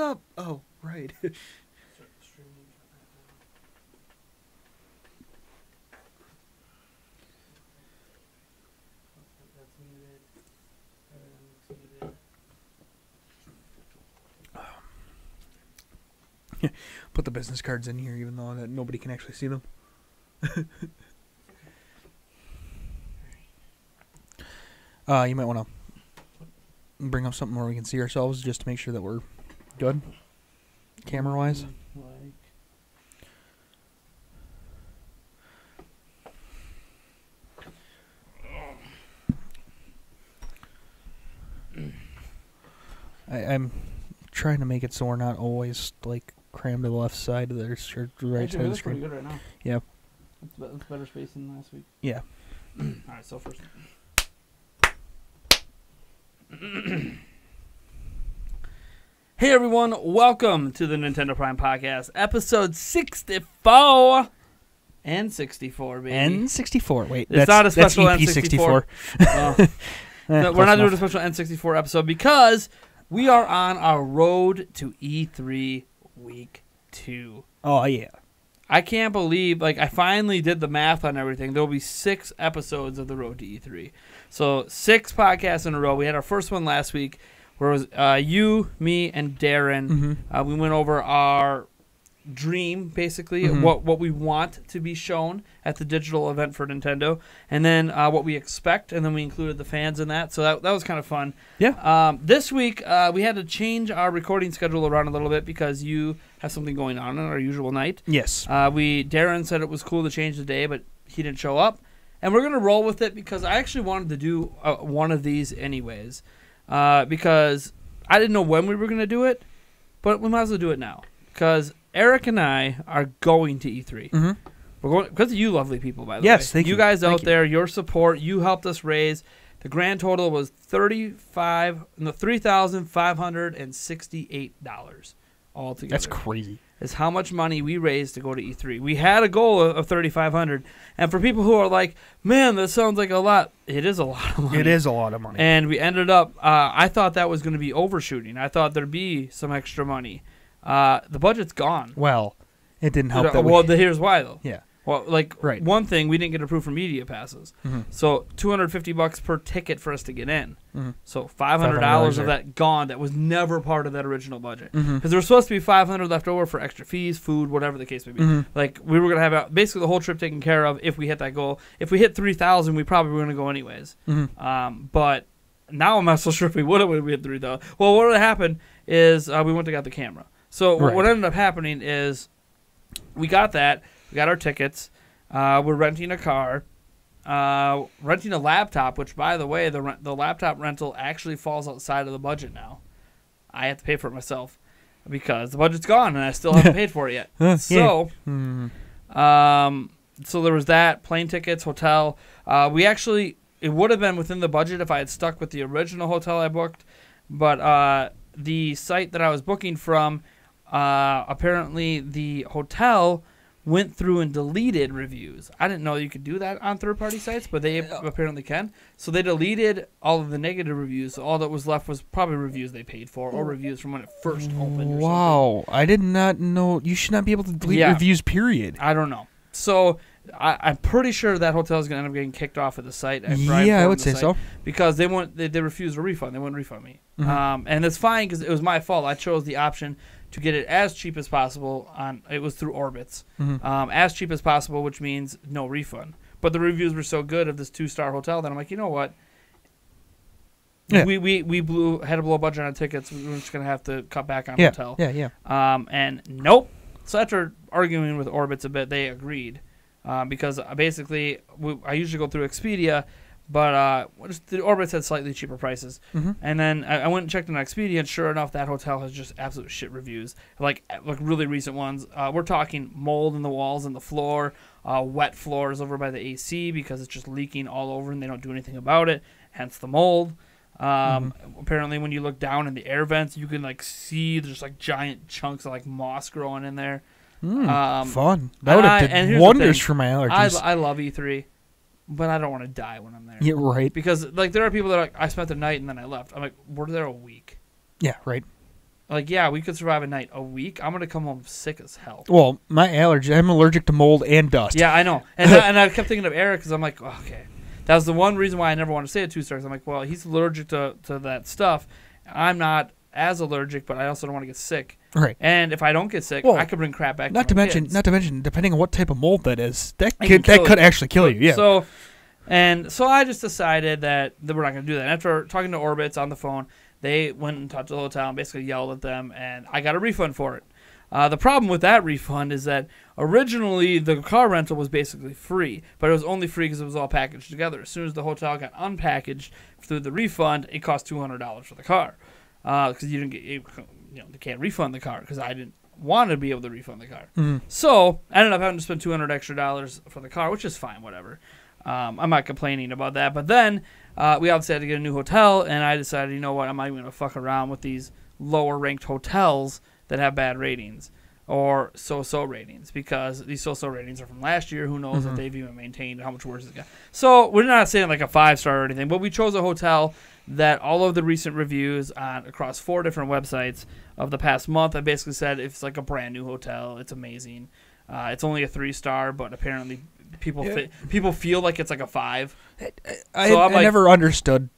up? Oh, right. Put the business cards in here, even though that nobody can actually see them. You might want to bring up something where we can see ourselves, just to make sure that we're good, camera-wise. I'm trying to make it so we're not always like crammed to the left side of the right side of the screen. Good right now. Yeah. That's better space than last week. Yeah. All right, so first. Hey everyone, welcome to the Nintendo Prime Podcast, episode 64 and 64, baby. N64. Wait, it's not a special that's N64. No, we're not doing a special N64 episode because we are on our road to E3 week 2. Oh yeah. I can't believe, I finally did the math on everything. There will be 6 episodes of the road to E3. So 6 podcasts in a row. We had our first one last week where it was you, me, and Darren. Mm-hmm. We went over our dream, basically, what we want to be shown at the digital event for Nintendo, and then what we expect, and then we included the fans in that. So that was kind of fun. Yeah. This week, we had to change our recording schedule around a little bit because you have something going on our usual night. Yes. Darren said it was cool to change the day, but he didn't show up. And we're going to roll with it because I actually wanted to do one of these anyways. Because I didn't know when we were going to do it, but we might as well do it now. Because Eric and I are going to E3. Mm-hmm. We're going because of you lovely people, by the way. Yes, thank you. You guys Thank out there, your support, you helped us raise. The grand total was $3,568 altogether. That's crazy. Is how much money we raised to go to E3. We had a goal of $3,500, and for people who are like, "Man, that sounds like a lot," it is a lot of money. It is a lot of money. And we ended up. I thought that was going to be overshooting. I thought there'd be some extra money. The budget's gone. Well, it didn't help. Here's why though. Yeah. Well, right. One thing, we didn't get approved for media passes. Mm-hmm. So $250 per ticket for us to get in. Mm-hmm. So $500 of that gone. That was never part of that original budget. Because Mm-hmm. there was supposed to be $500 left over for extra fees, food, whatever the case may be. Mm-hmm. We were going to have basically the whole trip taken care of if we hit that goal. If we hit 3,000, we probably were going to go anyways. Mm-hmm. But now I'm not so sure if we would have when we hit 3,000. Well, what would have happened is we went and got the camera. So what ended up happening is we got that. We got our tickets. We're renting a car, renting a laptop, which, by the way, the laptop rental actually falls outside of the budget now. I have to pay for it myself because the budget's gone and I still haven't paid for it yet. So there was that, plane tickets, hotel. It would have been within the budget if I had stuck with the original hotel I booked, but the site that I was booking from, apparently the hotel went through and deleted reviews. I didn't know you could do that on third-party sites, but they apparently can. So they deleted all of the negative reviews. So all that was left was probably reviews they paid for or reviews from when it first opened. Wow. I did not know. You should not be able to delete reviews, period. I don't know. So I'm pretty sure that hotel is going to end up getting kicked off of the site. I would say so. Because they refused a refund. They wouldn't refund me. Mm-hmm. And it's fine because it was my fault. I chose the option to get it as cheap as possible. It was through Orbitz. Mm-hmm. As cheap as possible, which means no refund. But the reviews were so good of this 2-star hotel that I'm like, you know what? Yeah. We had to blow a budget on tickets. We were just going to have to cut back on hotel. Yeah. And nope. So after arguing with Orbitz a bit, they agreed. Because basically, I usually go through Expedia, but the Orbitz had slightly cheaper prices. Mm-hmm. And then I went and checked on Expedia, and sure enough, that hotel has just absolute shit reviews, like really recent ones. We're talking mold in the walls and the floor, wet floors over by the AC because it's just leaking all over, and they don't do anything about it, hence the mold. Apparently, when you look down in the air vents, you can see there's giant chunks of moss growing in there. Fun. That would have did wonders for my allergies. I love E3, but I don't want to die when I'm there. Yeah, right. Because there are people that are I spent the night and then I left. I'm like, we're there a week. Yeah, right. like, yeah, we could survive a night. A week, I'm gonna come home sick as hell. Well, my allergy, I'm allergic to mold and dust. Yeah, I know. And I kept thinking of Eric because I'm like, oh, okay. That was the one reason why I never wanted to stay at 2 stars. I'm like, well, he's allergic to that stuff. I'm not as allergic, but I also don't want to get sick. Right. And if I don't get sick, Well, I could bring crap back. Not to mention, depending on what type of mold that is, that It could actually kill you. Yeah. So I just decided that we're not going to do that. After talking to Orbitz on the phone, they went and talked to the hotel and basically yelled at them, and I got a refund for it. The problem with that refund is that originally the car rental was basically free, but it was only free because it was all packaged together. As soon as the hotel got unpackaged through the refund, it cost $200 for the car because you didn't get, they can't refund the car because I didn't want to be able to refund the car. Mm-hmm. So I ended up having to spend $200 extra for the car, which is fine, whatever. I'm not complaining about that. But then we obviously had to get a new hotel, and I decided, you know what, I'm not even going to fuck around with these lower-ranked hotels that have bad ratings or so-so ratings, because these so-so ratings are from last year. Who knows if they've even maintained, how much worse it got. So we're not saying like a 5-star or anything, but we chose a hotel that all of the recent reviews across 4 different websites of the past month have basically said it's like a brand new hotel. It's amazing. It's only a 3-star, but apparently people feel like it's like a 5. I never understood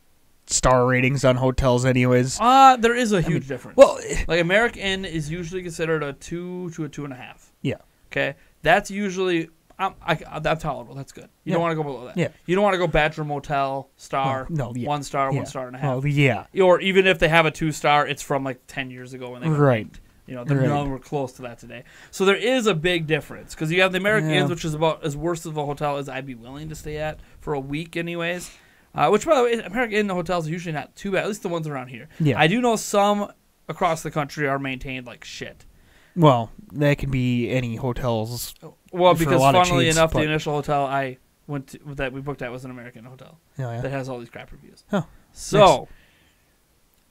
star ratings on hotels anyways. There is a huge difference. Well, like American Inn is usually considered a 2 to a 2.5. Yeah. Okay, that's usually that's tolerable. That's good. You don't want to go below that. Yeah. You don't want to go Bachelor Motel star. No, yeah. 1 star, Yeah. 1 star and a half. Oh, yeah. Or even if they have a 2-star, it's from like 10 years ago when they got Right. ranked. They're nowhere close to that today. So there is a big difference because you have the American Inns, which is about as worse of a hotel as I'd be willing to stay at for a week, anyways. Which, by the way, American Inn hotels are usually not too bad. At least the ones around here. Yeah. I do know some across the country are maintained like shit. Well, that can be any hotels. Well, for a because lot of funnily chains, enough, but- the initial hotel I went to, that we booked at was an American hotel Yeah. that has all these crap reviews. Huh. So,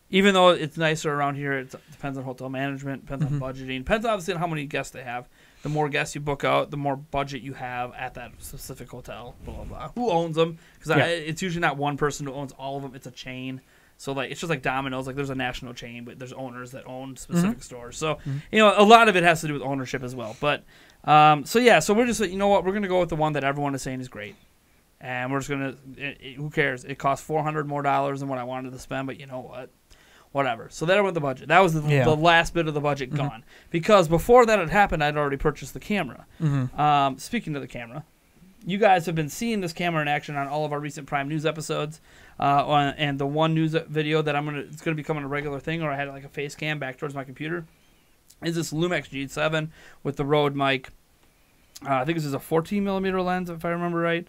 even though it's nicer around here, it depends on hotel management, depends on budgeting, depends obviously on how many guests they have. The more guests you book out, the more budget you have at that specific hotel. Blah blah blah. Who owns them? Because it's usually not one person who owns all of them. It's a chain. So like it's just like Domino's. Like there's a national chain, but there's owners that own specific stores. So a lot of it has to do with ownership as well. But so we're just you know what, we're gonna go with the one that everyone is saying is great, and we're just gonna. Who cares? It costs $400 more than what I wanted to spend, but you know what? Whatever. So that went the budget. That was the last bit of the budget gone. Because before that had happened, I'd already purchased the camera. Speaking of the camera, you guys have been seeing this camera in action on all of our recent Prime News episodes. And the one news video that it's going to become a regular thing, or I had like a face cam back towards my computer, is this Lumix G7 with the Rode mic. I think this is a 14mm lens, if I remember right.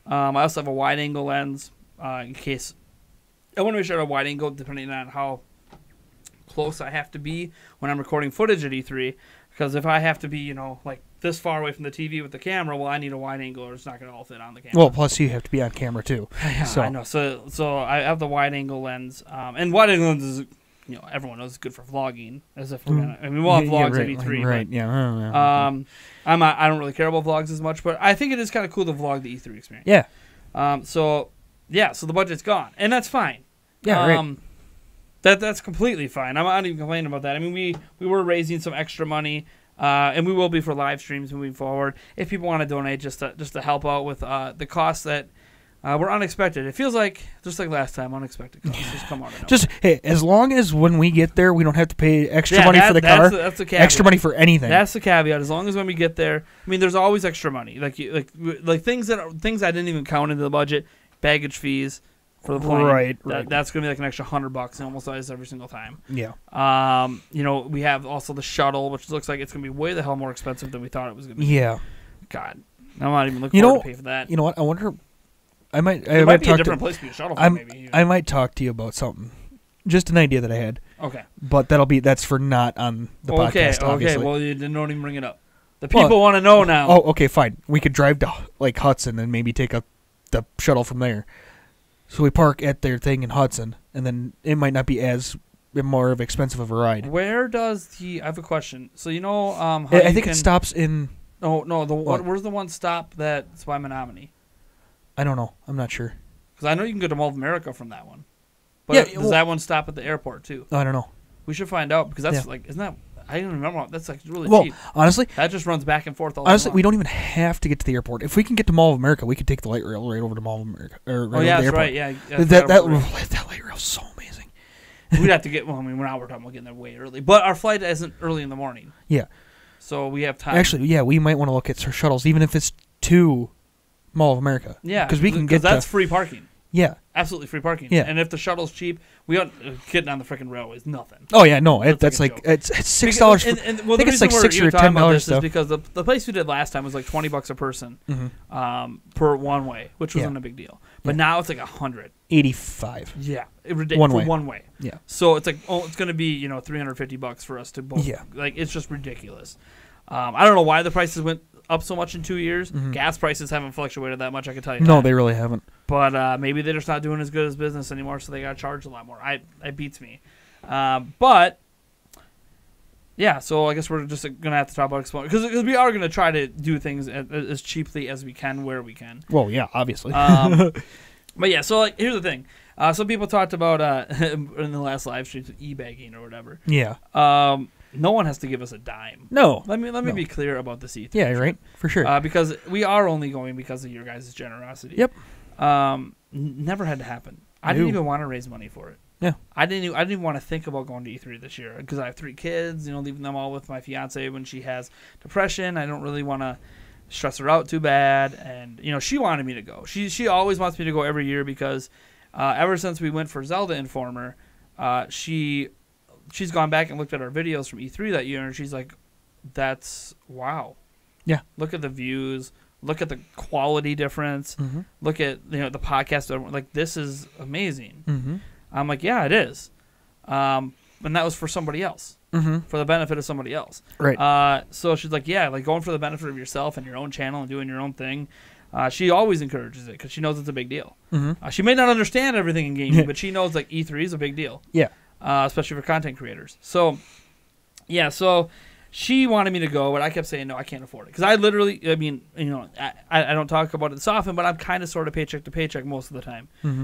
I also have a wide-angle lens in case... I want to make sure I have a wide angle depending on how close I have to be when I'm recording footage at E3. Because if I have to be, like this far away from the TV with the camera, well, I need a wide angle or it's not going to all fit on the camera. Well, plus you have to be on camera too. Yeah, so. I know. So I have the wide angle lens. And wide angle lens is, everyone knows it's good for vlogging. As if we'll have vlogs at E3. Right, yeah. I don't really care about vlogs as much, but I think it is kind of cool to vlog the E3 experience. Yeah. So the budget's gone. And that's fine. Yeah, right. That's completely fine. I'm not even complaining about that. I mean, we were raising some extra money, and we will be for live streams moving forward. If people want to donate, just to help out with the costs that were unexpected. It feels like just like last time, unexpected costs just come out of nowhere. Just as long as when we get there, we don't have to pay extra money for the car. That's the caveat. Extra money for anything. That's the caveat. As long as when we get there, I mean, there's always extra money. Like things I didn't even count into the budget, baggage fees. For the plane, right. That's gonna be like an extra $100 and almost always every single time. Yeah. We have also the shuttle, which looks like it's gonna be way the hell more expensive than we thought it was gonna be. Yeah. God, I'm not even looking forward to pay for that. You know what? I wonder. I might be a different place to be a shuttle for, maybe. I might talk to you about something. Just an idea that I had. Okay. But that's for not on the podcast. Obviously. Okay. Well, you don't even bring it up. The people want to know now. Oh, okay, fine. We could drive to like Hudson and maybe take the shuttle from there. So we park at their thing in Hudson, and then it might not be as more of expensive of a ride. Where does I have a question. So I think it stops in. Oh no, where's the one stop that's by Menominee? I don't know. I'm not sure. Because I know you can go to Mall of America from that one. But does that one stop at the airport too? I don't know. We should find out because that's Yeah. like, isn't that? I don't remember. That's like really Well, cheap. honestly, That just runs back and forth all honestly, day long. we don't even have to get to the airport. If we can get to Mall of America, we could take the light rail right over to Mall of America. Or right Oh over yeah, the that's airport. right. Yeah, That right. that light rail's so amazing. We'd have to get. Well, I mean, now we're talking about getting there way early, but our flight isn't early in the morning, Yeah. so we have time. Actually, yeah, we might want to look at shuttles, even if it's to Mall of America. yeah, because we can get that's to, free parking. yeah. Absolutely free parking. Yeah. And if the shuttle's cheap, we don't getting on the freaking railway is nothing. Oh yeah, no, That's like a joke. it's $6. And, well, I think the it's reason like we're $6 even or talking about $10 this is stuff. because the place we did last time was like $20 a person per one way, which wasn't Yeah. a big deal. But Yeah. now it's like $100. 85. Yeah, One for way. one way. Yeah. So it's like it's going to be $350 for us to both. Yeah. Like it's just ridiculous. I don't know why the prices went up so much in 2 years. Gas prices haven't fluctuated that much. I can tell you. No, that. they really haven't. But maybe they're just not doing as good as business anymore, so they got to charge a lot more. It beats me. But yeah, so I guess we're just gonna have to talk about Explode because we are gonna try to do things as cheaply as we can where we can. Well, yeah, obviously. But yeah, so like here's the thing. Some people talked about in the last live streams e-bagging or whatever. yeah. No one has to give us a dime. No. Let me No. be clear about this E3. Yeah, right. For sure. Because we are only going because of your guys' generosity. Yep. Never had to happen. I didn't No. even want to raise money for it. Yeah. I didn't even want to think about going to E3 this year because I have 3 kids. Leaving them all with my fiance when she has depression. I don't really want to stress her out too bad. And she wanted me to go. She always wants me to go every year because ever since we went for Zelda Informer, she's gone back and looked at our videos from E3 that year, and she's like, "That's wow." Yeah. Look at the views. Look at the quality difference. Mm-hmm. Look at the podcast. Like this is amazing. Mm-hmm. I'm like, yeah, it is. And that was for somebody else, Mm-hmm. for the benefit of somebody else. Right. So she's like, yeah, like going for the benefit of yourself and your own channel and doing your own thing. She always encourages it because she knows it's a big deal. Mm-hmm. She may not understand everything in gaming, but she knows like E3 is a big deal. Yeah. Especially for content creators. So, yeah, so she wanted me to go, but I kept saying, no, I can't afford it. Because I literally, I don't talk about it this often, but I'm kind of sort of paycheck to paycheck most of the time. Mm-hmm.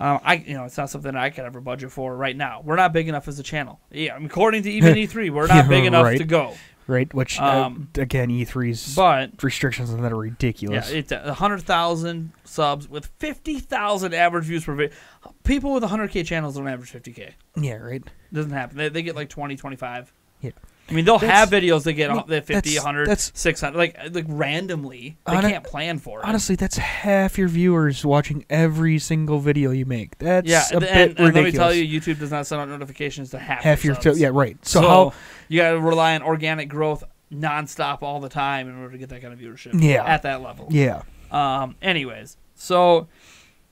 It's not something I could ever budget for right now. We're not big enough as a channel. Yeah, according to even E3, we're not big enough right. to go. Right. Which, again, E3's But restrictions on that are ridiculous. yeah, it's 100,000 subs with 50,000 average views per video. People with 100K channels don't average 50K. Yeah, right. Doesn't happen. They get like 20, 25. Yeah. I mean, they'll That's- have videos that get I mean, 50, that's- 100, that's- 600, like randomly. They can't plan for it. Honestly, that's half your viewers watching every single video you make. That's Yeah, a bit and let me ridiculous. tell you, YouTube does not send out notifications to half your subs. yeah, right. So, So how? you got to rely on organic growth nonstop all the time in order to get that kind of viewership. Yeah. At that level. Yeah. Anyways, so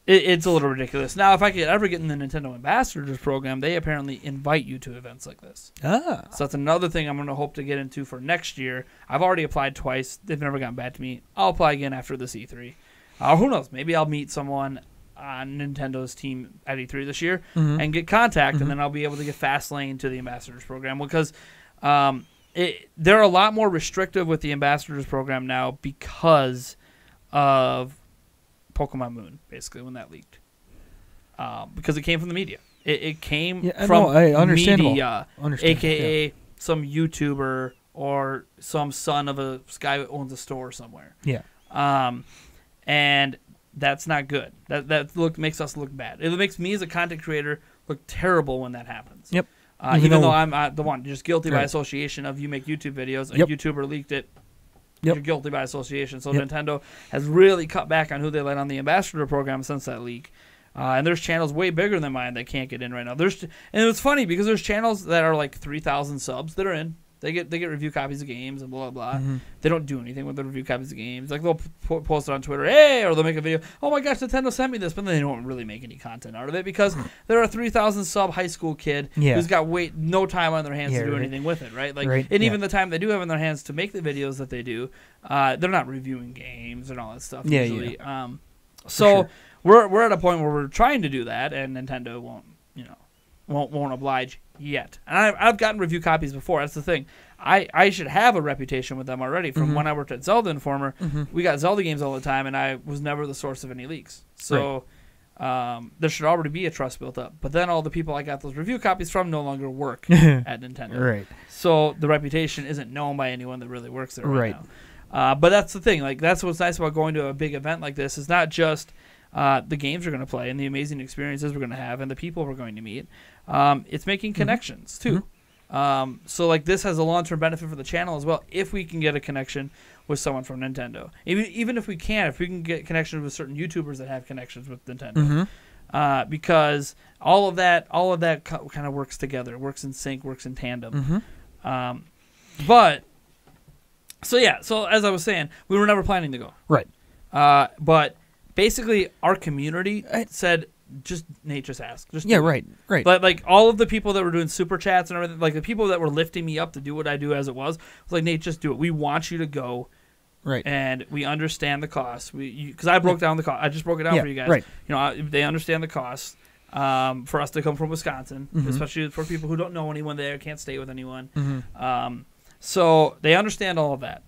it's a little ridiculous. Now, if I could ever get in the Nintendo Ambassadors program, they apparently invite you to events like this. Ah. So that's another thing I'm going to hope to get into for next year. I've already applied twice. They've never gotten back to me. I'll apply again after this E3. Who knows? Maybe I'll meet someone on Nintendo's team at E3 this year Mhm. and get contact, and then I'll be able to get fast lane to the Ambassadors program because they're a lot more restrictive with the Ambassadors program now because of Pokemon Moon, basically, when that leaked. Because it came from the media. It came from understandable. media, Understandable, a.k.a. some YouTuber or some son of a guy who owns a store somewhere. Yeah. And that's not good. That makes us look bad. It makes me as a content creator look terrible when that happens. Yep. Even though I'm the one just guilty by Right. association of you make YouTube videos, a Yep. YouTuber leaked it. Yep. You're guilty by association. So Yep. Nintendo has really cut back on who they let on the ambassador program since that leak. And there's channels way bigger than mine that can't get in right now. And it's funny because there's channels that are like 3,000 subs that are in. They get review copies of games and blah, blah, blah. Mhm. They don't do anything with the review copies of games. Like they'll post it on Twitter, hey, or they'll make a video, oh my gosh, Nintendo sent me this, but they don't really make any content out of it because they're a 3,000 sub high school kid Yeah. who's got no time on their hands Yeah, to do right. anything with it, right? Like, Right, and yeah. even the time they do have in their hands to make the videos that they do, they're not reviewing games and all that stuff Yeah, usually. yeah. So sure. we're at a point where we're trying to do that, and Nintendo won't oblige yet. And I've gotten review copies before. That's the thing. I should have a reputation with them already from when I worked at Zelda Informer. Mhm. We got Zelda games all the time, and I was never the source of any leaks. So there should already be a trust built up. But then all the people I got those review copies from no longer work at Nintendo. Right. So the reputation isn't known by anyone that really works there Right. now. But that's the thing. Like, that's what's nice about going to a big event like this. Is not just the games we're going to play and the amazing experiences we're going to have and the people we're going to meet. It's making connections, too. So, like, this has a long-term benefit for the channel as well if we can get a connection with someone from Nintendo. Even if we can get connections with certain YouTubers that have connections with Nintendo. Because all of that kind of works together, works in sync, works in tandem. But so as I was saying, we were never planning to go. Right. But basically, our community said, Nate, just ask. Just Yeah, right. But like all of the people that were doing super chats and everything, like the people that were lifting me up to do what I do as it was like, Nate, just do it. We want you to go. Right. And we understand the cost. Because I broke down the cost. I just broke it down for you guys. Right. You know, they understand the cost for us to come from Wisconsin, especially for people who don't know anyone there, can't stay with anyone. So they understand all of that.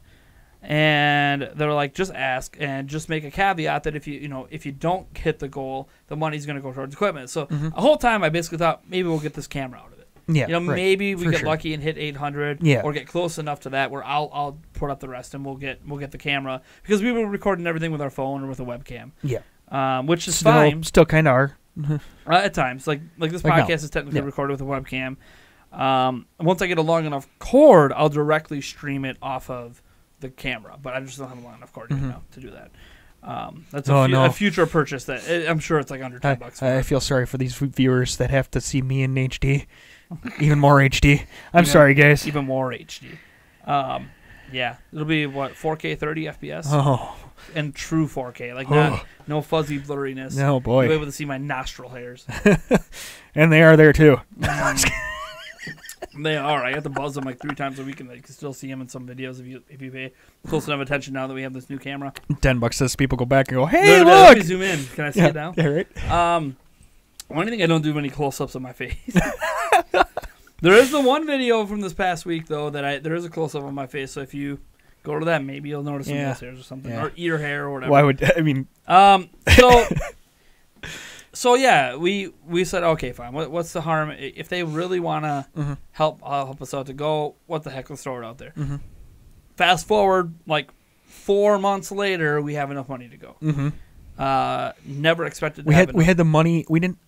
And they're like, just ask and just make a caveat that if you don't hit the goal, the money's going to go towards equipment. So the whole time I basically thought maybe we'll get this camera out of it. Yeah, maybe we for get sure. lucky and hit 800 or get close enough to that where I'll put up the rest and we'll get the camera because we were recording everything with our phone or with a webcam. Yeah. Which is fine. Still kind of are. At times. Like this podcast is technically recorded with a webcam. Once I get a long enough cord, I'll directly stream it off of the camera, but I just don't have a long enough cord now to do that. That's a future purchase that I'm sure it's like under $10. I feel sorry for these viewers that have to see me in HD, even more HD. I'm sorry, guys. Even more HD. Yeah, it'll be what 4K 30 FPS. Oh, and true 4K, like no fuzzy blurriness. No boy, you'll be able to see my nostril hairs. And they are there too. They are. I have to buzz them like 3 times a week, and you can still see them in some videos if you pay close enough attention now that we have this new camera. $10 says people go back and go, hey, there, look! Let me zoom in. Can I see it now? Yeah, right. One thing I don't do many close-ups of my face. There is the one video from this past week though that there is a close-up of my face. So if you go to that, maybe you'll notice some nose hairs or something, or ear hair or whatever. Why would I mean? So yeah, we said okay, fine. What's the harm if they really want to help us out to go? What the heck? Let's throw it out there. Fast forward like 4 months later, we have enough money to go. Never expected. We had the money. We didn't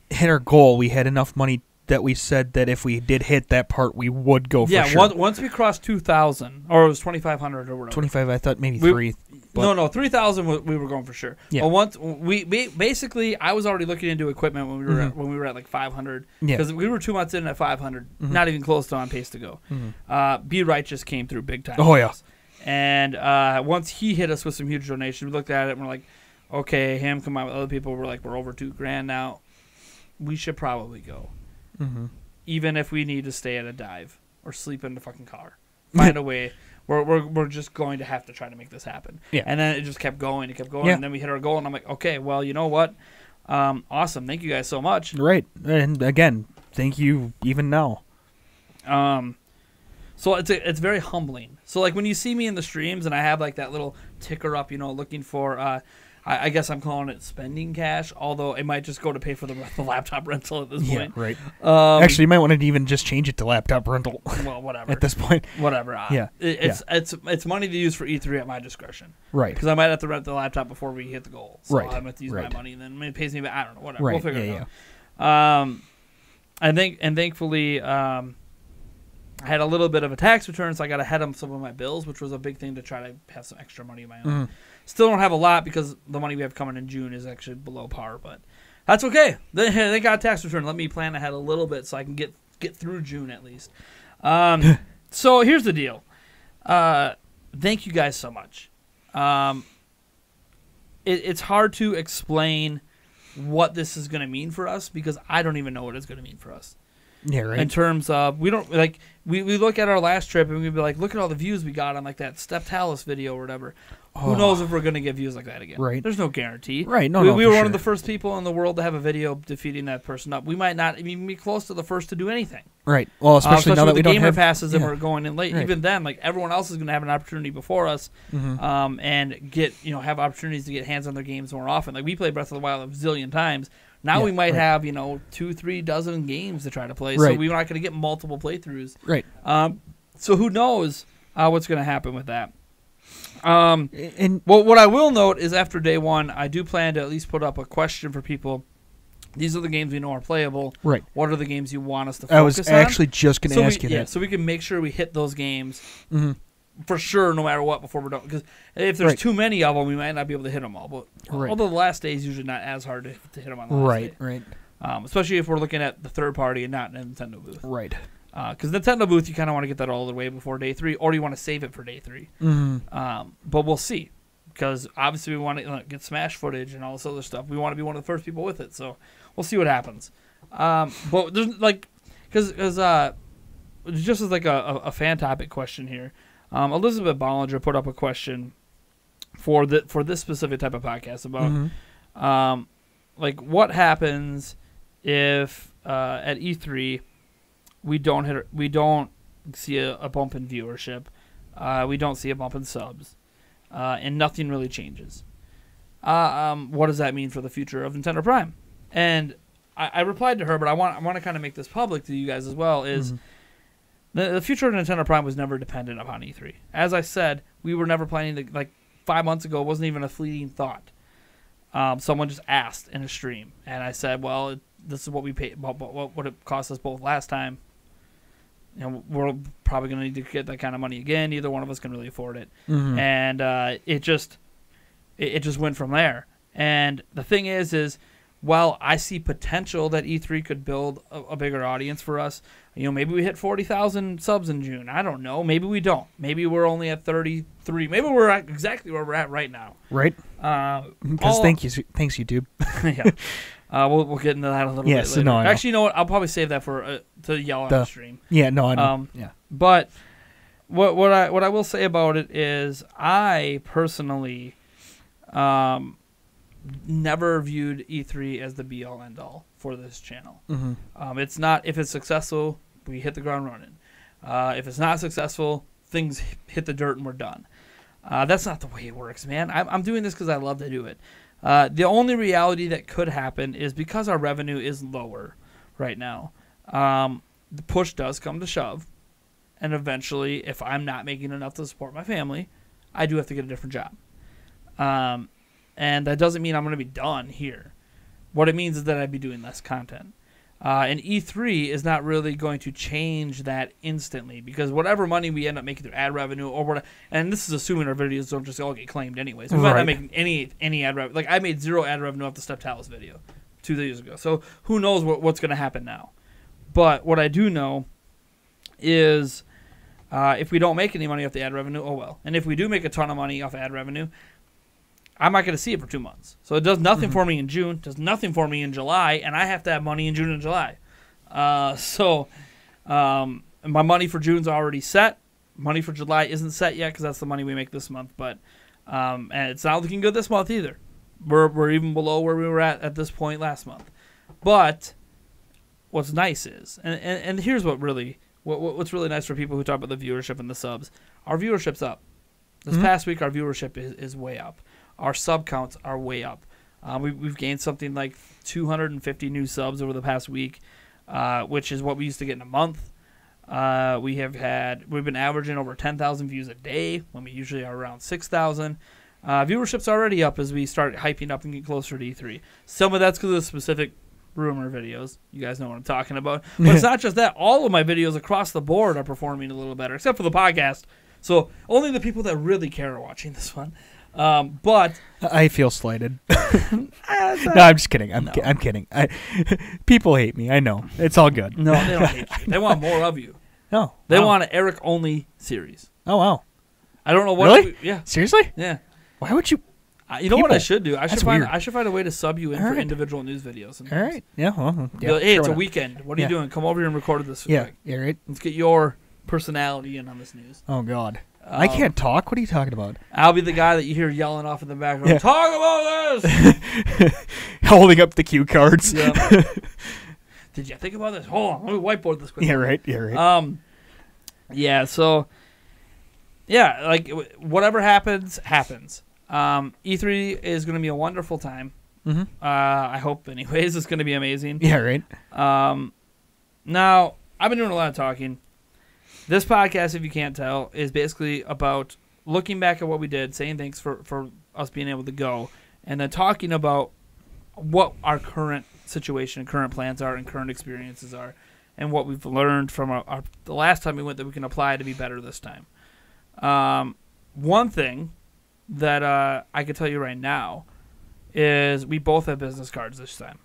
hit our goal. We had enough money that we said that if we did hit that part, we would go for sure. Yeah, once we crossed 2,000, or it was 2,500 or whatever. 25, I thought maybe 3. No, 3,000 we were going for sure. Yeah. But once we basically, I was already looking into equipment when we were at like 500. Because we were 2 months in at 500, not even close to on pace to go. Be Righteous came through big time. Oh yeah. And once he hit us with some huge donations, we looked at it and we're like, okay, him combined with other people, we're like, we're over $2,000 now. We should probably go. Even if we need to stay at a dive or sleep in the fucking car, find a way. We're just going to have to try to make this happen. Yeah. And then it just kept going. And then we hit our goal, and I'm like, okay, well, you know what? Awesome. Thank you guys so much. Right. And again, thank you even now. So it's very humbling. So like when you see me in the streams and I have like that little ticker up, looking for I guess I'm calling it spending cash, although it might just go to pay for the laptop rental at this point. Yeah, right. Actually, you might want to even just change it to laptop rental. Well, whatever. At this point. Whatever. It's money to use for E3 at my discretion. Right. Because I might have to rent the laptop before we hit the goal. So right. I'm going to use my money, and then it pays me back. I don't know. Whatever. Right. We'll figure it out. I think, and thankfully, I had a little bit of a tax return, so I got ahead of some of my bills, which was a big thing to try to have some extra money of my own. Still don't have a lot because the money we have coming in June is actually below par, but that's okay. They got a tax return. Let me plan ahead a little bit so I can get through June at least. So here's the deal. Thank you guys so much. It's hard to explain what this is going to mean for us because I don't even know what it's going to mean for us. Yeah, right. In terms of, we don't, like, we look at our last trip and we'd be like, look at all the views we got on, like, that Steph Tallis video or whatever. Who knows if we're going to get views like that again? Right. There's no guarantee. Right. No, we for were one sure. of the first people in the world to have a video defeating that person up. We might not even be close to the first to do anything. Right. Well, especially now that with we the don't gamer have passes and yeah. we're going in late. Right. Even then, like, everyone else is going to have an opportunity before us, and get, have opportunities to get hands on their games more often. Like, we played Breath of the Wild a zillion times. Now we might have 2-3 dozen games to try to play, so we're not going to get multiple playthroughs. Right. So who knows what's going to happen with that. And well, what I will note is after day one, I do plan to at least put up a question for people. These are the games we know are playable. Right. What are the games you want us to focus on? I was actually just going to ask you that. So we can make sure we hit those games for sure, no matter what, before we're done. Because if there's too many of them, we might not be able to hit them all. But although the last day is usually not as hard to hit them on the last day. Right. Especially if we're looking at the third party and not in a Nintendo booth. Right. Because Nintendo booth, you kind of want to get that all the way before day 3, or you want to save it for day 3. But we'll see, because obviously we want to get Smash footage and all this other stuff. We want to be one of the first people with it, so we'll see what happens. But there's because just as like a fan topic question here, Elizabeth Bollinger put up a question for this specific type of podcast about what happens if at E3 we don't see a bump in viewership, we don't see a bump in subs, and nothing really changes. What does that mean for the future of Nintendo Prime? And I replied to her, but I want to kind of make this public to you guys as well. Is the future of Nintendo Prime was never dependent upon E3. As I said, we were never planning to, like 5 months ago, it wasn't even a fleeting thought. Someone just asked in a stream, and I said, well, this is what we paid, what it cost us both last time. We're probably going to need to get that kind of money again. Neither one of us can really afford it. And it just went from there. And the thing is while I see potential that E3 could build a bigger audience for us, maybe we hit 40,000 subs in June. I don't know. Maybe we don't. Maybe we're only at 33. Maybe we're at exactly where we're at right now. Right. Because thanks YouTube. Yeah. We'll get into that a little bit later. No, actually, you know what? I'll probably save that for to yell on the stream. Yeah, no, I know. Yeah. But what I will say about it is I personally never viewed E3 as the be all end all for this channel. It's not. If it's successful, we hit the ground running. If it's not successful, things hit the dirt and we're done. That's not the way it works, man. I'm doing this because I love to do it. The only reality that could happen is because our revenue is lower right now, the push does come to shove, and eventually, if I'm not making enough to support my family, I do have to get a different job. And that doesn't mean I'm going to be done here. What it means is that I'd be doing less content. And E3 is not really going to change that instantly, because whatever money we end up making through ad revenue or whatever, and this is assuming our videos don't just all get claimed anyways. We might not make any ad revenue. Like, I made 0 ad revenue off the Steph Tallis video 2 years ago. So who knows what's going to happen now. But what I do know is if we don't make any money off the ad revenue, oh well. And if we do make a ton of money off ad revenue, I'm not going to see it for 2 months. So it does nothing for me in June, does nothing for me in July, and I have to have money in June and July. So my money for June's already set. Money for July isn't set yet because that's the money we make this month. But and it's not looking good this month either. We're even below where we were at this point last month. But what's nice is, and here's what's really nice for people who talk about the viewership and the subs. Our viewership's up. This past week, our viewership is way up. Our sub counts are way up. We've gained something like 250 new subs over the past week, which is what we used to get in a month. We've been averaging over 10,000 views a day when we usually are around 6,000. Viewership's already up as we start hyping up and get closer to E3. Some of that's because of specific rumor videos. You guys know what I'm talking about. But it's not just that. All of my videos across the board are performing a little better, except for the podcast. So only the people that really care are watching this one. But I feel slighted. No, I'm just kidding. I'm kidding. People hate me. I know. It's all good. No, they don't hate you. They want more of you. No. They want an Eric-only series. Oh, wow. I don't know what... Really? Yeah. Seriously? Yeah. Why would you... You know what I People. should do? That's weird. I should find a way to sub you in All for right. individual news videos. All right. Yeah. Well, Be yeah. like, hey, sure, it's why a not? weekend. What are Yeah. you doing? Come over here and record this. Yeah. quick. Yeah. Right. Let's get your personality in on this news. Oh God. I can't talk. What are you talking about? I'll be the guy that you hear yelling off in the background. Yeah. Talk about this. Holding up the cue cards. Yeah. Did you think about this? Hold on, let me whiteboard this quick. Yeah. Right. Yeah. Right. Yeah. So, yeah, like whatever happens, happens. E3 is going to be a wonderful time. Mm-hmm. I hope, anyways, it's going to be amazing. Yeah. Right. Now, I've been doing a lot of talking. This podcast, if you can't tell, is basically about looking back at what we did, saying thanks for us being able to go, and then talking about what our current situation, current plans are, and current experiences are, and what we've learned from the last time we went that we can apply to be better this time. One thing that I can tell you right now is we both have business cards this time.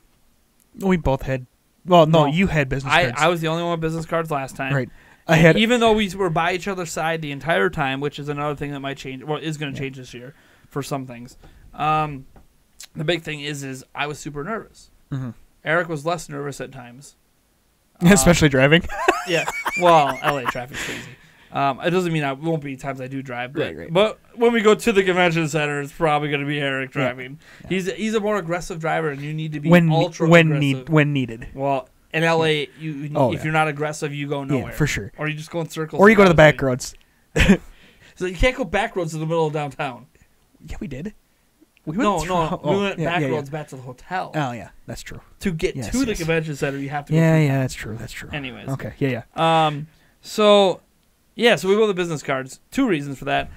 We both had. Well, no, No. you had business cards. I was the only one with business cards last time. Right. I had. Even though we were by each other's side the entire time, which is another thing that might change, well, is going to change this year for some things. The big thing is I was super nervous. Mm-hmm. Eric was less nervous at times. Especially driving. Yeah. Well, LA traffic's crazy. It doesn't mean I won't be times I do drive, but, Right. but when we go to the convention center, it's probably going to be Eric driving. Yeah. He's a more aggressive driver, and you need to be when ultra when aggressive. needed. Well, in LA, if yeah. you're not aggressive, you go nowhere. Yeah, for sure. Or you just go in circles. Or you go to the back roads. roads. So you can't go back roads in the middle of downtown. Yeah, we did. We No, through- we went back yeah. roads back to the hotel. Oh yeah, that's true. To get Yes, to the yes. convention center, you have to go Yeah, through. yeah, that's true. That's true. Anyways. Okay. Yeah. So we go the business cards. Two reasons for that.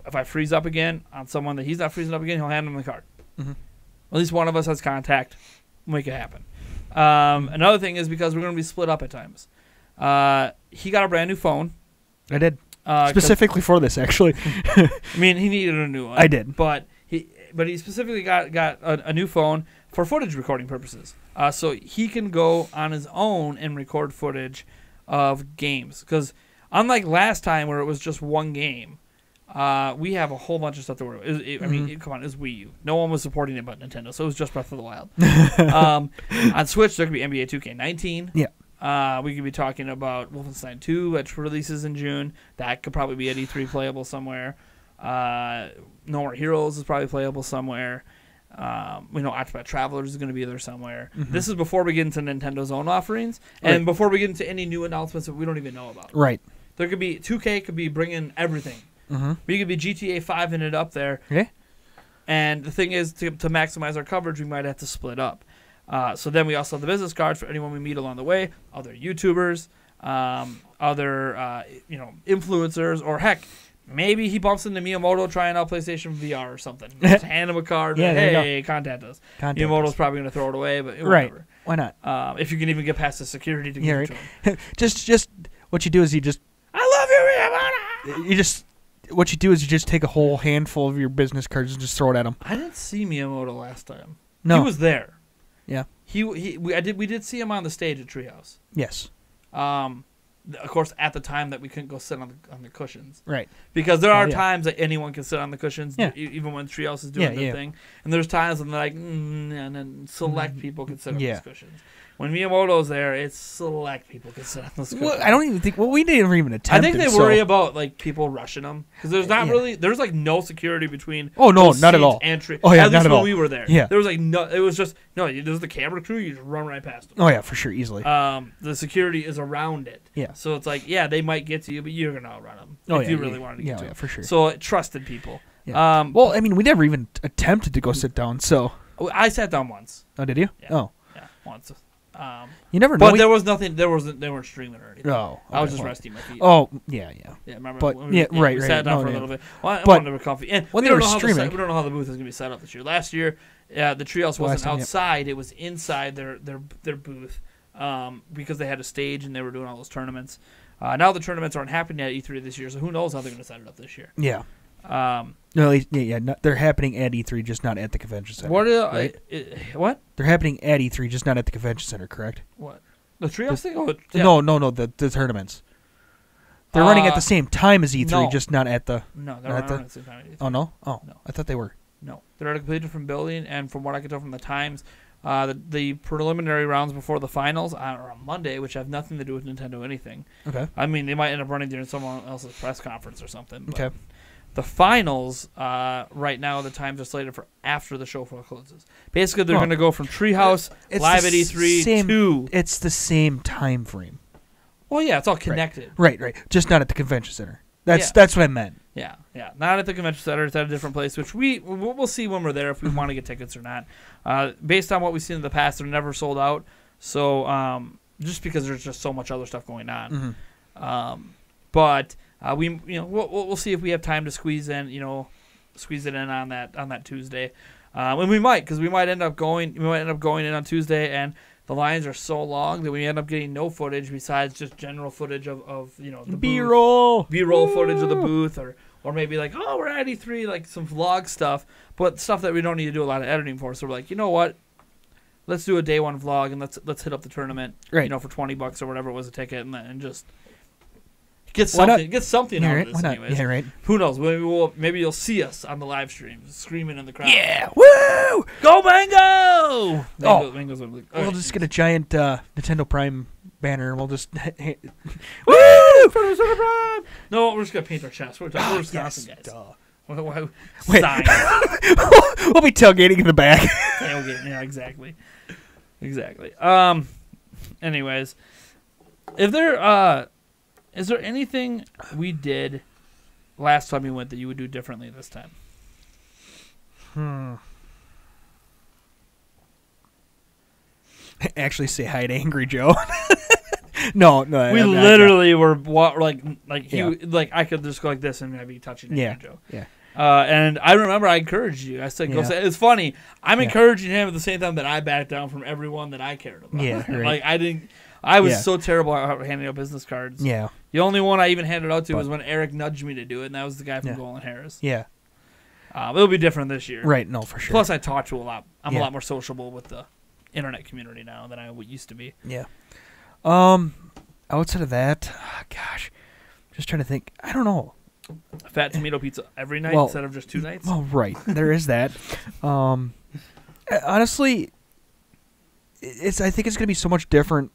If I freeze up again on someone that he's not freezing up again, he'll hand him the card. Mm-hmm. At least one of us has contact. Make it happen. Another thing is because we're going to be split up at times. He got a brand new phone. I did. 'Cause- Specifically for this, actually. I mean, he needed a new one. I did. But he specifically got a new phone for footage recording purposes. So he can go on his own and record footage of games. Because unlike last time where it was just one game, we have a whole bunch of stuff to work with. I mean, come on, it was Wii U. No one was supporting it but Nintendo, so it was just Breath of the Wild. On Switch, there could be NBA 2K19. Yeah. We could be talking about Wolfenstein 2, which releases in June. That could probably be at E3 playable somewhere. No More Heroes is probably playable somewhere. We know Octopath Traveler is going to be there somewhere. Mm-hmm. This is before we get into Nintendo's own offerings, and before we get into any new announcements that we don't even know about. Right. There could be 2K could be bringing everything. Mm-hmm. We could be GTA 5 in it up there. Okay. And the thing is, to maximize our coverage, we might have to split up. So then we also have the business cards for anyone we meet along the way, other YouTubers, other influencers, or heck, maybe he bumps into Miyamoto trying out PlayStation VR or something. Just hand him a card. Yeah, there you hey, contact us. Miyamoto's probably going to throw it away, but whatever. Right. Why not? If you can even get past the security to Yeah, get right. to him. just what you do is you just what you do is you just take a whole handful of your business cards and just throw it at him. I didn't see Miyamoto last time. No. He was there. Yeah. We did see him on the stage at Treehouse. Yes. Of course, at the time that we couldn't go sit on the cushions. Right. Because there are yeah. times that anyone can sit on the cushions, Yeah. even when Treehouse is doing their thing. And there's times when they're like, and then select people can sit on those cushions. When Miyamoto's there, it's select people can sit on those cushions. Well, I don't even think. Well, we didn't even attempt. I think they it, worry so. about like people rushing them because there's not really there's like no security between. Oh no, those not at seats all. And Oh yeah, at not least at when all. we were there. Yeah. There was like no. It was just no. There's the camera crew. You just run right past them. Oh yeah, for sure, easily. The security is around it. Yeah. So it's like they might get to you, but you're gonna outrun them if you really wanted to get to them. for sure. So trusted people. Yeah. Well, I mean, we never even attempted to go sit down. So. I sat down once. Oh, did you? Yeah. Oh. Yeah, once. You never know. But there was nothing. They weren't streaming or anything. Oh. I was okay, just well. resting my feet. Oh yeah. Yeah, remember? But when we right. sat down No, for a yeah. little bit. Well, I But wanted to be comfy. And when we they don't were know how streaming- we don't know how the booth is going to be set up this year. Last year, the Treehouse wasn't time, outside; it was inside their booth because they had a stage and they were doing all those tournaments. Now the tournaments aren't happening at E3 this year, so who knows how they're going to set it up this year? Yeah. No, they're happening at E3, just not at the convention center. What? Right? What? They're happening at E3, just not at the convention center, correct? What? The Treehouse thing? Oh, yeah. No, the tournaments. They're running at the same time as E3, no. just not at the. No, they're not not at the- at the same time. Oh no! Oh, No. I thought they were. No, they're at a completely different building, and from what I can tell from the times, the preliminary rounds before the finals are on Monday, which have nothing to do with Nintendo anything. Okay. I mean, they might end up running during someone else's press conference or something. But Okay. the finals, right now, the times are slated for after the show floor closes. Basically, they're going to go from Treehouse live at E3 to... It's the same time frame. Well, yeah, it's all connected. Right. Just not at the convention center. That's what I meant. Yeah. Not at the convention center. It's at a different place, which we'll see when we're there if we want to get tickets or not. Based on what we've seen in the past, they're never sold out. So just because there's just so much other stuff going on. Mm-hmm. But we'll see if we have time to squeeze it in on that Tuesday. And we might, because we might end up going in on Tuesday, and the lines are so long that we end up getting no footage besides just general footage of the B-roll footage of the booth, or maybe like, oh, we're at E3, like some vlog stuff, but stuff that we don't need to do a lot of editing for. So we're like, you know what? Let's do a day one vlog, and let's hit up the tournament, right? For $20 or whatever it was a ticket, and just get something out of this, anyways. Yeah, right. Who knows? Maybe you'll see us on the live stream screaming in the crowd. Yeah, woo! Go Mango! Mango's we'll just get a giant Nintendo Prime banner, and we'll just woo! No, we're just gonna paint our chest. We're Wisconsin guys. Wait. Sign. We'll be tailgating in the back. Tailgating, yeah, exactly. Anyways, is there anything we did last time we went that you would do differently this time? Actually say hi to Angry Joe. No. We literally were I could just go like this and I'd be touching Angry Joe. Yeah. And I remember I encouraged you. I said, go say. It's funny. I'm encouraging him at the same time that I backed down from everyone that I cared about. Yeah, right. I was so terrible at handing out business cards. Yeah. The only one I even handed out to was when Eric nudged me to do it, and that was the guy from Golan Harris. Yeah. It'll be different this year. Right, no, for sure. Plus, I talk to a lot. I'm a lot more sociable with the internet community now than I used to be. Yeah. Outside of that, gosh, just trying to think. I don't know. Fat tomato pizza every night instead of just 2 nights? Well, right. There is that. Honestly, I think it's going to be so much different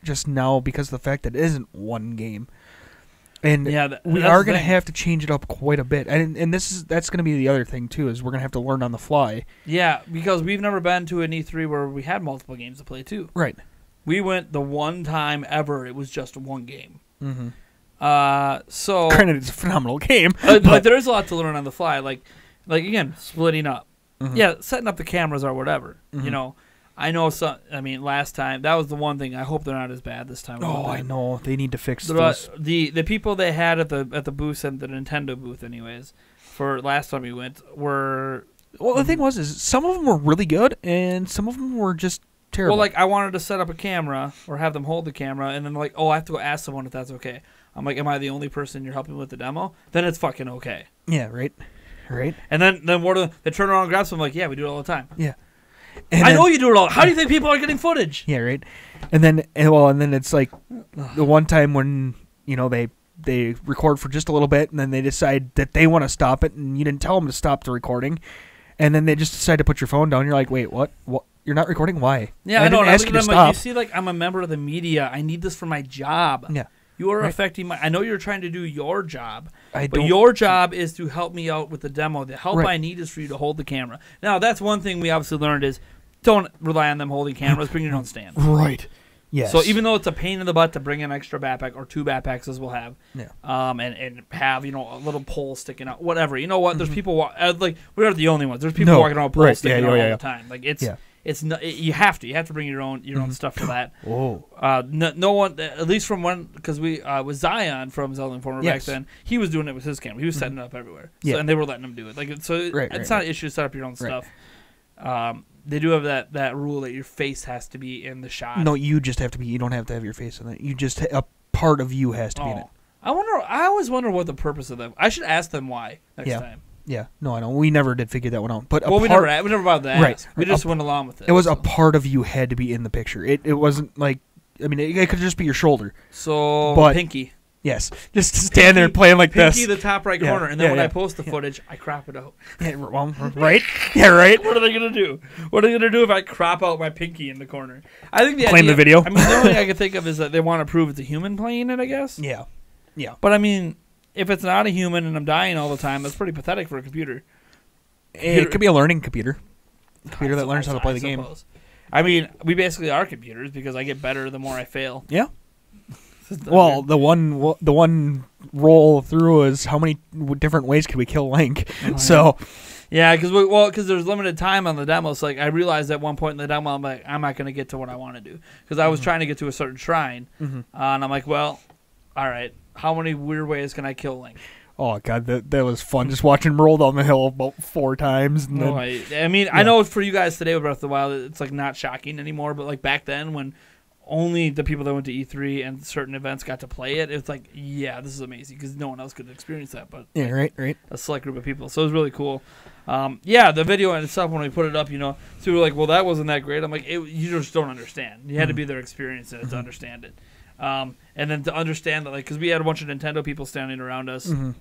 just now because of the fact that it isn't one game. And we are going to have to change it up quite a bit. And that's going to be the other thing, too, is we're going to have to learn on the fly. Yeah, because we've never been to an E3 where we had multiple games to play, too. Right. We went the one time ever it was just one game. Mm-hmm. So granted, it's a phenomenal game. But there is a lot to learn on the fly. Like again, splitting up. Mm-hmm. Yeah, setting up the cameras or whatever. Mm-hmm. I know some. I mean, last time that was the one thing. I hope they're not as bad this time. Oh, I know they need to fix those. The people they had at the booth and the Nintendo booth, anyways, for last time we went were. Well, the thing is some of them were really good and some of them were just terrible. Well, I wanted to set up a camera or have them hold the camera, and then I have to go ask someone if that's okay. I'm like, am I the only person you're helping with the demo? Then it's fucking okay. Yeah, right. And then they turn around and grab something like, yeah, we do it all the time. Yeah. I know you do it all. How do you think people are getting footage? Yeah, right. And then it's like the one time when they record for just a little bit, and then they decide that they want to stop it, and you didn't tell them to stop the recording, and then they just decide to put your phone down. You're like, wait, what? You're not recording? Why? Yeah, I know. I look at them like, you see, I'm a member of the media. I need this for my job. Yeah. You are affecting my... I know you're trying to do your job, but your job is to help me out with the demo. The help I need is for you to hold the camera. Now, that's one thing we obviously learned is don't rely on them holding cameras. Bring your own stand. Right. Yes. So even though it's a pain in the butt to bring an extra backpack or 2 backpacks as we'll have, and have a little pole sticking out, whatever. You know what? There's people we're not the only ones. There's people walking around with poles sticking out all the time. Like it's you have to bring your own stuff for that. Oh. No one, at least from when, because we with Zion from Zelda Informer back then, he was doing it with his camera. He was setting it up everywhere. So, and they were letting him do it. It's not an issue to set up your own stuff. They do have that rule that your face has to be in the shot. No, you just have to be. You don't have to have your face in it. You just a part of you has to be in it. I always wonder what the purpose of them. I should ask them why next time. Yeah, no, I know. We never did figure that one out. But we never bothered to ask. Right. We just went along with it. It was a part of you had to be in the picture. It wasn't like, I mean, it could just be your shoulder. So, but, pinky. Yes, just stand there playing like Pinky this. the top right Yeah, corner, and then yeah, when yeah. I post the footage, I crop it out. Yeah, well, right? Yeah, right. What are they gonna do? What are they gonna do if I crop out my pinky in the corner? I think the Claim idea, the video. I mean, the only thing I can think of is that they want to prove it's a human playing it. I guess. Yeah. But I mean, if it's not a human and I'm dying all the time, that's pretty pathetic for a computer. It could be a learning computer. Computer that learns how to play the game. Suppose. I mean, we basically are computers because I get better the more I fail. Yeah. Well, the one roll through is how many different ways could we kill Link? So, yeah, because there's limited time on the demo. So like I realized at one point in the demo, I'm like, I'm not going to get to what I want to do because I was trying to get to a certain shrine, and I'm like, well, all right, how many weird ways can I kill Link? oh god, that was fun. Just watching him roll down the hill about 4 times. And then, I mean, I know for you guys today with Breath of the Wild, it's like not shocking anymore. But like back then, when only the people that went to E3 and certain events got to play it, it's like, yeah, this is amazing because no one else could experience that. But yeah, right. a select group of people, so it was really cool. Yeah, the video and stuff when we put it up, so we were like, well, that wasn't that great. I'm like, you just don't understand. You had to be there experiencing it to understand it. And then to understand that, like, because we had a bunch of Nintendo people standing around us, and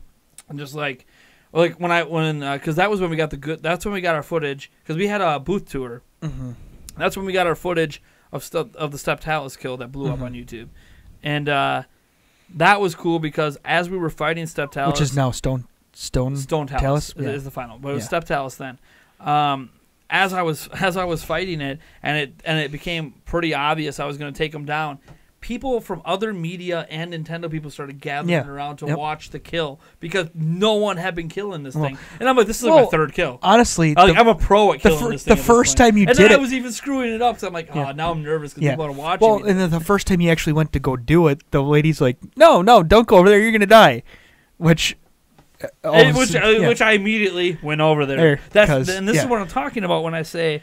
just like because that was when we got that's when we got our footage, because we had a booth tour. That's when we got our footage of the Step Talus kill that blew up on YouTube, and that was cool because as we were fighting Step Talus, which is now Stone Talus yeah. is the final, but it was Step Talus then. As I was fighting it, and it became pretty obvious I was going to take him down. People from other media and Nintendo people started gathering around to watch the kill because no one had been killing this thing. And I'm like, this is like my third kill. Honestly, I'm a pro at killing this thing. The first time you did it, I was even screwing it up. So I'm like, now I'm nervous because people are watching. Well, and then the first time you actually went to go do it, the lady's like, no, don't go over there. You're gonna die. Which I immediately went over there. And this is what I'm talking about when I say.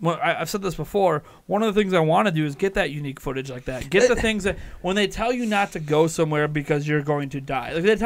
I've said this before. One of the things I want to do is get that unique footage like that. Get the things that when they tell you not to go somewhere because you're going to die. Like if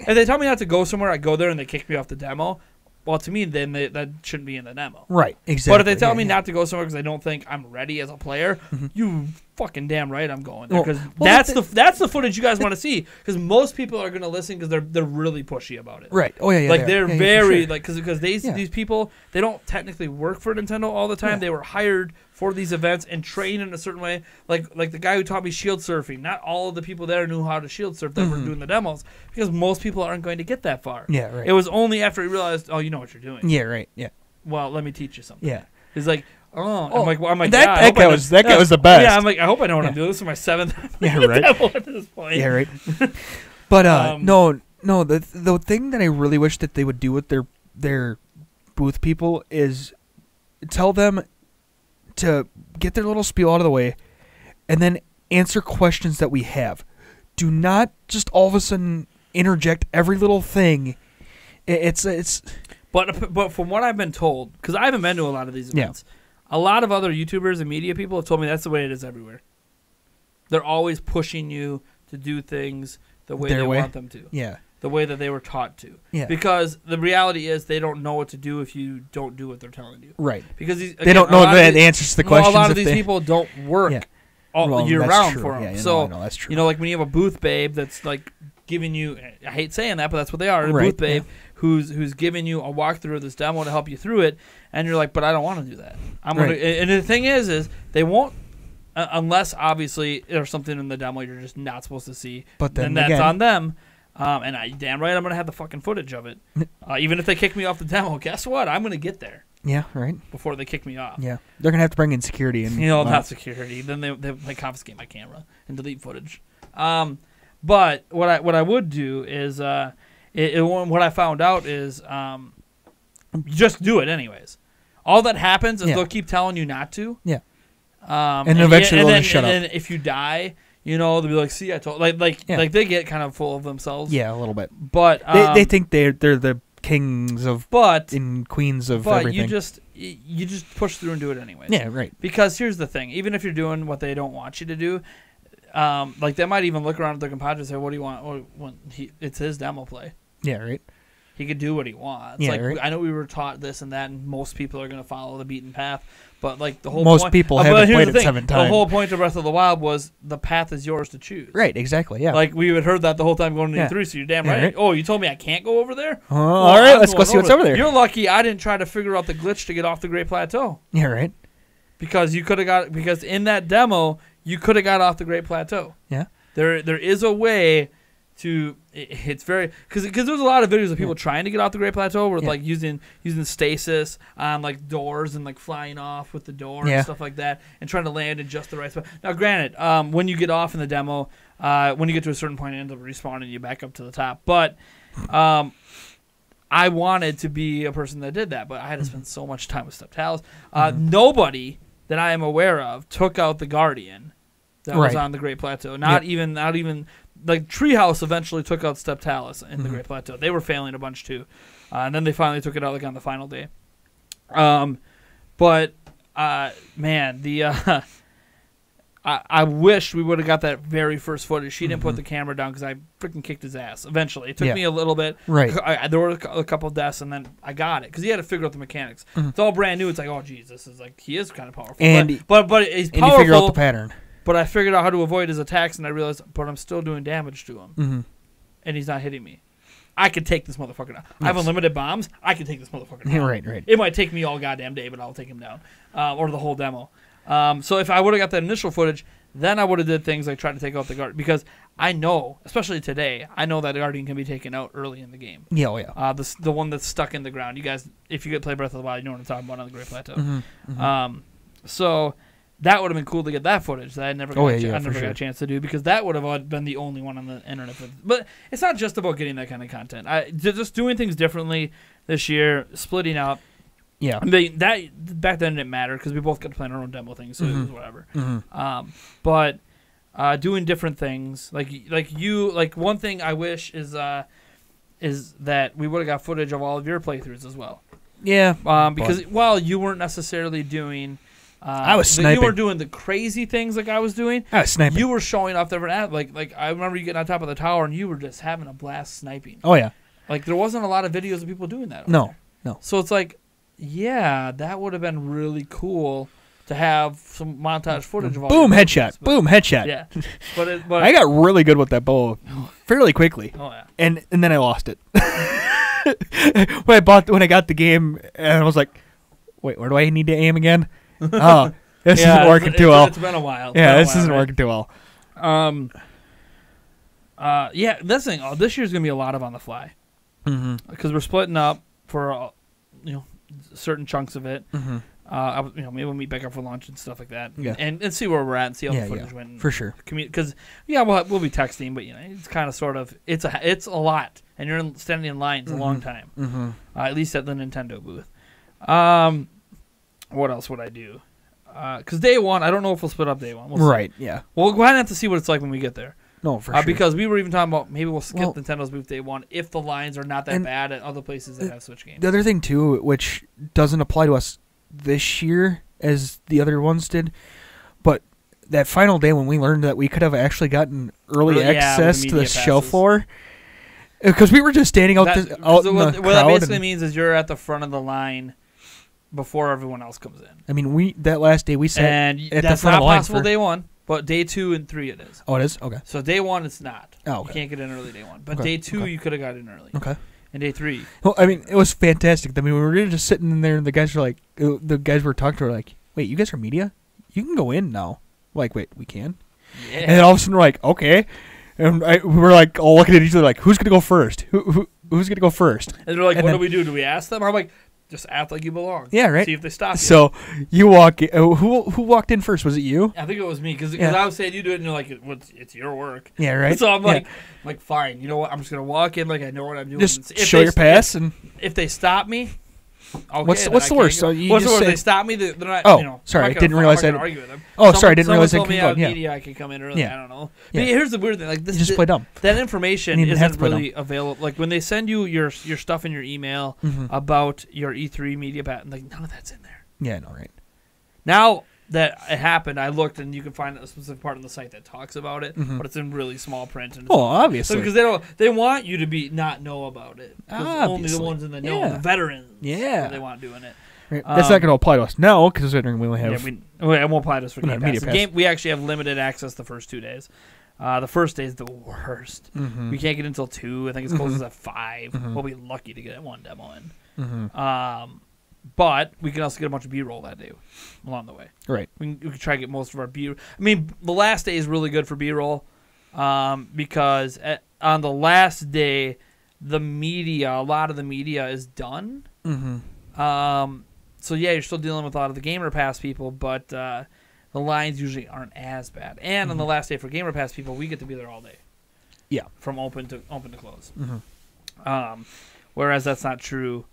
they tell me not to go somewhere, I go there and they kick me off the demo. Well, to me, then that shouldn't be in the demo. Right, exactly. But if they tell me not to go somewhere because I don't think I'm ready as a player, you fucking damn right I'm going there. Because that's the footage you guys want to see. Because most people are going to listen because they're really pushy about it. Right. Oh, yeah. Like, they're very, like, because these people, they don't technically work for Nintendo all the time. Yeah. They were hired for these events and trained in a certain way. Like the guy who taught me shield surfing, not all of the people there knew how to shield surf that were doing the demos because most people aren't going to get that far. Yeah, right. It was only after he realized, oh, you know what you're doing. Yeah, right. Yeah. Well, let me teach you something. Yeah. He's like, I'm like, that guy was the best. Yeah, I'm like, I hope I know what I'm doing. This is my 7th right. at this point. Yeah, right. But no, the thing that I really wish that they would do with their booth people is tell them to get their little spiel out of the way and then answer questions that we have. Do not just all of a sudden interject every little thing. But from what I've been told, because I haven't been to a lot of these events, a lot of other YouTubers and media people have told me that's the way it is everywhere. They're always pushing you to do things the way they want them to. Yeah. The way that they were taught to. Yeah. Because the reality is they don't know what to do if you don't do what they're telling you. Because Because they don't know the answers to the questions. A lot of these people don't work all year round for them. Yeah, so, that's true. like when you have a booth babe that's like giving you, I hate saying that, but that's what they are, a booth babe who's giving you a walkthrough of this demo to help you through it, and you're like, but I don't want to do that. And the thing is they won't, unless obviously there's something in the demo you're just not supposed to see. But then that's again, on them. And damn right I'm going to have the fucking footage of it. Even if they kick me off the demo, guess what? I'm going to get there. Yeah, right. Before they kick me off. Yeah. They're going to have to bring in security. And not security. Then they confiscate my camera and delete footage. But what I would do is, what I found out is just do it anyways. All that happens is they'll keep telling you not to. Yeah. And eventually they'll just shut up. And then if you die, they'll be like, "See, I told." Like they get kind of full of themselves. Yeah, a little bit. But they think they're the kings of and queens of everything. But you just push through and do it anyways. Yeah, right. Because here's the thing: even if you're doing what they don't want you to do, they might even look around at their compadre and say, "What do you want?" Or it's his demo play. Yeah, right. he could do what he wants. Yeah, like right. I know we were taught this and that, and most people are going to follow the beaten path. But like the whole Most point, people but haven't here's played the it thing, 7 The times. whole point of Breath of the Wild was the path is yours to choose. Right, exactly, yeah. Like we had heard that the whole time going to Yeah. E3, so you're damn Yeah, right. right. Oh, you told me I can't go over there? Well, Well, all right, I'm let's go going see what's over there. You're lucky I didn't try to figure out the glitch to get off the Great Plateau. Yeah, right. Because you could have got because in that demo you could have got off the Great Plateau. Yeah. There is a way to it's very because there's a lot of videos of people trying to get off the Great Plateau with like using stasis on like doors and like flying off with the door and stuff like that and trying to land in just the right spot. Now, granted, when you get off in the demo, when you get to a certain point, it ends up respawning you back up to the top. But I wanted to be a person that did that, but I had to spend so much time with Steptalis. Nobody that I am aware of took out the Guardian that was on the Great Plateau. Not even like Treehouse eventually took out Steptalis in the Great Plateau. They were failing a bunch too, and then they finally took it out like on the final day. But man, the I wish we would have got that very first footage. She didn't put the camera down because I freaking kicked his ass. Eventually, it took me a little bit. Right. There were a couple of deaths, and then I got it because he had to figure out the mechanics. It's all brand new. It's like, oh, geez, this is like he is kind of powerful. And but he's and powerful. you figure out the pattern. But I figured out how to avoid his attacks, and I realized, but I'm still doing damage to him, and he's not hitting me. I could take this motherfucker down. I have unlimited bombs. I could take this motherfucker down. Right. It might take me all goddamn day, but I'll take him down, or the whole demo. So if I would have got that initial footage, then I would have did things like try to take out the Guardian, because I know, especially today, I know that Guardian can be taken out early in the game. Yeah, oh yeah. The one that's stuck in the ground. You guys, if you could play Breath of the Wild, you know what I'm talking about on the Great Plateau. So that would have been cool to get that footage that I never got, got a chance to do, because that would have been the only one on the internet. But it's not just about getting that kind of content. Just doing things differently this year, splitting up. Yeah. That back then didn't matter because we both got to plan our own demo things, so it was whatever. But doing different things, like one thing I wish is that we would have got footage of all of your playthroughs as well. Yeah. Because while you weren't necessarily doing. I was sniping. You weren't doing the crazy things like I was doing. I was sniping. You were showing off different like I remember you getting on top of the tower and you were just having a blast sniping. Oh yeah. Like there wasn't a lot of videos of people doing that. No. So it's like, yeah, that would have been really cool to have some montage footage of all. Boom headshot. Boom headshot. Yeah. But I got really good with that bow fairly quickly. Oh yeah. And then I lost it. when I got the game, and I was like, wait, where do I need to aim again? Oh, this isn't working too well. It's been a while. Yeah, this isn't working too well. Yeah, this thing. This year's gonna be a lot of on the fly, because we're splitting up for certain chunks of it. Maybe we'll meet back up for lunch and stuff like that, and see where we're at and see how the footage went. For sure. Because we'll be texting, but it's kind of sort of it's a lot, and you're standing in line for a long time. At least at the Nintendo booth. What else would I do? Because day one, I don't know if we'll split up day one. We'll right, yeah. We'll go ahead and have to see what it's like when we get there. No, for sure. Because we were even talking about maybe we'll skip Nintendo's booth day one if the lines are not that bad at other places that have Switch games. The other thing, too, which doesn't apply to us this year as the other ones did, but that final day when we learned that we could have actually gotten early access to the show floor, because we were just standing out in the what crowd. What that basically means is you're at the front of the line before everyone else comes in. I mean, that last day we sat and at that's the front not of the line possible day one, but day 2 and 3 it is. Oh, it is? Okay. So day 1 it's not. Oh, okay. You can't get in early day 1. But day 2 you could have got in early. Okay. And day 3. Well, I mean, it was fantastic. I mean, we were just sitting in there, and the guys were like, the guys were talking to her like, wait, you guys are media? You can go in now. Like, wait, we can? Yeah. And then all of a sudden we're like, okay. And we were like all looking at each other like, who's going to go first? Who's going to go first? And they're like, what do we do? Do we ask them? I'm like, just act like you belong. Yeah, right. See if they stop you. So you walk in. Who walked in first? Was it you? I think it was me because I was saying you do it and you're like, it's your work. Yeah, right. So I'm like, fine. You know what? I'm just going to walk in like I know what I'm doing. Just show your pass. And if they stop me, okay. What's the worst? So what's the worst? They stop me. They're not. Oh, sorry. I didn't realize that. Argue with them. Oh, sorry. I didn't realize that. Someone told me out media I could come in early. I don't know. But here's the weird thing. Like this, you just play dumb. That information isn't really available. Like when they send you your stuff in your email about your E3 media patent, like none of that's in there. Yeah, I know, right? Now that it happened, I looked and you can find a specific part on the site that talks about it, Mhm. but it's in really small print. And Oh, obviously. because they want you to not know about it. Because only the Obviously. ones in the know, Yeah. the veterans, Yeah. they want doing it. Right. That's not going to apply to us now, considering we only have. Yeah, it won't apply to us for We don't Game have Pass. Media Pass. We actually have limited access the first 2 days. The first day is the worst. Mhm. We can't get until 2. I think it's closes Mhm. at 5. Mhm. We'll be lucky to get one demo in. Mhm. But we can also get a bunch of B-roll that day along the way. Right. We can try to get most of our B. I mean, the last day is really good for B-roll because on the last day, a lot of the media is done. Mhm. So yeah, you're still dealing with a lot of the Gamer Pass people, but the lines usually aren't as bad. And on the last day for Gamer Pass people, we get to be there all day. Yeah. From open to close. Mhm. Whereas that's not true.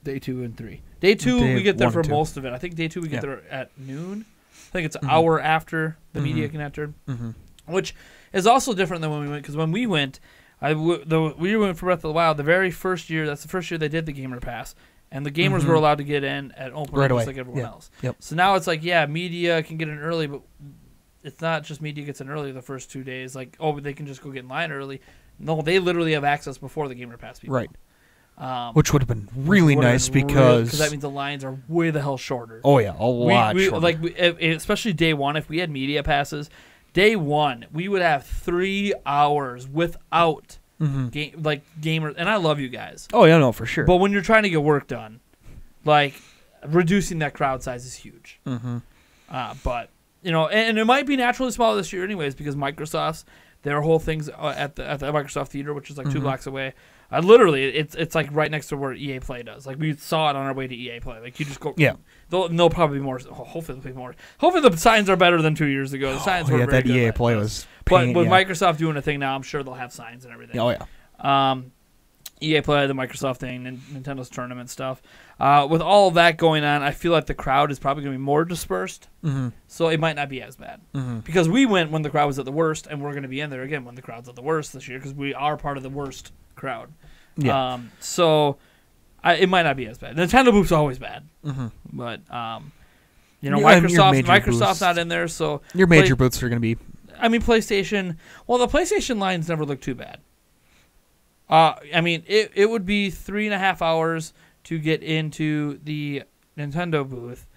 Day 2 and 3. Day 2 Day we get there 1 for and 2. most of it. I think day 2 we get Yeah. there at noon. I think it's an Mhm. hour after the media Mhm. connected, Mhm. which is also different than when we went. Because when we went, we went for Breath of the Wild. The very first year, that's the first year they did the Gamer Pass, and the gamers Mhm. were allowed to get in at open Right just away. like everyone Yeah. else. Yep. So now it's like, yeah, media can get in early, but it's not just media gets in early the first 2 days. Like, oh, they can just go get in line early. No, they literally have access before the Gamer Pass people. Right. Which would have been really Would've nice been because that means the lines are way the hell shorter. oh yeah, a lot shorter. Especially day 1, if we had media passes, day 1 we would have 3 hours without Mhm. gamers. And I love you guys, Oh yeah, no, for sure. but when you're trying to get work done, like reducing that crowd size is huge. Mm-hmm. But and it might be naturally smaller this year anyways because Microsoft's their whole thing's at the Microsoft Theater, which is like 2 Mhm. blocks away. Literally, it's like right next to where EA Play does. Like we saw it on our way to EA Play. Like you just go. Yeah. There'll probably be more. Hopefully there'll be more. Hopefully the signs are better than 2 years ago. The signs were yeah, very that good EA last Play time. was. But pain, with yeah. Microsoft doing a thing now, I'm sure they'll have signs and everything. Oh yeah. EA Play, the Microsoft thing, and Nintendo's tournament stuff. With all of that going on, I feel like the crowd is probably going to be more dispersed. Mm-hmm. So it might not be as bad. Mm-hmm. Because we went when the crowd was at the worst, and we're going to be in there again when the crowd's at the worst this year because we are part of the worst crowd. Yeah. So it might not be as bad. Nintendo booth's always bad. Mm-hmm. But, Yeah, and your major Microsoft's booths. not in there, so... Your major booths are going to be. I mean, PlayStation... Well, the PlayStation lines never look too bad. I mean, it would be 3.5 hours to get into the Nintendo booth,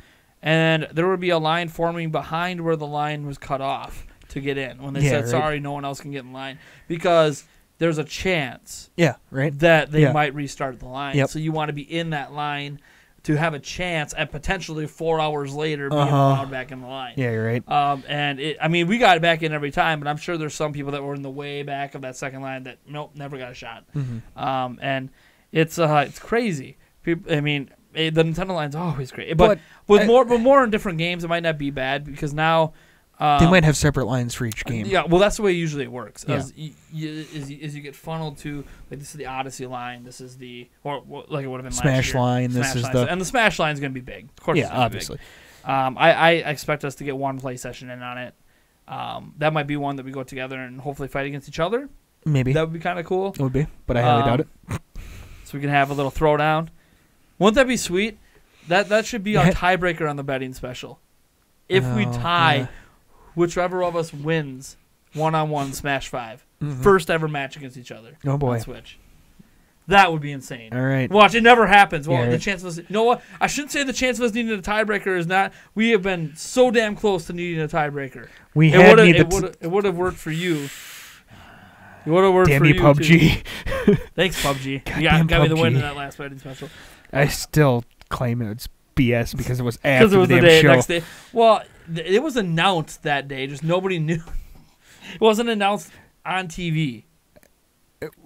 and there would be a line forming behind where the line was cut off to get in when they Yeah, said, right. sorry, no one else can get in line, because there's a chance Yeah. Right. that they Yeah. might restart the line. Yep. So you want to be in that line to have a chance at potentially 4 hours later being Uh-huh. allowed back in the line. Yeah, you're right. I mean, we got it back in every time, but I'm sure there's some people that were in the way back of that second line that nope, never got a shot. Mm-hmm. And it's crazy. People, I mean, the Nintendo line's always great, but more in different games, it might not be bad because now They might have separate lines for each game. yeah, well, that's the way usually it works. Yeah. As you get funneled to, like, this is the Odyssey line, this is the, or like it would have been Smash last year. line, this Smash is line. the- And the Smash line is going to be big. Of course it's Yeah, gonna be obviously. big. I expect us to get one play session in on it. That might be one that we go together and hopefully fight against each other. Maybe. That would be kind of cool. It would be, but I highly doubt it. So we can have a little throwdown. Wouldn't that be sweet? That should be our Yeah. tiebreaker on the betting special. If we Oh, tie, yeah. whichever of us wins one-on-one Smash 5. Mhm. First ever match against each other Oh, boy. on Switch. That would be insane. All right. Watch, it never happens. Well, Yeah, the right. chance of us... You know what? I shouldn't say the chance of us needing a tiebreaker is not... We have been so damn close to needing a tiebreaker. We It had would needed. have it would have worked for you. It would have worked Damn for you, you, PUBG. too. Thanks, PUBG. Goddamn Got me the win PUBG. in that last betting special. I still claim it's BS because it was Because after it was the the damn day, show. next day. Well, it was announced that day. Just nobody knew. It wasn't announced on TV.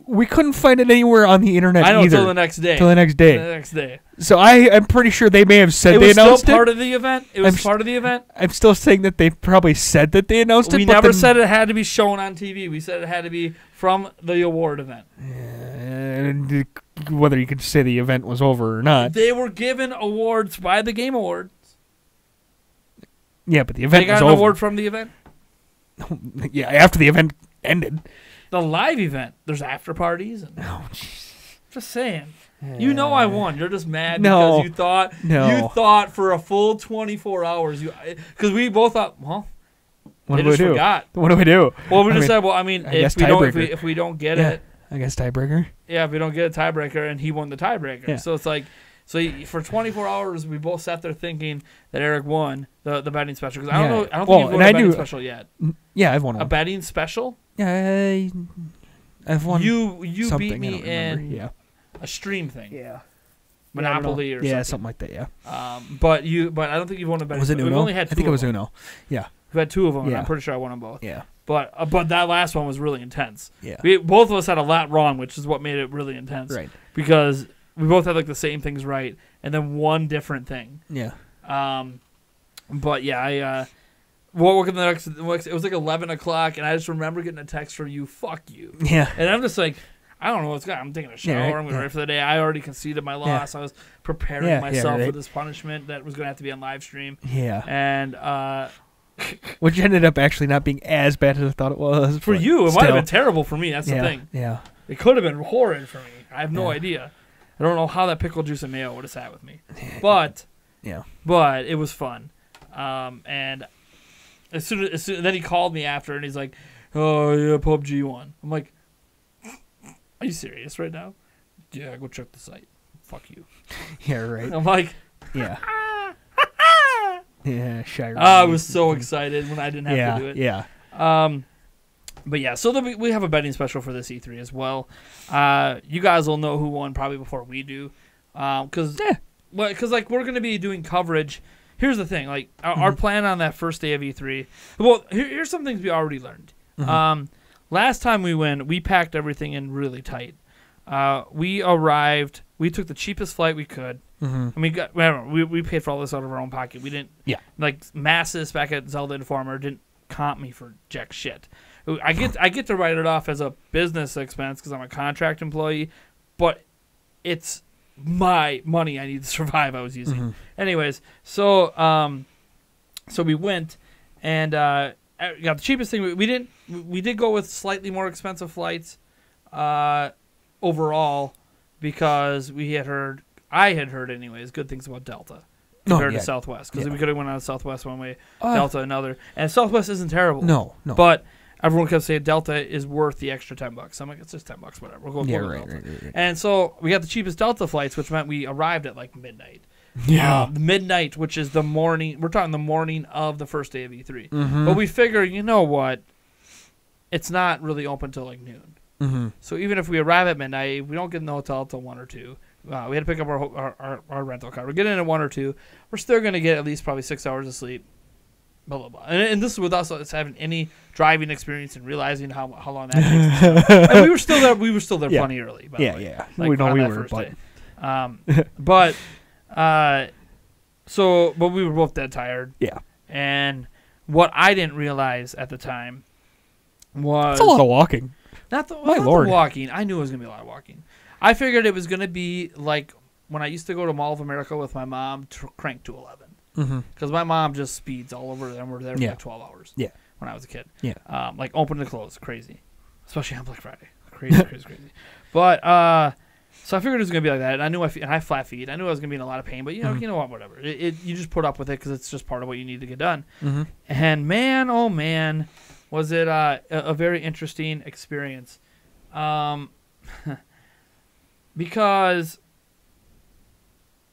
We couldn't find it anywhere on the internet I know either. until the next day. Till the next The day. next day. So I'm pretty sure they may have said It they was still announced part it. of the event. It was I'm part of the event. I'm still saying that they probably said that they announced it. We but never then- said it had to be shown on TV. We said it had to be from the award event. And whether you could say the event was over or not. They were given awards by the Game Awards. Yeah, but the They event got was an over. award from the event. Yeah, after the event ended. The live event. There's after parties. And Oh, jeez. Just saying. You know I won. You're just mad No. because you thought for a full 24 hours. Because we both thought, well, What they do we just do? forgot. What do we do? Well, we I just mean, said, well, I mean, I guess if we don't get Yeah. it, I guess tiebreaker. yeah, if we don't get a tiebreaker, and he won the tiebreaker. Yeah. So it's like, for 24 hours, we both sat there thinking that Eric won the betting special. Because I don't know, I don't think you've won a betting special yet. Yeah, I've won A one. betting special? Yeah, I've won. You something, beat me I don't remember. in a stream thing. Yeah. Monopoly or something something. like that. Yeah. But I don't think you've won a betting Was it special. Uno? We've only had two I think it was of them. Uno. Yeah. We've had two of them, and Yeah. I'm pretty sure I won them both. Yeah. But that last one was really intense. Yeah. Both of us had a lot wrong, which is what made it really intense. Right. Because we both had like the same things right, and then one different thing. Yeah. But yeah, I woke up the next. It was like 11 o'clock, and I just remember getting a text from you. Fuck you. Yeah. And I'm just like, I don't know what's going on. I'm taking a shower. Yeah, right, I'm getting yeah. ready for the day. I already conceded my loss. I was preparing Yeah, myself right. for this punishment that was going to have to be on live stream. Yeah. And Which ended up actually not being as bad as I thought it was. for but you, it might have still. been terrible for me. That's Yeah. the thing. Yeah. It could have been horrid for me. I have no Yeah. idea. I don't know how that pickle juice and mayo would have sat with me. But Yeah. but it was fun. And as soon then he called me after and he's like, "Oh yeah, PUBG won." I'm like, "Are you serious right now?" "Yeah, go check the site." "Fuck you." Yeah. Right. I'm like, Yeah. Yeah. Shy. I was so excited when I didn't have Yeah. to do it. Yeah. But yeah, so we have a betting special for this E3 as well. You guys will know who won probably before we do, because like we're gonna be doing coverage. Here's the thing, like our plan on that first day of E3. Well, here's some things we already learned. Last time we went, we packed everything in really tight. We arrived. We took the cheapest flight we could. And we paid for all this out of our own pocket. We didn't. Yeah. Like Massis back at Zelda Informer didn't comp me for jack shit. I get to write it off as a business expense because I'm a contract employee, but it's my money I need to survive. I was using, anyways. So we went and got the cheapest thing. We did go with slightly more expensive flights, overall, because I had heard anyways good things about Delta compared to Southwest, because we could have went on Southwest one way, Delta another, and Southwest isn't terrible. No. But everyone kept saying Delta is worth the extra $10. I'm like, it's just $10, whatever. We'll go with Delta. Right. And so we got the cheapest Delta flights, which meant we arrived at like midnight. Yeah. Midnight, which is the morning. We're talking the morning of the first day of E3. But we figure, you know what? It's not really open till like noon. So even if we arrive at midnight, we don't get in the hotel till 1 or 2. We had to pick up our rental car. We get in at 1 or 2. We're still going to get at least probably 6 hours of sleep. Blah, blah, blah. And this is with us having any driving experience and realizing how long that takes. And we were still there plenty early, by the way. Yeah. Like, We know on we that were, first but day. But we were both dead tired. yeah. And what I didn't realize at the time was It's a lot of walking. not the Lord. walking. I knew it was gonna be a lot of walking. I figured it was gonna be like when I used to go to Mall of America with my mom, crank to 11. Because my mom just speeds all over there, and we're there for like 12 hours. Yeah. When I was a kid. Yeah. Like open to close, crazy. Especially on Black Friday, crazy. But so I figured it was gonna be like that, and I knew and I have flat feet. I knew I was gonna be in a lot of pain, but you know what, whatever. You just put up with it because it's just part of what you need to get done. And man, oh man, was it a very interesting experience, because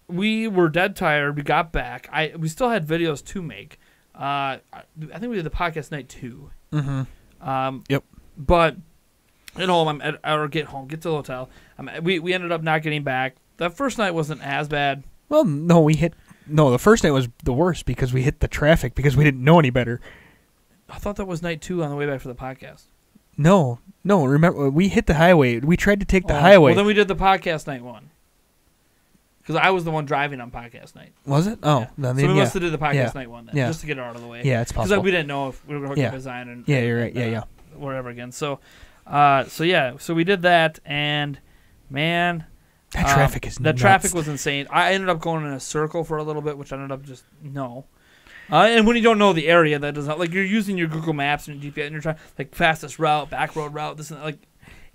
we were dead tired. We got back. We still had videos to make. I think we did the podcast night 2. Yep. But at home, get to the hotel. We ended up not getting back. That first night wasn't as bad. Well, no, the first night was the worst because we hit the traffic because we didn't know any better. I thought that was night 2 on the way back for the podcast. No, remember, we hit the highway. We tried to take the highway. Well, then we did the podcast night 1. Because I was the one driving on podcast night. Was it? Oh. Yeah. Then, so we must have did the podcast night 1 then, Yeah. just to get it out of the way. Yeah, it's possible. Because we didn't know if we were going to hook up Zion and you're right. Yeah. wherever again. So we did that, and man, That traffic is nuts. That traffic was insane. I ended up going in a circle for a little bit, which I ended up just no. And when you don't know the area, that does not, like, you're using your Google Maps and your GPS, and you're trying like fastest route, back road route, this and that, like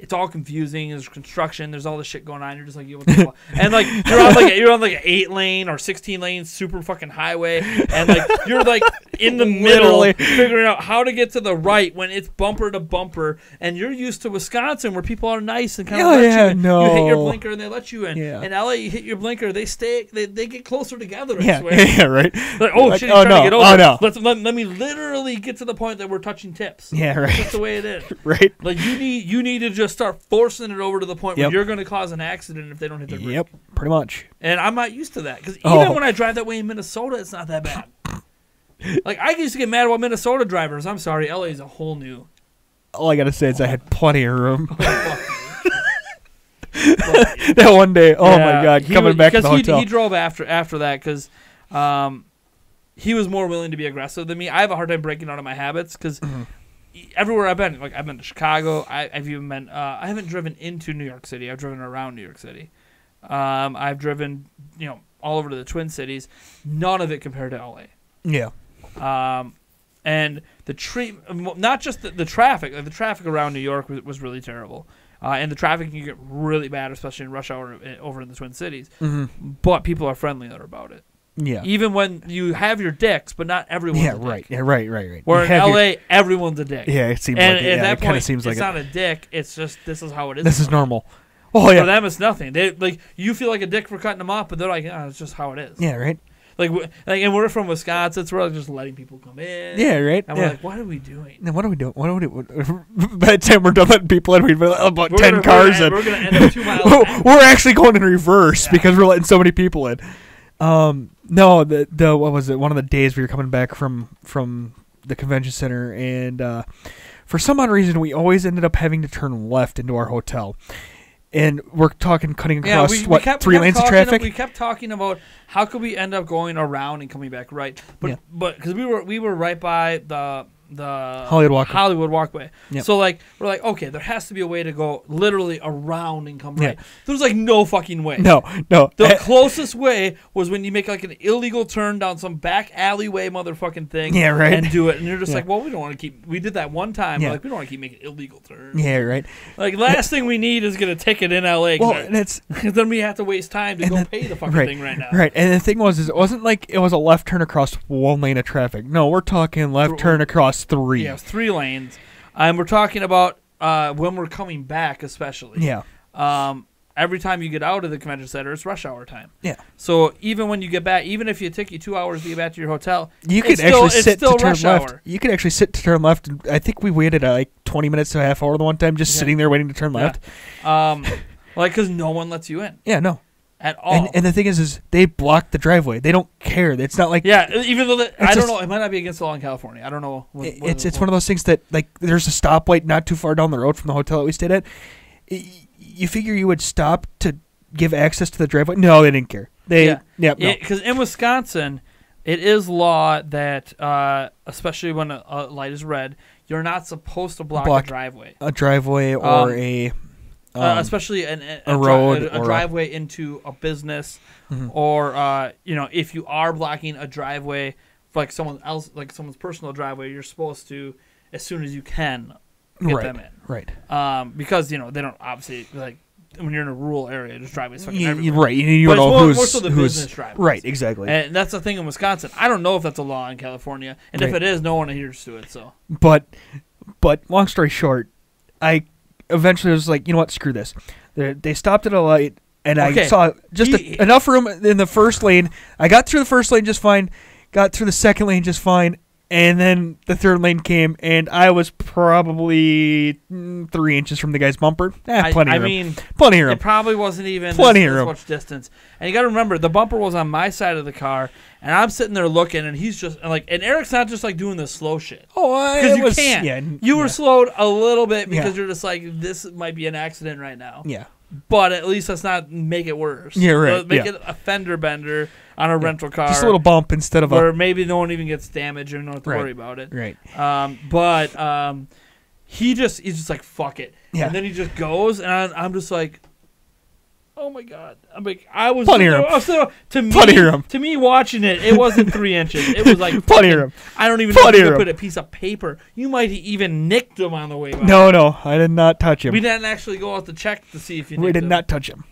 it's all confusing. There's construction. There's all this shit going on. You're just like, what the fuck? And like you're on like an 8-lane or 16-lane super fucking highway, and like you're like in the middle figuring out how to get to the right when it's bumper to bumper, and you're used to Wisconsin where people are nice and kind of let you in. No. You hit your blinker and they let you in. Yeah. In LA, you hit your blinker, they get closer together. I Yeah, swear. yeah, right. Like, oh like, shit, he's trying to get over. Oh no. Let me literally get to the point that we're touching tips. Yeah, right. That's the way it is. Right. Like you need to just start forcing it over to the point where you're going to cause an accident if they don't hit their brake. Yep, pretty much. And I'm not used to that because even when I drive that way in Minnesota, it's not that bad. Like I used to get mad about Minnesota drivers. I'm sorry, LA is a whole new. All I gotta say is I had plenty of room. That one day, oh my god, coming back to the hotel. He drove after that because he was more willing to be aggressive than me. I have a hard time breaking out of my habits because everywhere I've been, like I've been to Chicago. I've even been. I haven't driven into New York City. I've driven around New York City. I've driven, all over to the Twin Cities. None of it compared to LA. Yeah. And not just the traffic. Like the traffic around New York was really terrible. And the traffic can get really bad, especially in rush hour over in the Twin Cities. Mm-hmm. But people are friendlier about it. Yeah. Even when you have your dicks, but not everyone's a dick. Right. Yeah, right. Where in LA, everyone's a dick. Yeah, it seems like it. At that it kind of seems like it's not a dick. It's just this is how it is. This is normal. Oh yeah. For them, it's nothing. They you feel like a dick for cutting them off, but they're like, it's just how it is. Yeah. Right. And we're from Wisconsin, so we're like just letting people come in. Yeah, right. And we're like, what are we doing? Now, what are we doing? By the time we're done letting people in, we've got about 10 cars in. We're going to end up 2 miles. We're actually going in reverse because we're letting so many people in. No, the what was it? One of the days we were coming back from the convention center, and for some odd reason, we always ended up having to turn left into our hotel. And we're talking cutting across, 3 lanes of traffic? We kept talking about how could we end up going around and coming back right. But because we were right by the Hollywood Walkway. Yep. So we're like, okay, there has to be a way to go literally around and come right. There's like no fucking way. No. The closest way was when you make like an illegal turn down some back alleyway motherfucking thing. Yeah, right. And do it. And you're just like, well, we don't want to keep. We did that one time. Yeah. We're like, we don't want to keep making illegal turns. Yeah, right. Like last thing we need is get a ticket in LA. Because then we have to waste time to go pay the fucking thing right now. Right. And the thing was, it wasn't like it was a left turn across 1 lane of traffic. No, we're talking left turn across 3. Yeah, 3 lanes. And we're talking about when we're coming back, especially. Yeah. Every time you get out of the convention center, it's rush hour time. Yeah. So even when you get back, even if it took you 2 hours to get back to your hotel, you could actually sit to turn left. You could actually sit to turn left. I think we waited like 20 minutes to a half hour the one time, just sitting there waiting to turn left. Because no one lets you in. Yeah, no. At all. And the thing is they block the driveway. They don't care. It's not like even though I don't know, it might not be against the law in California. I don't know. It's one of those things that like there's a stoplight not too far down the road from the hotel that we stayed at. You figure you would stop to give access to the driveway? No, they didn't care. Because in Wisconsin, it is law that especially when a light is red, you're not supposed to block a driveway. A driveway or especially a road, a driveway into a business, or if you are blocking a driveway for like someone's personal driveway, you're supposed to, as soon as you can, get them in. Right. Because they don't obviously like when you're in a rural area, there's driveways fucking everywhere. Right. You don't know more so the business driveways. Right. Exactly. And that's the thing in Wisconsin. I don't know if that's a law in California, and if it is, no one adheres to it. So. But long story short, I eventually was like, you know what, screw this. They stopped at a light, and I saw just enough room in the first lane. I got through the first lane just fine, got through the second lane just fine, and then the third lane came, and I was probably 3 inches from the guy's bumper. Plenty of room. I mean, plenty of room. It probably wasn't even this much distance. And you got to remember, the bumper was on my side of the car, and I'm sitting there looking, and he's just like, and Eric's not just like doing the slow shit. Oh, because you can't. Yeah, you were slowed a little bit because you're just like, this might be an accident right now. Yeah. But at least let's not make it worse. Yeah, right. Make it a fender bender on a rental car. Just a little bump instead of or maybe no one even gets damaged and don't have to worry about it. Right. But he's just like, fuck it. Yeah. And then he just goes, and I'm just like, oh my god! I'm like, I was Plenty of room. Plenty of room. To me, watching it, it wasn't 3 inches. It was like Plenty of room. I don't even know if Plenty you of could room. put a piece of paper. You might even nicked him on the way by. No, I did not touch him. We didn't actually go out to check to see if you. We nicked did him, not touch him.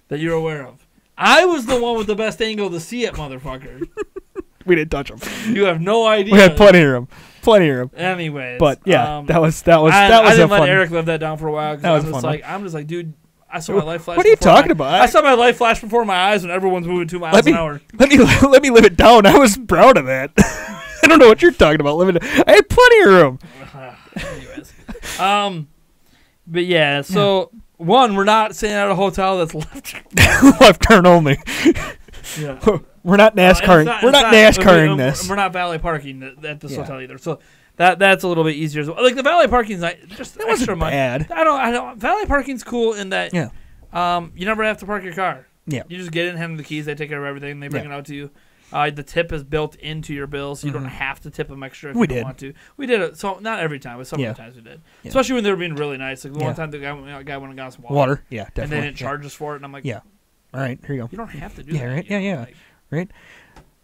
that you're aware of. I was the one with the best angle to see it, motherfucker. We didn't touch him. You have no idea. We had plenty of room. Plenty of room. Anyways, But yeah, that was I a didn't let fun. Eric live that down for a while. That was I'm a just fun like, dude. I saw my life flash. What are you before talking my- about? I saw my life flash before my eyes when everyone's moving 2 miles an hour. Let me live it down. I was proud of that. I don't know what you're talking about. I had plenty of room. Anyways, but yeah. So one, we're not staying at a hotel that's left. Left turn only. Yeah. We're not NASCARing. We're not NASCARing this. We're not valet parking at this Yeah. hotel either. So that's a little bit easier as well. Like the valet parking's not just That extra wasn't money. bad. I don't. Valet parking's cool in that. Yeah. You never have to park your car. Yeah. You just get in, hand them the keys. They take care of everything. They bring Yeah. it out to you. The tip is built into your bill, so you don't have to tip them extra if We you don't did. want to. We did it. So not every time, but some Yeah. of the times we did. Yeah. Especially when they were being really nice. Like the one Yeah. time the guy went and got some water. Water. Yeah, definitely. And they didn't Yeah. charge us for it. And I'm like, Yeah. All right, here you go. you don't have to do Yeah, that. right. you know, Yeah. like- Right.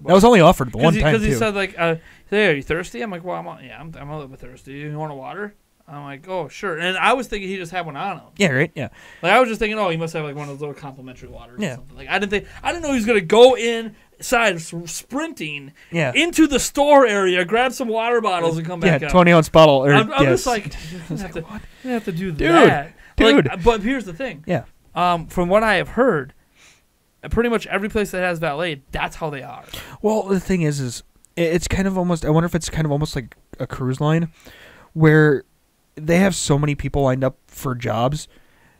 That was only offered the one time Because he too. said like, hey, are you thirsty? I'm like, well, I'm a little bit thirsty. You want a water? I'm like, oh, sure. And I was thinking he just had one on him. Yeah. Right. Yeah. Like I was just thinking, oh, he must have like one of those little complimentary waters Yeah. or something. Like I didn't know he was gonna go inside sprinting Yeah. into the store area, grab some water bottles, and come Yeah. back out. 20-ounce bottle. Or I'm yes. just like, you have to do Dude. that, Dude. Like, but here's the thing. Yeah. From what I have heard, pretty much every place that has valet, that's how they are. Well, the thing is it's kind of almost. I wonder if it's kind of almost like a cruise line, where they have so many people lined up for jobs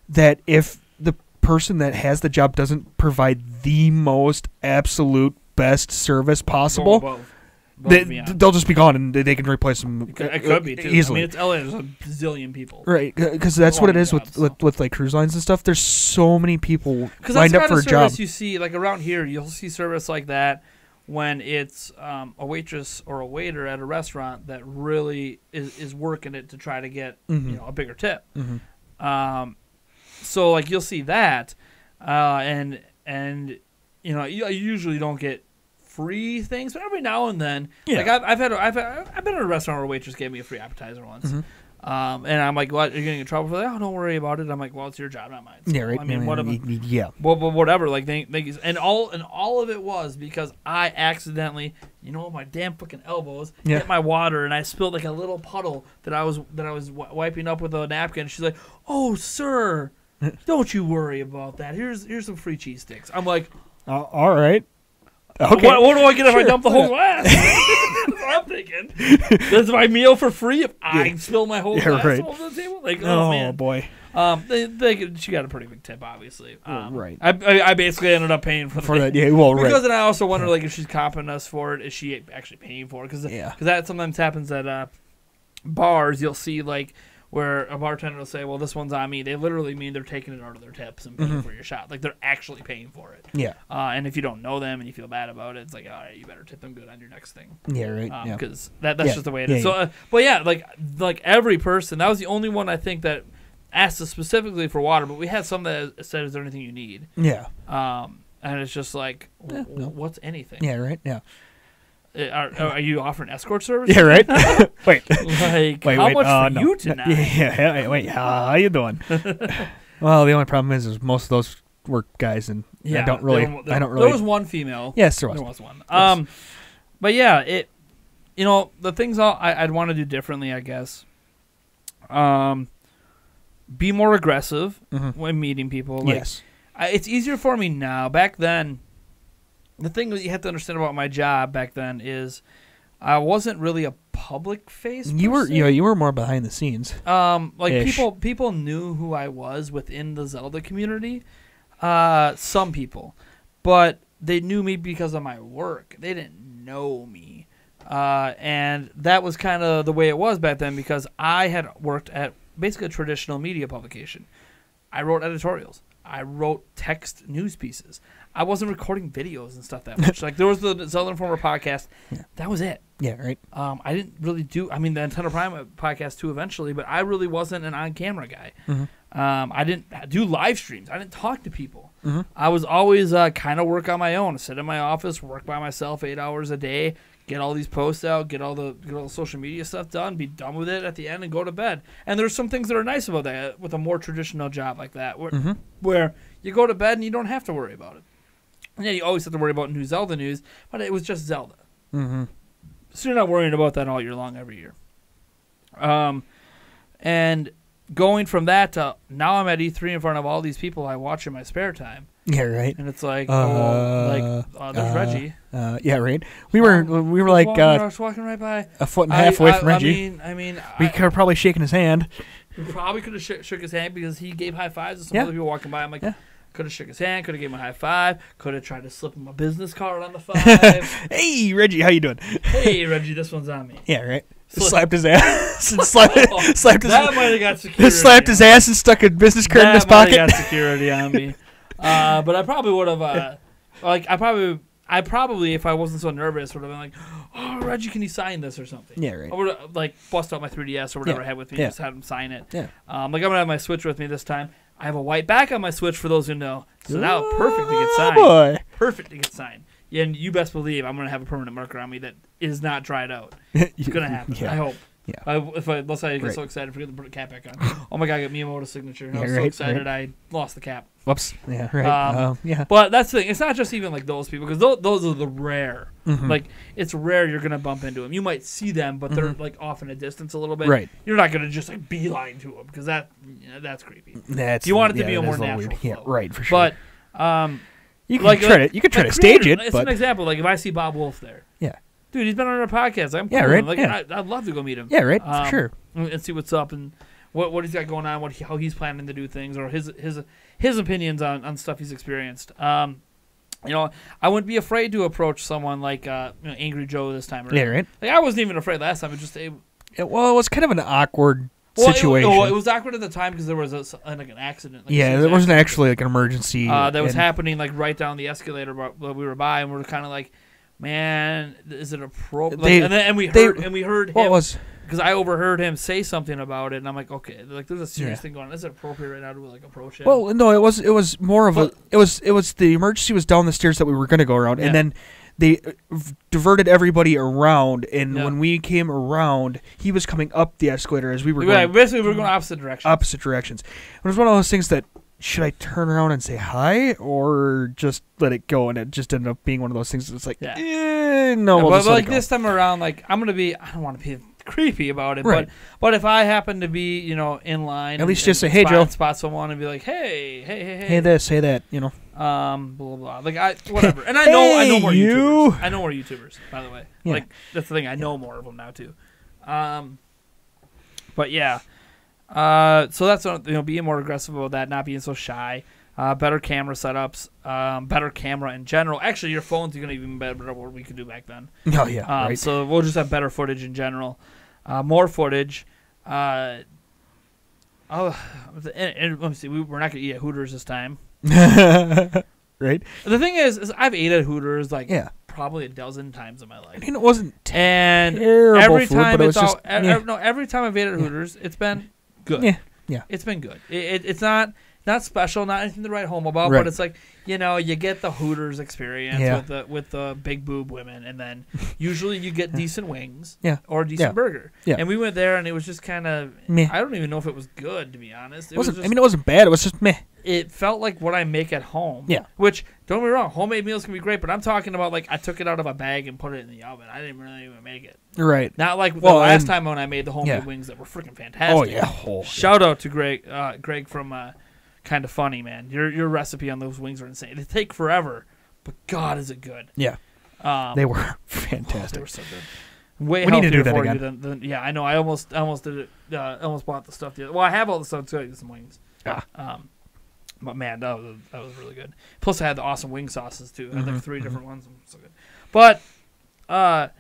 that if the person that has the job doesn't provide the most absolute best service possible, Above and beyond. they'll just be gone and they can replace them. It could be too. Easily. I mean, it's LA. There's a bazillion people. Right, because that's what it is Jobs, with like cruise lines and stuff. There's so many people Because that's lined the up kind for of a job. service you see, like around here, you'll see service like that when it's a waitress or a waiter at a restaurant that really is working it to try to get a bigger tip. So like you'll see that, and you usually don't get free things, but every now and then, like I've been at a restaurant where a waitress gave me a free appetizer once. And I'm like, "What? Are you getting in trouble for that?" Oh, don't worry about it. I'm like, "Well, it's your job, not mine." So, Yeah, right. I mean, whatever. Yeah. Well, but whatever. Like and all of it was because I accidentally, my damn fucking elbows hit my water, and I spilled like a little puddle that I was wiping up with a napkin. She's like, "Oh, sir, don't you worry about that. Here's some free cheese sticks." I'm like, all right. Okay. What do I get if I dump the whole glass? That's what I'm thinking. That's my meal for free if I spill my whole glass right. over the table. Like, Oh, man. boy. She got a pretty big tip, obviously. Right. I basically ended up paying for that. Yeah. Well, because right. then I also wonder, like, if she's comping us for it, is she actually paying for it? Because that sometimes happens at bars. You'll see like where a bartender will say, "Well, this one's on me." They literally mean they're taking it out of their tips and paying for your shot. Like they're actually paying for it. Yeah. And if you don't know them and you feel bad about it, it's like, all right, you better tip them good on your next thing. Yeah. Right. Because that's just the way it is. So, but yeah, like every person, that was the only one I think that asked us specifically for water. But we had some that said, "Is there anything you need?" Yeah. And it's just like, no. what's anything? Yeah. Right. Yeah. Are you offering escort service? Yeah. Right. Wait. Like, how much for no. you tonight? Yeah. Wait. How you doing? Well, the only problem is most of those were guys, and I don't really. There was one female. Yes, there was. There was one. Yes. But yeah, the things I'd want to do differently, I guess. Be more aggressive when meeting people. Like, yes. It's easier for me now. Back then, the thing that you have to understand about my job back then is I wasn't really a public face. You were more behind the scenes. Like Ish. people knew who I was within the Zelda community. Some people, but they knew me because of my work. They didn't know me, and that was kind of the way it was back then because I had worked at basically a traditional media publication. I wrote editorials. I wrote text news pieces. I wasn't recording videos and stuff that much. Like there was the Zelda Informer podcast. Yeah. That was it. Yeah, right. I didn't really do. I mean, the Nintendo Prime podcast too eventually, but I really wasn't an on-camera guy. I didn't do live streams. I didn't talk to people. I was always kind of work on my own, sit in my office, work by myself 8 hours a day, get all these posts out, get all the social media stuff done, be done with it at the end, and go to bed. And there's some things that are nice about that with a more traditional job like that, where you go to bed and you don't have to worry about it. And yeah, you always have to worry about new Zelda news, but it was just Zelda. So you're not worrying about that all year long, every year. And going from that to now I'm at E3 in front of all these people I watch in my spare time. Yeah, right. And it's like, there's Reggie. Yeah, right. We were like I was walking right by a foot and a half away from Reggie. I mean, we could have probably shaken his hand. We probably could have shook his hand because he gave high fives to some Yeah. other people walking by. I'm like, could have shook his hand, could have gave him a high five, could have tried to slip him a business card on the 5. Hey, Reggie, how you doing? Hey, Reggie, this one's on me. Yeah, right. Slapped his ass and slapped his. That might have got security. Slapped his ass and stuck a business card in his pocket. That might have got security on me. But I probably would have, I probably, if I wasn't so nervous, would have been like, oh, Reggie, can you sign this or something? Yeah, right. I would have, bust out my 3DS or whatever I had with me, just had him sign it. Yeah. I'm going to have my Switch with me this time. I have a white back on my Switch, for those who know. So now, perfect to get signed. Boy. Perfect to get signed. Yeah, and you best believe I'm going to have a permanent marker on me that is not dried out. It's going to happen. I hope. Yeah. Unless I get so excited, forget to put the cap back on. Oh my God, I got Miyamoto's signature. I was so excited I lost the cap. Whoops. Yeah, right. Yeah. But that's the thing. It's not just even like those people, because those are the rare. Like, it's rare you're going to bump into them. You might see them, but they're like off in a distance a little bit. Right. You're not going to just like beeline to them, because that's creepy. That's, you want it to be a more natural flow. Yeah, right, for sure. But you can try to stage it. It's an example. Like if I see Bob Wolf there. Yeah. Dude, he's been on our podcast. I'm cool. Yeah, right. Like, yeah. I'd love to go meet him. Yeah, right. For sure. And see what's up and what he's got going on, how he's planning to do things, or his opinions on stuff he's experienced. I wouldn't be afraid to approach someone like Angry Joe this time around. Yeah, right. Like I wasn't even afraid last time. It was kind of an awkward situation. It was awkward at the time because there was an accident. There wasn't actually like an emergency that was happening like right down the escalator that we were by, and we were kind of like, man, is it appropriate? And we heard him. What was? Because I overheard him say something about it, and I'm like, okay, like there's a serious thing going on. Is it appropriate right now to like approach him? Well, no, it was more of it was the emergency was down the stairs that we were going to go around, and then they diverted everybody around, and when we came around, he was coming up the escalator as we were going. Basically, we were going opposite directions. Opposite directions. It was one of those things that, should I turn around and say hi or just let it go? And it just ended up being one of those things that's like, no. But like this time around, like I don't want to be creepy about it, right. but if I happen to be, in line, at least just say, hey, Joe, spot someone and be like, hey, hey this, hey that, blah blah. Like whatever. And I know more YouTubers. I know more YouTubers, by the way. Yeah. Like that's the thing. I know more of them now too. But yeah. So that's being more aggressive about that, not being so shy. Better camera setups, better camera in general. Actually, your phone's gonna even better than what we could do back then. Oh yeah, right. So we'll just have better footage in general, more footage. And let me see. We're not gonna eat at Hooters this time. Right. The thing is I've ate at Hooters probably a dozen times in my life. I mean, it wasn't and terrible every food, time but it it's was every time I've ate at Hooters, it's been good. Yeah. It's been good. It's not special, not anything to write home about, right. but it's like, you get the Hooters experience with the big boob women, and then usually you get decent wings or a decent burger. Yeah. And we went there, and it was just kind of, I don't even know if it was good, to be honest. It wasn't bad. It was just meh. It felt like what I make at home. Yeah. Which, don't get me wrong, homemade meals can be great, but I'm talking about, like, I took it out of a bag and put it in the oven. I didn't really even make it. Right. Not like the last time when I made the homemade wings that were freaking fantastic. Oh, yeah. Shout out to Greg from Kind of Funny, man. Your recipe on those wings are insane. They take forever, but God, is it good. Yeah. They were fantastic. They were so good. Way we need to do healthier that for again. you than I know. I almost did it. Almost bought the stuff. Well, I have all the stuff to get some wings. But man, that was really good. Plus, I had the awesome wing sauces too. I had like 3 different ones. So good. But I'm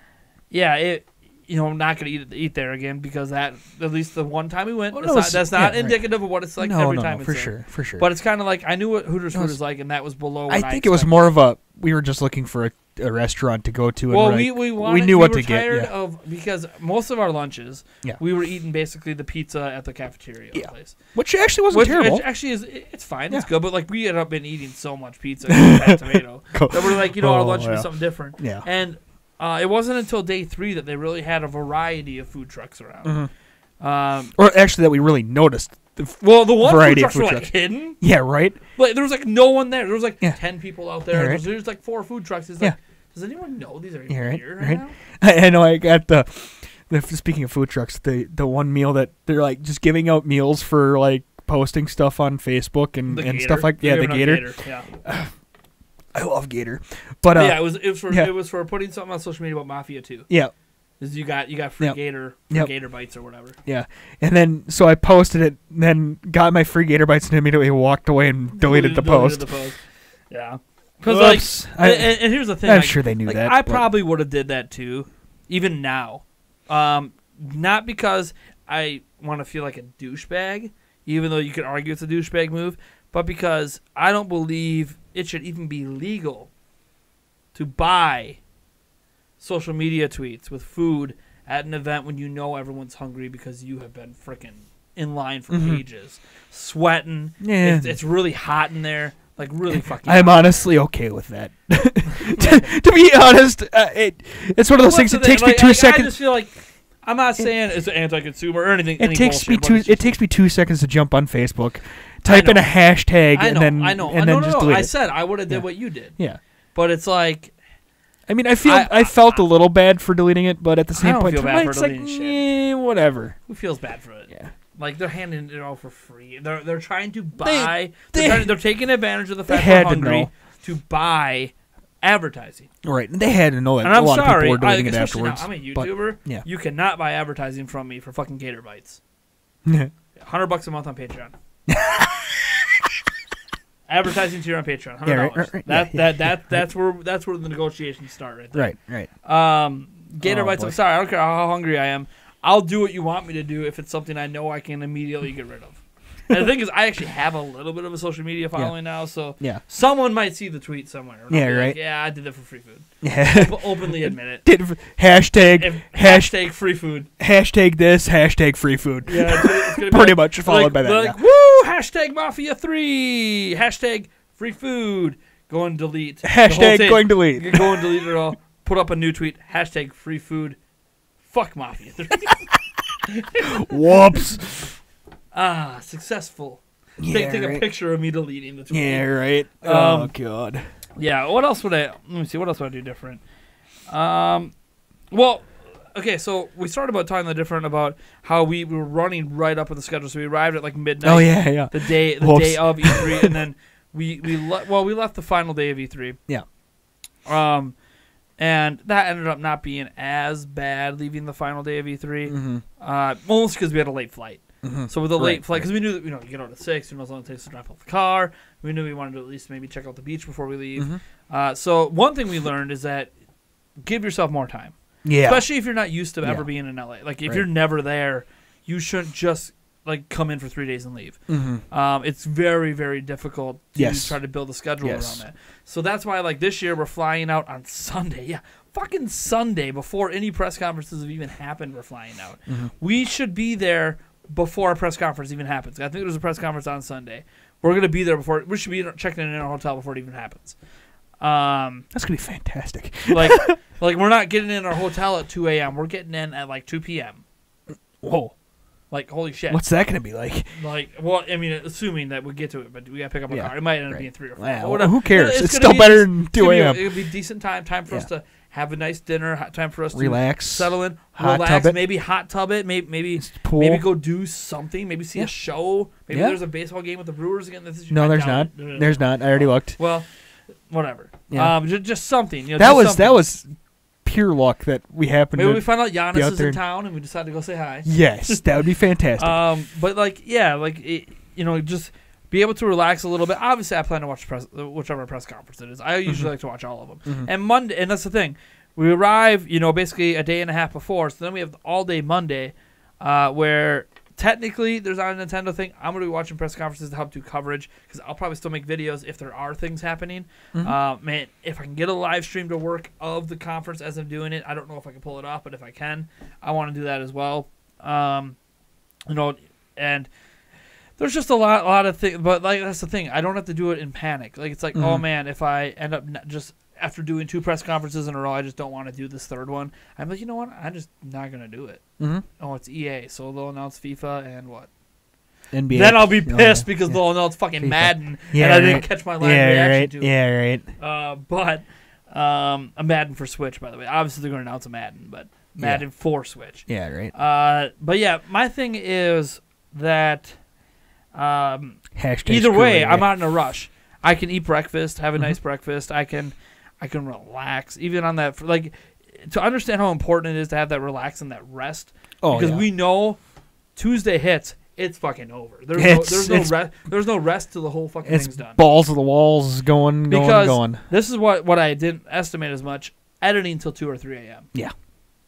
not going to eat there again because that, at least the one time we went, that's not indicative of what it's like every time it's there. For sure. But it's kind of like, I knew what Hooters food is like, and that was below what I think it was more of we were just looking for a a restaurant to go to. And Well, we're like, we wanted, knew what were to get. tired Yeah. of because most of our lunches, Yeah. we were eating basically the pizza at the cafeteria place. Which actually wasn't Which terrible. actually is it's fine, it's Yeah. good, but like we ended up been eating so much pizza and that tomato Cool. that we're like, our Oh, lunch should be yeah. something different. Yeah. And it wasn't until day 3 that they really had a variety of food trucks around. Mm-hmm. Or actually, that we really noticed. Well, the one food Variety of trucks food were trucks. like hidden. Yeah, right. Like there was like no one there. There was like Yeah. 10 people out there. Yeah, right. There's like 4 food trucks. It's Yeah. like, does anyone know these are Yeah, right, here right. now? I know. I got the. Speaking of food trucks, the one meal that they're like just giving out meals for like posting stuff on Facebook and The stuff Gator. like They're the giving out Gator. Yeah. I love Gator, but Yeah, it was for putting something on social media about Mafia 2. yeah. Is you got free Yep. Gator, Yep. Gator bites or whatever. Yeah, and then so I posted it, and then got my free Gator bites, and immediately walked away and deleted the post. Yeah, because like, Whoops. and here's the thing. I'm like, sure they knew like, that. I but- probably would have did that too, even now. Not because I want to feel like a douchebag, even though you could argue it's a douchebag move, but because I don't believe it should even be legal to buy social media tweets with food at an event when you know everyone's hungry because you have been freaking in line for ages, sweating. Yeah. It's really hot in there, like really fucking. I'm hot. honestly okay with that. to be honest, it's one of those What's things. the It takes thing? me 2 I seconds. just feel like I'm not saying it's anti-consumer or anything. It any takes me bullshit, but two. it's It just- takes me 2 seconds to jump on Facebook, type in know. a hashtag, I know, and then I know. and no, then no, just no. delete I it. said I would have did Yeah. what you did, Yeah. but it's like I mean, I felt a little bad for deleting it, but at the same don't point, feel bad for it's like, deleting shit. whatever. who feels bad for it? Yeah. Like they're handing it all for free. They're trying to buy. they- They're taking advantage of the they fact had we're to hungry know. to buy advertising. Right. They had to know that And a I'm lot sorry, of people were deleting it especially afterwards. now, I'm a but- YouTuber. yeah. You cannot buy advertising from me for fucking Gator bites. $100 a month on Patreon. Advertising tier on Patreon. $100. Yeah, right, right. That's where the negotiations start right there. Right. Gator Oh, bites. boy. I'm sorry. I don't care how hungry I am. I'll do what you want me to do if it's something I know I can immediately get rid of. And the thing is, I actually have a little bit of a social media following now, so Yeah. someone might see the tweet somewhere. And I'll Yeah, be like, right. yeah, I did that for free food. Yeah. Openly admit it. Hashtag Hashtag free food. hashtag this hashtag free food. Yeah, it's gonna be Pretty like- much followed like, by that. they're yeah. like, woo! Hashtag Mafia 3. Hashtag free food. Go and delete. the whole Hashtag thing. going delete. You can go and delete it all. Put up a new tweet. Hashtag free food. Fuck Mafia 3. Whoops. Successful. Yeah, Take a right. picture of me deleting the tweet. Yeah, right. Um, Oh god. Yeah, what else would I... Let me see. What else would I do different? Well, okay, so we started about talking different about how we were running right up with the schedule. So we arrived at like midnight. Oh yeah, yeah. The day Whoops. day of E3, and then we left the final day of E3. Yeah. And that ended up not being as bad leaving the final day of E3. Mm-hmm. Mostly because we had a late flight. Mm-hmm. So with a late Right, flight, because we knew that you get out at 6, we know how long it takes to drive off the car. We knew we wanted to at least maybe check out the beach before we leave. Mm-hmm. So one thing we learned is that give yourself more time, Yeah. especially if you're not used to ever Yeah. being in LA. Like if Right. you're never there, you shouldn't just like come in for 3 days and leave. Mm-hmm. It's very, very difficult to Yes. try to build a schedule Yes. around that. So that's why, like, this year we're flying out on Sunday. Yeah, fucking Sunday before any press conferences have even happened. We're flying out. Mm-hmm. We should be there before a press conference even happens. I think there's a press conference on Sunday. We're gonna be there before. We should be checking in our hotel before it even happens. That's gonna be fantastic. Like, like we're not getting in our hotel at 2 a.m. We're getting in at like 2 p.m. Whoa. Like, holy shit. What's that gonna be like? Like, well, I mean, assuming that we get to it, but we gotta pick up a Yeah, car. It might end up right. being 3 or 4. Well, but whatever. who cares? It's It's gonna still be better a- than it's 2 gonna be a.m. It'll be decent time for us to have a nice dinner. Time for us to Relax. settle in, Hot relax. tub it. Maybe hot tub it. Maybe Pool. maybe go do something. Maybe see Yeah. a show. Maybe Yeah. there's a baseball game with the Brewers again. No, there's not. There's not. I already looked. Well, whatever. Yeah. Just something. You know, That just something. was pure luck that we happened Maybe to we find out be Giannis out is there in and- town and we decide to go say hi. Yes, that would be fantastic. But like, yeah, like just be able to relax a little bit. Obviously, I plan to watch whichever press conference it is. I usually like to watch all of them. Mhm. And Monday, and that's the thing, we arrive, basically a day and a half before. So then we have all day Monday, where technically there's not a Nintendo thing. I'm going to be watching press conferences to help do coverage because I'll probably still make videos if there are things happening. Man, if I can get a live stream to work of the conference as I'm doing it, I don't know if I can pull it off, but if I can, I want to do that as well. And there's just a lot of things, but like that's the thing. I don't have to do it in panic. Like it's like, oh man, if I end up just after doing 2 press conferences in a row, I just don't want to do this third one. I'm like, you know what? I'm just not gonna do it. Oh, it's EA, so they'll announce FIFA and what? NBA. Then I'll be pissed because they'll announce fucking FIFA. Madden, and I didn't catch my live reaction to it. Yeah, right. But a Madden for Switch, by the way. Obviously, they're going to announce a Madden, but Madden for Switch. Yeah, right. But yeah, my thing is that Hashtag either way, screw it, I'm not in a rush. I can eat breakfast, have a nice breakfast. I can relax, even on that. Like, to understand how important it is to have that relax and that rest. Because we know Tuesday hits, it's fucking over. There's no rest till the whole fucking thing's done. Balls to the walls going. This is what I didn't estimate as much. Editing till 2 or 3 a.m. Yeah.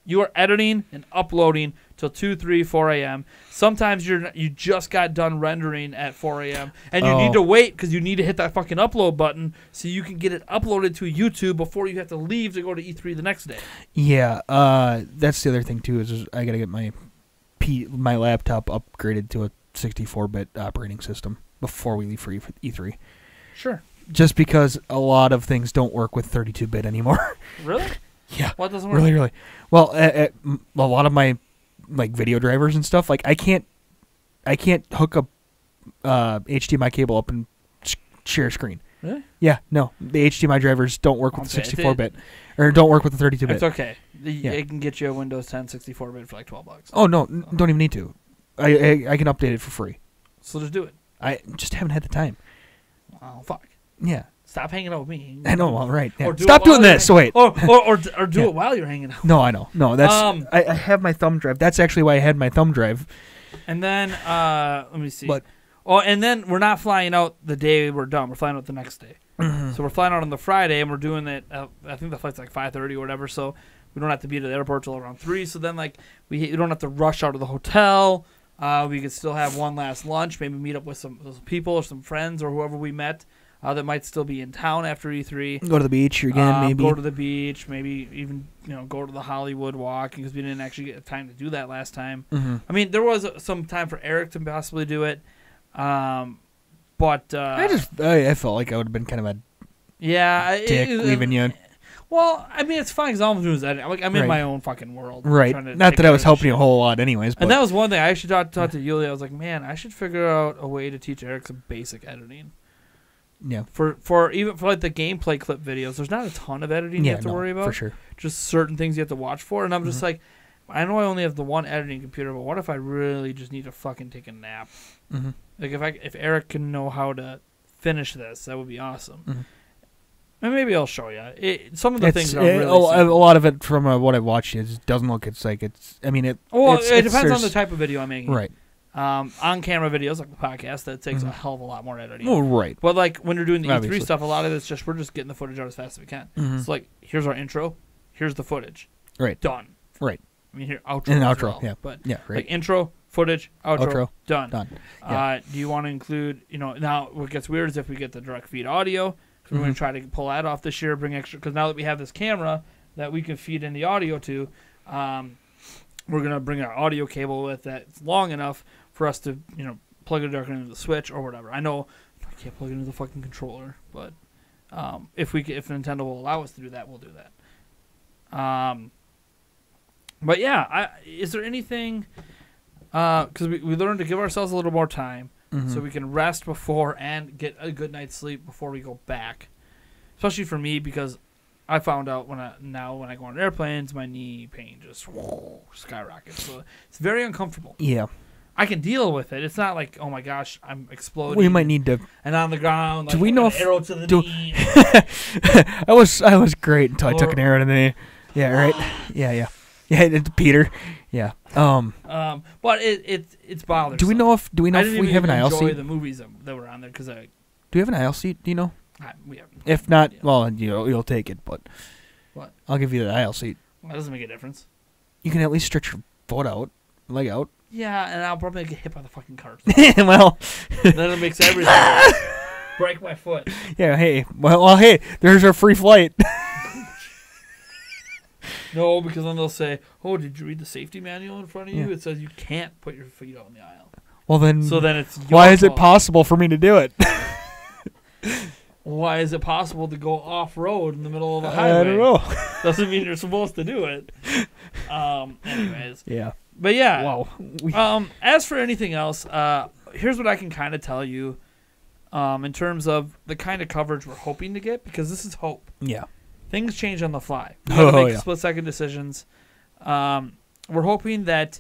You are editing and uploading till 2, 3, 4 a.m. Sometimes you just got done rendering at 4 a.m. and you need to wait because you need to hit that fucking upload button so you can get it uploaded to YouTube before you have to leave to go to E3 the next day. Yeah, that's the other thing too is I gotta get my laptop upgraded to a 64-bit operating system before we leave for E3. Sure. Just because a lot of things don't work with 32-bit anymore. Really? Yeah. What doesn't work? Really. Well, a lot of my video drivers and stuff, like I can't hook a HDMI cable up and share a screen. Really? Yeah, no. The HDMI drivers don't work with the 64-bit or don't work with the 32-bit. It's okay. It can get you a Windows 10 64-bit for like $12. Oh no, don't even need to. I can update it for free. So just do it. I just haven't had the time. Oh fuck. Yeah. Stop hanging out with me. I know, all right. Yeah. Or Stop doing this. Wait. Or do it while you're hanging out. No, I know. No, that's I have my thumb drive. That's actually why I had my thumb drive. And then let me see. And then we're not flying out the day we're done. We're flying out the next day. So we're flying out on the Friday, and we're doing it. I think the flight's like 5:30 or whatever. So we don't have to be at the airport till around 3. So then we don't have to rush out of the hotel. We could still have one last lunch. Maybe meet up with some people or some friends or whoever we met. That might still be in town after E3. Go to the beach again, maybe. Go to the beach, maybe even go to the Hollywood Walk because we didn't actually get time to do that last time. I mean, there was some time for Eric to possibly do it, but I felt like I would have been kind of a dick leaving you. Well, I mean, it's fine because all I'm doing is editing. I'm in my own fucking world. Right. Not that I was helping you a whole lot anyways. But. And that was one thing. I actually talked to Yulia. I was like, man, I should figure out a way to teach Eric some basic editing. Yeah. For even for like the gameplay clip videos, there's not a ton of editing you have to worry about. For sure. Just certain things you have to watch for. And I'm just like, I know I only have the one editing computer, but what if I really just need to fucking take a nap? Like if Eric can know how to finish this, that would be awesome. And maybe I'll show you. Some of the things are really a lot of it from what I've watched doesn't look. It depends on the type of video I'm making. Right. On-camera videos like the podcast that takes a hell of a lot more editing. Oh, right. But like when you're doing the E3 stuff, a lot of it's we're just getting the footage out as fast as we can. So like here's our intro, here's the footage. Right. Done. Right. I mean here outro. And outro. Well, yeah. But yeah. Right. Like intro, footage, outro. Done. Yeah. Do you want to include? Now what gets weird is if we get the direct feed audio. We're going to try to pull that off this year, bring extra because now that we have this camera that we can feed in the audio to, we're going to bring our audio cable with that's long enough for us to, plug it directly into the Switch or whatever. I know I can't plug it into the fucking controller, but if Nintendo will allow us to do that, we'll do that. But yeah, is there anything? Because we learned to give ourselves a little more time. So we can rest before and get a good night's sleep before we go back. Especially for me because I found out when I go on airplanes, my knee pain just skyrockets. So it's very uncomfortable. Yeah. I can deal with it. It's not like, oh my gosh, I'm exploding. We might need to. And on the ground, do we know if arrow to the knee. I was great until I took an arrow to the knee. Yeah. Right. Yeah. It's Peter. Yeah. But it's bothersome. Do we know if we have an aisle seat? I didn't enjoy the movies that were on there because do we have an aisle seat? Do you know? We haven't. If not, well, you'll take it. But what? I'll give you the aisle seat. That doesn't make a difference. You can at least stretch your leg out. Yeah, and I'll probably get hit by the fucking cars. Well, Then it makes everything worse. Break my foot. yeah. Hey, hey. There's our free flight. No, because then they'll say, "Oh, did you read the safety manual in front of you? Yeah. It says you can't put your feet out in the aisle." Well, then. So then it's why is it fault. possible for me to do it? Why is it possible to go off road in the middle of a highway? I don't know. Doesn't mean you're supposed to do it. Anyways, Yeah. but yeah. Wow. As for anything else, here's what I can kind of tell you, in terms of the kind of coverage we're hoping to get, because this is hope. Yeah. Things change on the fly. We have to make yeah. split-second decisions. We're hoping that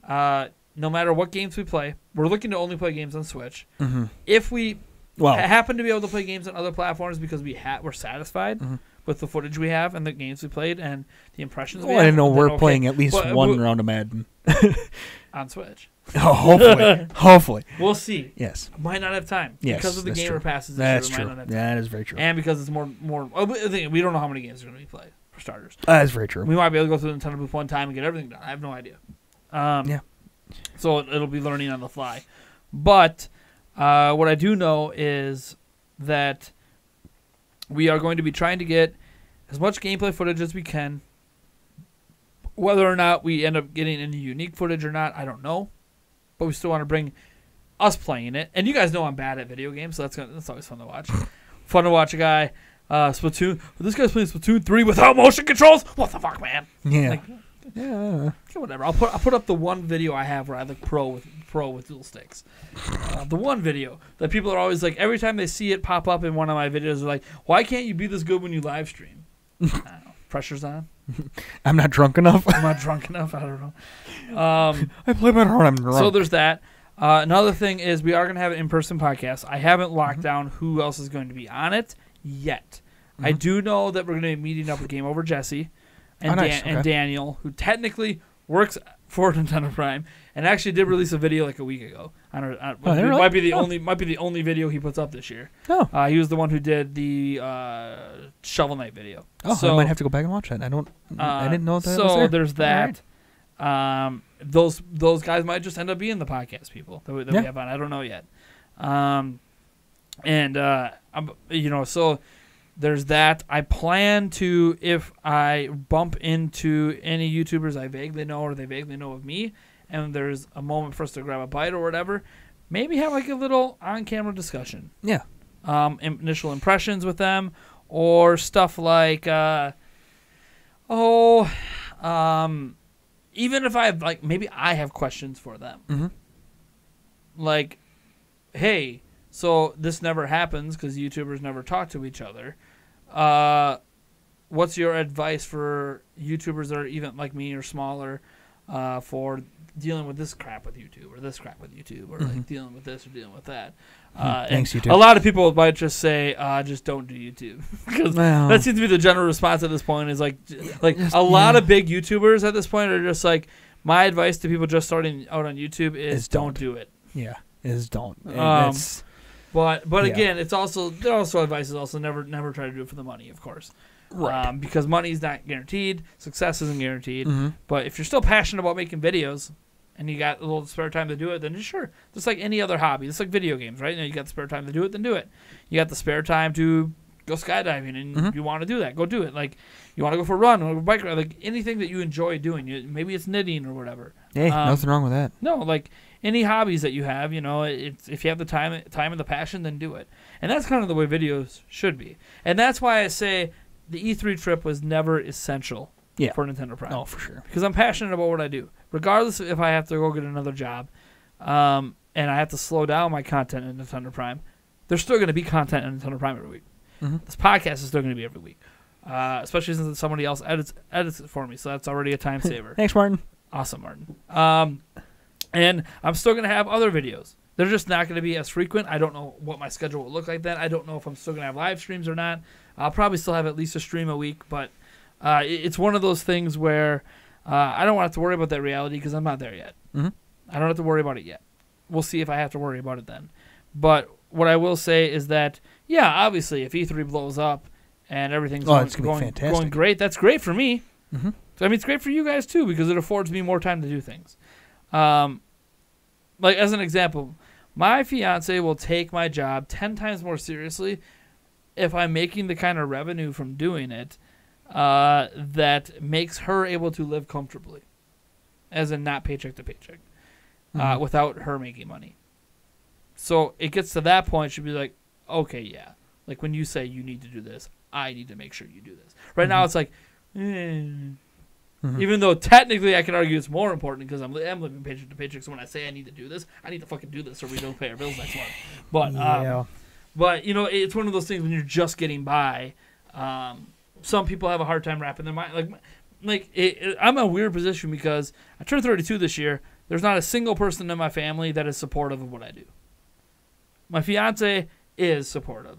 no matter what games we play, we're looking to only play games on Switch. Mm-hmm. If we Well. happen to be able to play games on other platforms because we're satisfied with the footage we have and the games we played and the impressions we Well, I have, know then we're okay. playing at least But one round of Madden. on Switch. Oh, hopefully. Hopefully. We'll see. Yes. Might not have time Yes, because of the that's gamer true. passes. That's This year, true. we might not have time. That is very true. And because it's more. We don't know how many games are going to be played for starters. That is very true. We might be able to go through the Nintendo booth one time and get everything done. I have no idea. Yeah. So it'll be learning on the fly. But what I do know is that we are going to be trying to get as much gameplay footage as we can. Whether or not we end up getting any unique footage or not, I don't know. But we still want to bring us playing it. And you guys know I'm bad at video games, so that's always fun to watch. Fun to watch a guy, Splatoon. This guy's playing Splatoon 3 without motion controls? What the fuck, man? Yeah. Like, Yeah. whatever. I'll put up the one video I have where I look pro with dual sticks. The one video that people are always like, every time they see it pop up in one of my videos, they're like, "Why can't you be this good when you live stream?" I don't know. Pressure's on. I'm not drunk enough. I'm not drunk enough. I don't know. I play better when I'm drunk. So there's that. Another thing is we are going to have an in-person podcast. I haven't locked down who else is going to be on it yet. I do know that we're going to be meeting up with Game Over Jesse and, nice. and Okay. Daniel, who technically works for Nintendo Prime and actually did release a video like a week ago. I don't know. Oh, It really? might be the only video he puts up this year. Oh. He was the one who did the Shovel Knight video. Oh, so, I might have to go back and watch that. I didn't know that so was there. there's that. Those guys might just end up being the podcast people that we have on. I don't know yet. So there's that. I plan to, if I bump into any YouTubers I vaguely know or they vaguely know of me, and there's a moment for us to grab a bite or whatever, maybe have like a little on-camera discussion. Yeah. Initial impressions with them, or stuff like, even if I have, like, maybe I have questions for them. Mm-hmm. Like, hey, so this never happens because YouTubers never talk to each other. What's your advice for YouTubers that are even like me or smaller for dealing with this crap with YouTube or this crap with YouTube or like dealing with this or dealing with that? Thanks, and YouTube. A lot of people might just say, just don't do YouTube. Because that seems to be the general response at this point is like a lot of big YouTubers at this point are just like, my advice to people just starting out on YouTube is don't do it. Yeah, don't. But Yeah. again, their advice is also never try to do it for the money, of course. Right. Because money is not guaranteed, success isn't guaranteed. Mm-hmm. But if you're still passionate about making videos and you got a little spare time to do it, then sure. Just like any other hobby. It's like video games, right? You got the spare time to do it, then do it. You got the spare time to go skydiving and you want to do that, go do it. Like, you want to go for a run or a bike ride, like anything that you enjoy doing. Maybe it's knitting or whatever. Hey, nothing wrong with that. No, like any hobbies that you have, if you have the time and the passion, then do it. And that's kind of the way videos should be. And that's why I say the E3 trip was never essential for Nintendo Prime. Oh, for sure. Because I'm passionate about what I do. Regardless if I have to go get another job and I have to slow down my content in Nintendo Prime, there's still going to be content in Nintendo Prime every week. Mm-hmm. This podcast is still going to be every week. Especially since somebody else edits it for me, so that's already a time saver. Thanks, Martin. Awesome, Martin. And I'm still going to have other videos. They're just not going to be as frequent. I don't know what my schedule will look like then. I don't know if I'm still going to have live streams or not. I'll probably still have at least a stream a week, but it's one of those things where I don't have to worry about that reality because I'm not there yet. Mm-hmm. I don't have to worry about it yet. We'll see if I have to worry about it then. But what I will say is that, yeah, obviously, if E3 blows up and everything's going great, that's great for me. Mm-hmm. So, I mean, it's great for you guys, too, because it affords me more time to do things. like as an example, my fiance will take my job 10 times more seriously if I'm making the kind of revenue from doing it that makes her able to live comfortably, as in not paycheck to paycheck, without her making money. So it gets to that point, she'll be like, okay, yeah. Like when you say you need to do this, I need to make sure you do this. Right now it's like, even though technically I can argue it's more important because I'm living paycheck to paycheck. So when I say I need to do this, I need to fucking do this or we don't pay our bills next month. But but you know, it's one of those things when you're just getting by. Some people have a hard time wrapping their mind. I'm in a weird position because I turned 32 this year. There's not a single person in my family that is supportive of what I do. My fiance is supportive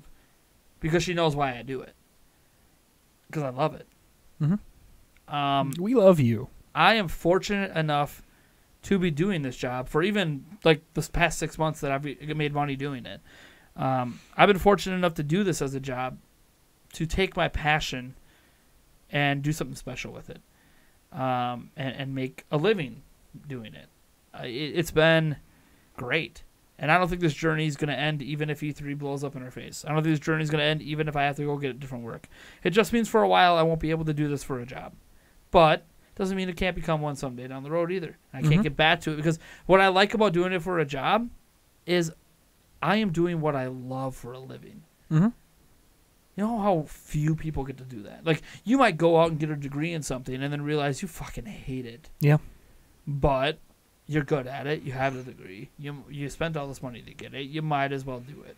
because she knows why I do it. Because I love it. We love you. I am fortunate enough to be doing this job for even like this past 6 months that I've made money doing it. I've been fortunate enough to do this as a job, to take my passion and do something special with it, and make a living doing it. It's been great. And I don't think this journey is going to end even if E3 blows up in our face. I don't think this journey is going to end even if I have to go get different work. It just means for a while I won't be able to do this for a job. But doesn't mean it can't become one someday down the road either. I can't get back to it because what I like about doing it for a job is I am doing what I love for a living. You know how few people get to do that? Like, you might go out and get a degree in something and then realize you fucking hate it. Yeah. But you're good at it. You have the degree. You spent all this money to get it. You might as well do it.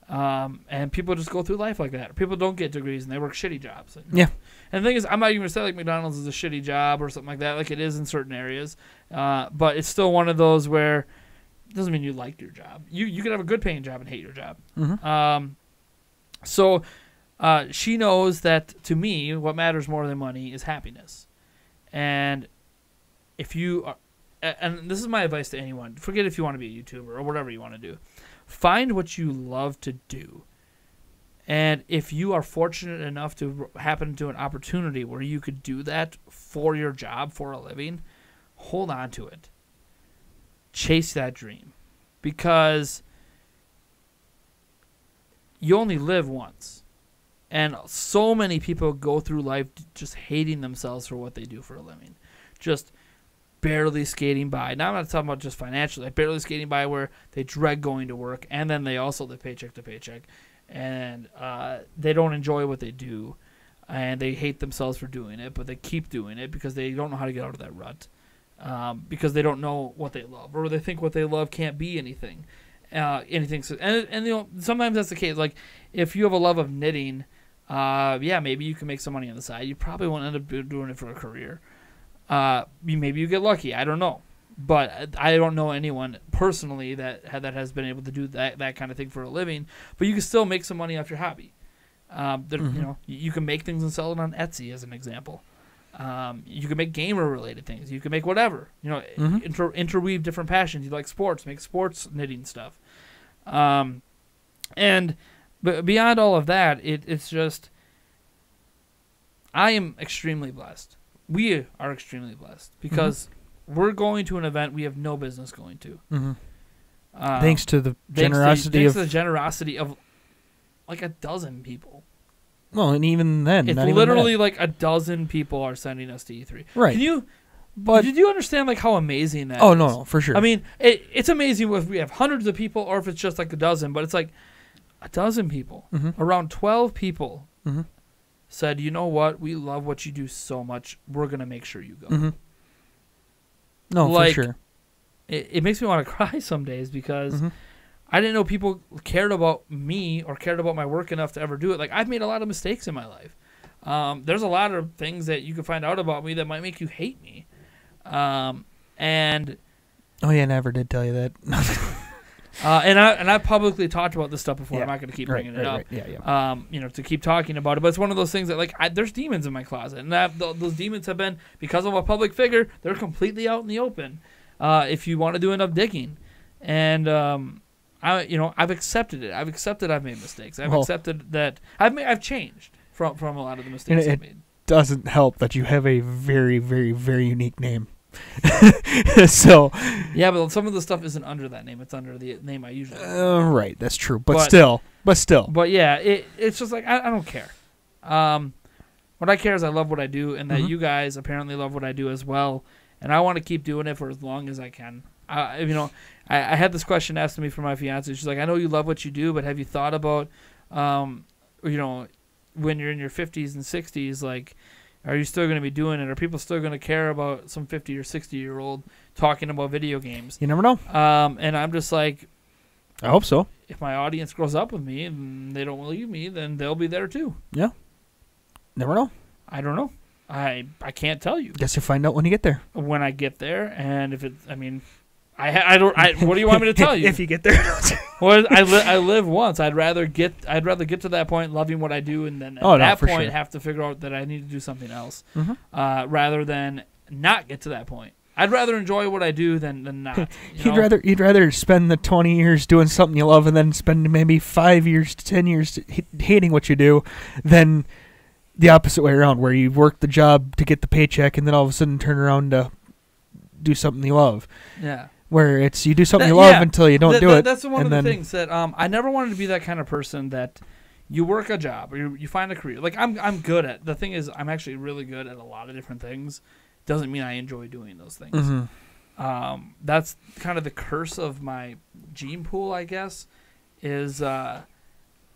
And people just go through life like that. People don't get degrees and they work shitty jobs. Yeah. And the thing is, I'm not even going to say like McDonald's is a shitty job or something like that. Like it is in certain areas. But it's still one of those where it doesn't mean you like your job. You can have a good paying job and hate your job. So she knows that to me, what matters more than money is happiness. And if you are, and this is my advice to anyone, forget if you want to be a YouTuber or whatever you want to do. Find what you love to do. And if you are fortunate enough to happen to an opportunity where you could do that for your job, for a living, hold on to it. Chase that dream. Because you only live once. And so many people go through life just hating themselves for what they do for a living. Just barely skating by. Now I'm not talking about just financially. Like barely skating by where they dread going to work and then they also live paycheck to paycheck. And they don't enjoy what they do. And they hate themselves for doing it, but they keep doing it because they don't know how to get out of that rut. Because they don't know what they love. Or they think what they love can't be anything. And you know, sometimes that's the case. Like if you have a love of knitting, yeah, maybe you can make some money on the side. You probably won't end up doing it for a career. Maybe you get lucky. I don't know, but I don't know anyone personally that has been able to do that kind of thing for a living. But you can still make some money off your hobby. You know, you can make things and sell it on Etsy as an example. You can make gamer related things. You can make whatever. You know, interweave different passions. You like sports, make sports knitting stuff. But beyond all of that, it's just I am extremely blessed. We are extremely blessed because we're going to an event we have no business going to. Thanks to the generosity of like a dozen people. Well, and even then, it's literally like a dozen people are sending us to E3. Right. Did you understand like how amazing that is? Oh, no, for sure. I mean, it's amazing if we have hundreds of people or if it's just like a dozen, but it's like a dozen people, around 12 people said, you know what, we love what you do so much, we're going to make sure you go. No, like, for sure. It makes me want to cry some days because I didn't know people cared about me or cared about my work enough to ever do it. Like, I've made a lot of mistakes in my life. There's a lot of things that you can find out about me that might make you hate me. And oh, yeah, I never did tell you that. and I publicly talked about this stuff before. I'm not going to keep bringing it up. Yeah. You know, to keep talking about it. But it's one of those things that, like, there's demons in my closet. And those demons have been, because of a public figure, they're completely out in the open if you want to do enough digging. And, I've accepted it. I've accepted I've made mistakes. I've accepted that I've changed from a lot of the mistakes I've made. Doesn't help that you have a very, very, very unique name. So Yeah, but some of the stuff isn't under that name. It's under the name I usually. right, that's true. But still. But yeah, it's just like I don't care. What I care is I love what I do, and that you guys apparently love what I do as well. And I want to keep doing it for as long as I can. I had this question asked to me from my fiance. She's like, I know you love what you do, but have you thought about, when you're in your 50s and 60s, like, are you still going to be doing it? Are people still going to care about some 50 or 60-year-old talking about video games? You never know. And I'm just like, I hope so. if my audience grows up with me and they don't leave me, then they'll be there too. Yeah. Never know. I don't know. I can't tell you. Guess you'll find out when you get there. When I get there, and if it, I don't. What do you want me to tell you? If you get there. Well, I live once. I'd rather get to that point loving what I do, and then at that point have to figure out that I need to do something else, rather than not get to that point. I'd rather enjoy what I do than not. You'd rather spend the 20 years doing something you love and then spend maybe 5 years to 10 years hating what you do than the opposite way around, where you work the job to get the paycheck and then all of a sudden turn around to do something you love. Yeah. Where it's you do something you love until you don't do it. That's one of the things that I never wanted to be that kind of person that you work a job or you find a career. Like I'm good at. The thing is, I'm actually really good at a lot of different things. Doesn't mean I enjoy doing those things. Mm-hmm. That's kind of the curse of my gene pool, I guess, is I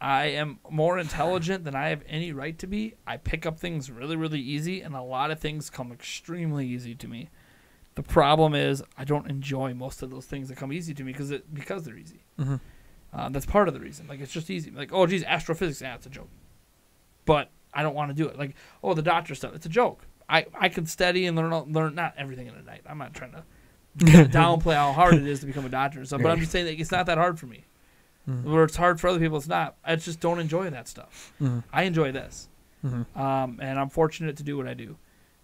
am more intelligent than I have any right to be. I pick up things really, really easy, and a lot of things come extremely easy to me. The problem is I don't enjoy most of those things that come easy to me because they're easy. Mm-hmm. That's part of the reason. Like, it's just easy. Like, oh, geez, astrophysics, it's a joke. But I don't want to do it. Like, oh, the doctor stuff, it's a joke. I can study and learn not everything in a night. I'm not trying to downplay how hard it is to become a doctor and stuff, but I'm just saying that it's not that hard for me. Mm-hmm. Where it's hard for other people, it's not. I just don't enjoy that stuff. Mm-hmm. I enjoy this. Mm-hmm. And I'm fortunate to do what I do.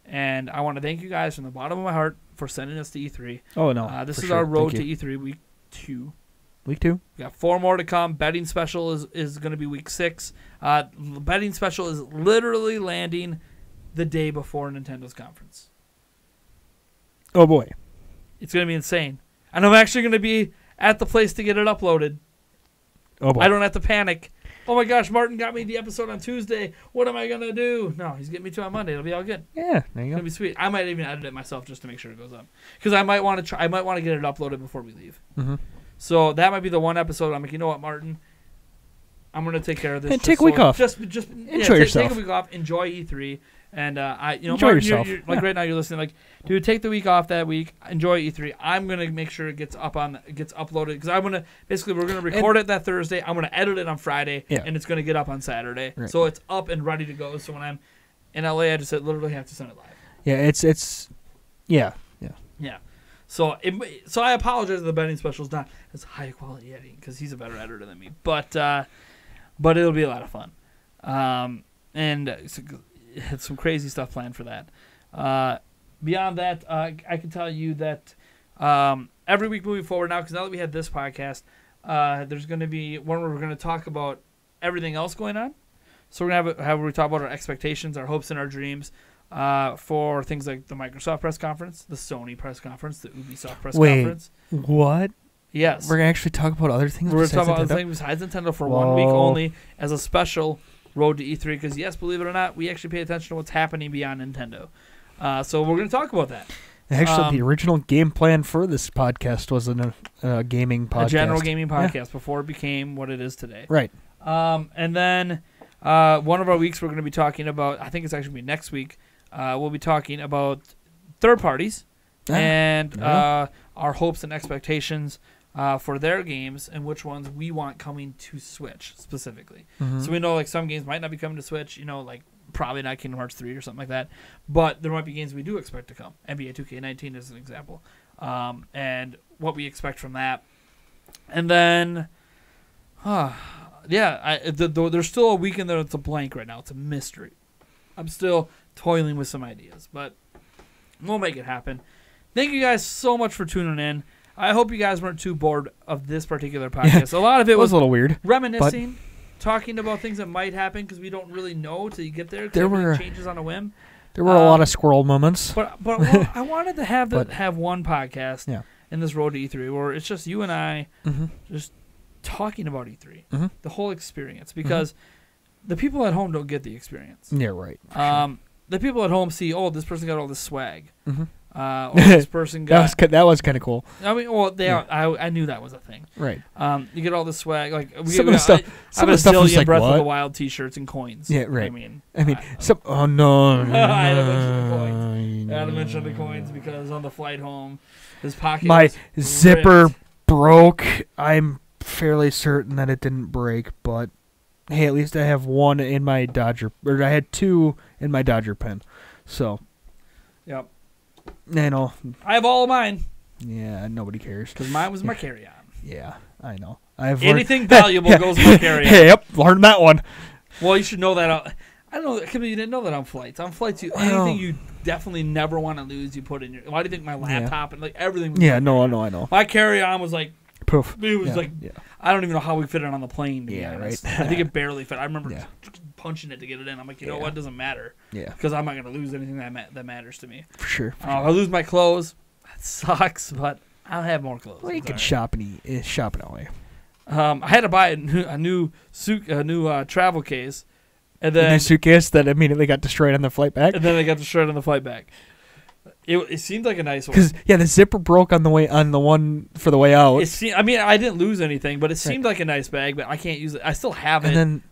And I want to thank you guys from the bottom of my heart for sending us to E3. Oh, no. This is our road to E3 week 2. Week 2? We got 4 more to come. Betting special is going to be week 6. Betting special is literally landing the day before Nintendo's conference. Oh, boy. It's going to be insane. And I'm actually going to be at the place to get it uploaded. Oh, boy. I don't have to panic. Oh, my gosh, Martin got me the episode on Tuesday. What am I going to do? No, he's getting me to on Monday. It'll be all good. Yeah, there you go. It'll be sweet. I might even edit it myself just to make sure it goes up. Because I might want to try. I might want to get it uploaded before we leave. Mm-hmm. So that might be the one episode I'm like, you know what, Martin? I'm going to take care of this. And take a week off. Just enjoy yourself. Take a week off. Enjoy E3. And enjoy Martin, yourself. You're, like right now, you're listening. Like, dude, take the week off that week. Enjoy E3. I'm gonna make sure it gets uploaded because I'm gonna we're gonna record it that Thursday. I'm gonna edit it on Friday, and it's gonna get up on Saturday. Right. So it's up and ready to go. So when I'm in LA, I just literally have to send it live. Yeah, it's yeah. So I apologize if the betting special is not as high quality editing because he's a better editor than me. But it'll be a lot of fun. And had some crazy stuff planned for that. Beyond that, I can tell you that every week moving forward now, because now that we had this podcast, there's going to be one where we're going to talk about everything else going on. So we're going to have where we talk about our expectations, our hopes, and our dreams for things like the Microsoft press conference, the Sony press conference, the Ubisoft press conference. What? Yes. We're going to actually talk about other things We're going to talk about other things besides Nintendo for 1 week only as a special road to E3 because, yes, believe it or not, we actually pay attention to what's happening beyond Nintendo. So we're going to talk about that. Actually, the original game plan for this podcast was a gaming podcast. A general gaming podcast before it became what it is today. Right. And then one of our weeks we're going to be talking about, I think it's actually going to be next week, we'll be talking about third parties and our hopes and expectations for their games and which ones we want coming to Switch specifically. Mm-hmm. So we know like some games might not be coming to Switch, like probably not Kingdom Hearts 3 or something like that, but there might be games we do expect to come. NBA 2K19 is an example. And what we expect from that. And then, there's still a week in there that's a blank right now. It's a mystery. I'm still toiling with some ideas, but we'll make it happen. Thank you guys so much for tuning in. I hope you guys weren't too bored of this particular podcast. A lot of it was a little weird. Reminiscing, talking about things that might happen because we don't really know till you get there. There were changes on a whim. There were a lot of squirrel moments. But well, I wanted to have have one podcast in this road to E3 where it's just you and I just talking about E3, the whole experience, because the people at home don't get the experience. Yeah, right. The people at home see, oh, this person got all this swag. Or this person got that was kind of cool. I mean, well, I knew that was a thing. Right. You get all the swag, like some of the stuff. Some of the stuff was like Breath what? of the Wild T-shirts and coins. Yeah, right. I mean, some. Oh no! I had to mention the coins. I had to mention the coins because on the flight home, his pocket. My was zipper ripped. broke. I'm fairly certain that it didn't break, but hey, at least I have one in my Dodger, or I had two in my Dodger pen. So. Yep. I know. I have all of mine. Yeah, nobody cares. Because mine was my carry-on. Yeah, I know. I've anything valuable goes in my carry-on. Yep, learned that one. Well, you should know that. I don't know. You didn't know that on flights. On flights, anything you definitely never want to lose, you put in your. Why do you think my laptop and like everything? Was I know. My carry-on was like. Poof. It was I don't even know how we fit it on the plane. To be honest. Right. I think it barely fit. I remember punching it to get it in. I'm like, you know what? It doesn't matter. Yeah. Because I'm not going to lose anything that matters to me. For sure. I lose my clothes. That sucks, but I'll have more clothes. Well, you can shop and shop it away. I had to buy a new travel case, and then a new suitcase that immediately got destroyed on the flight back. And then they got destroyed on the flight back. It seemed like a nice one. Because the zipper broke on the one for the way out. I mean, I didn't lose anything, but it seemed like a nice bag. But I can't use it. I still have it. And then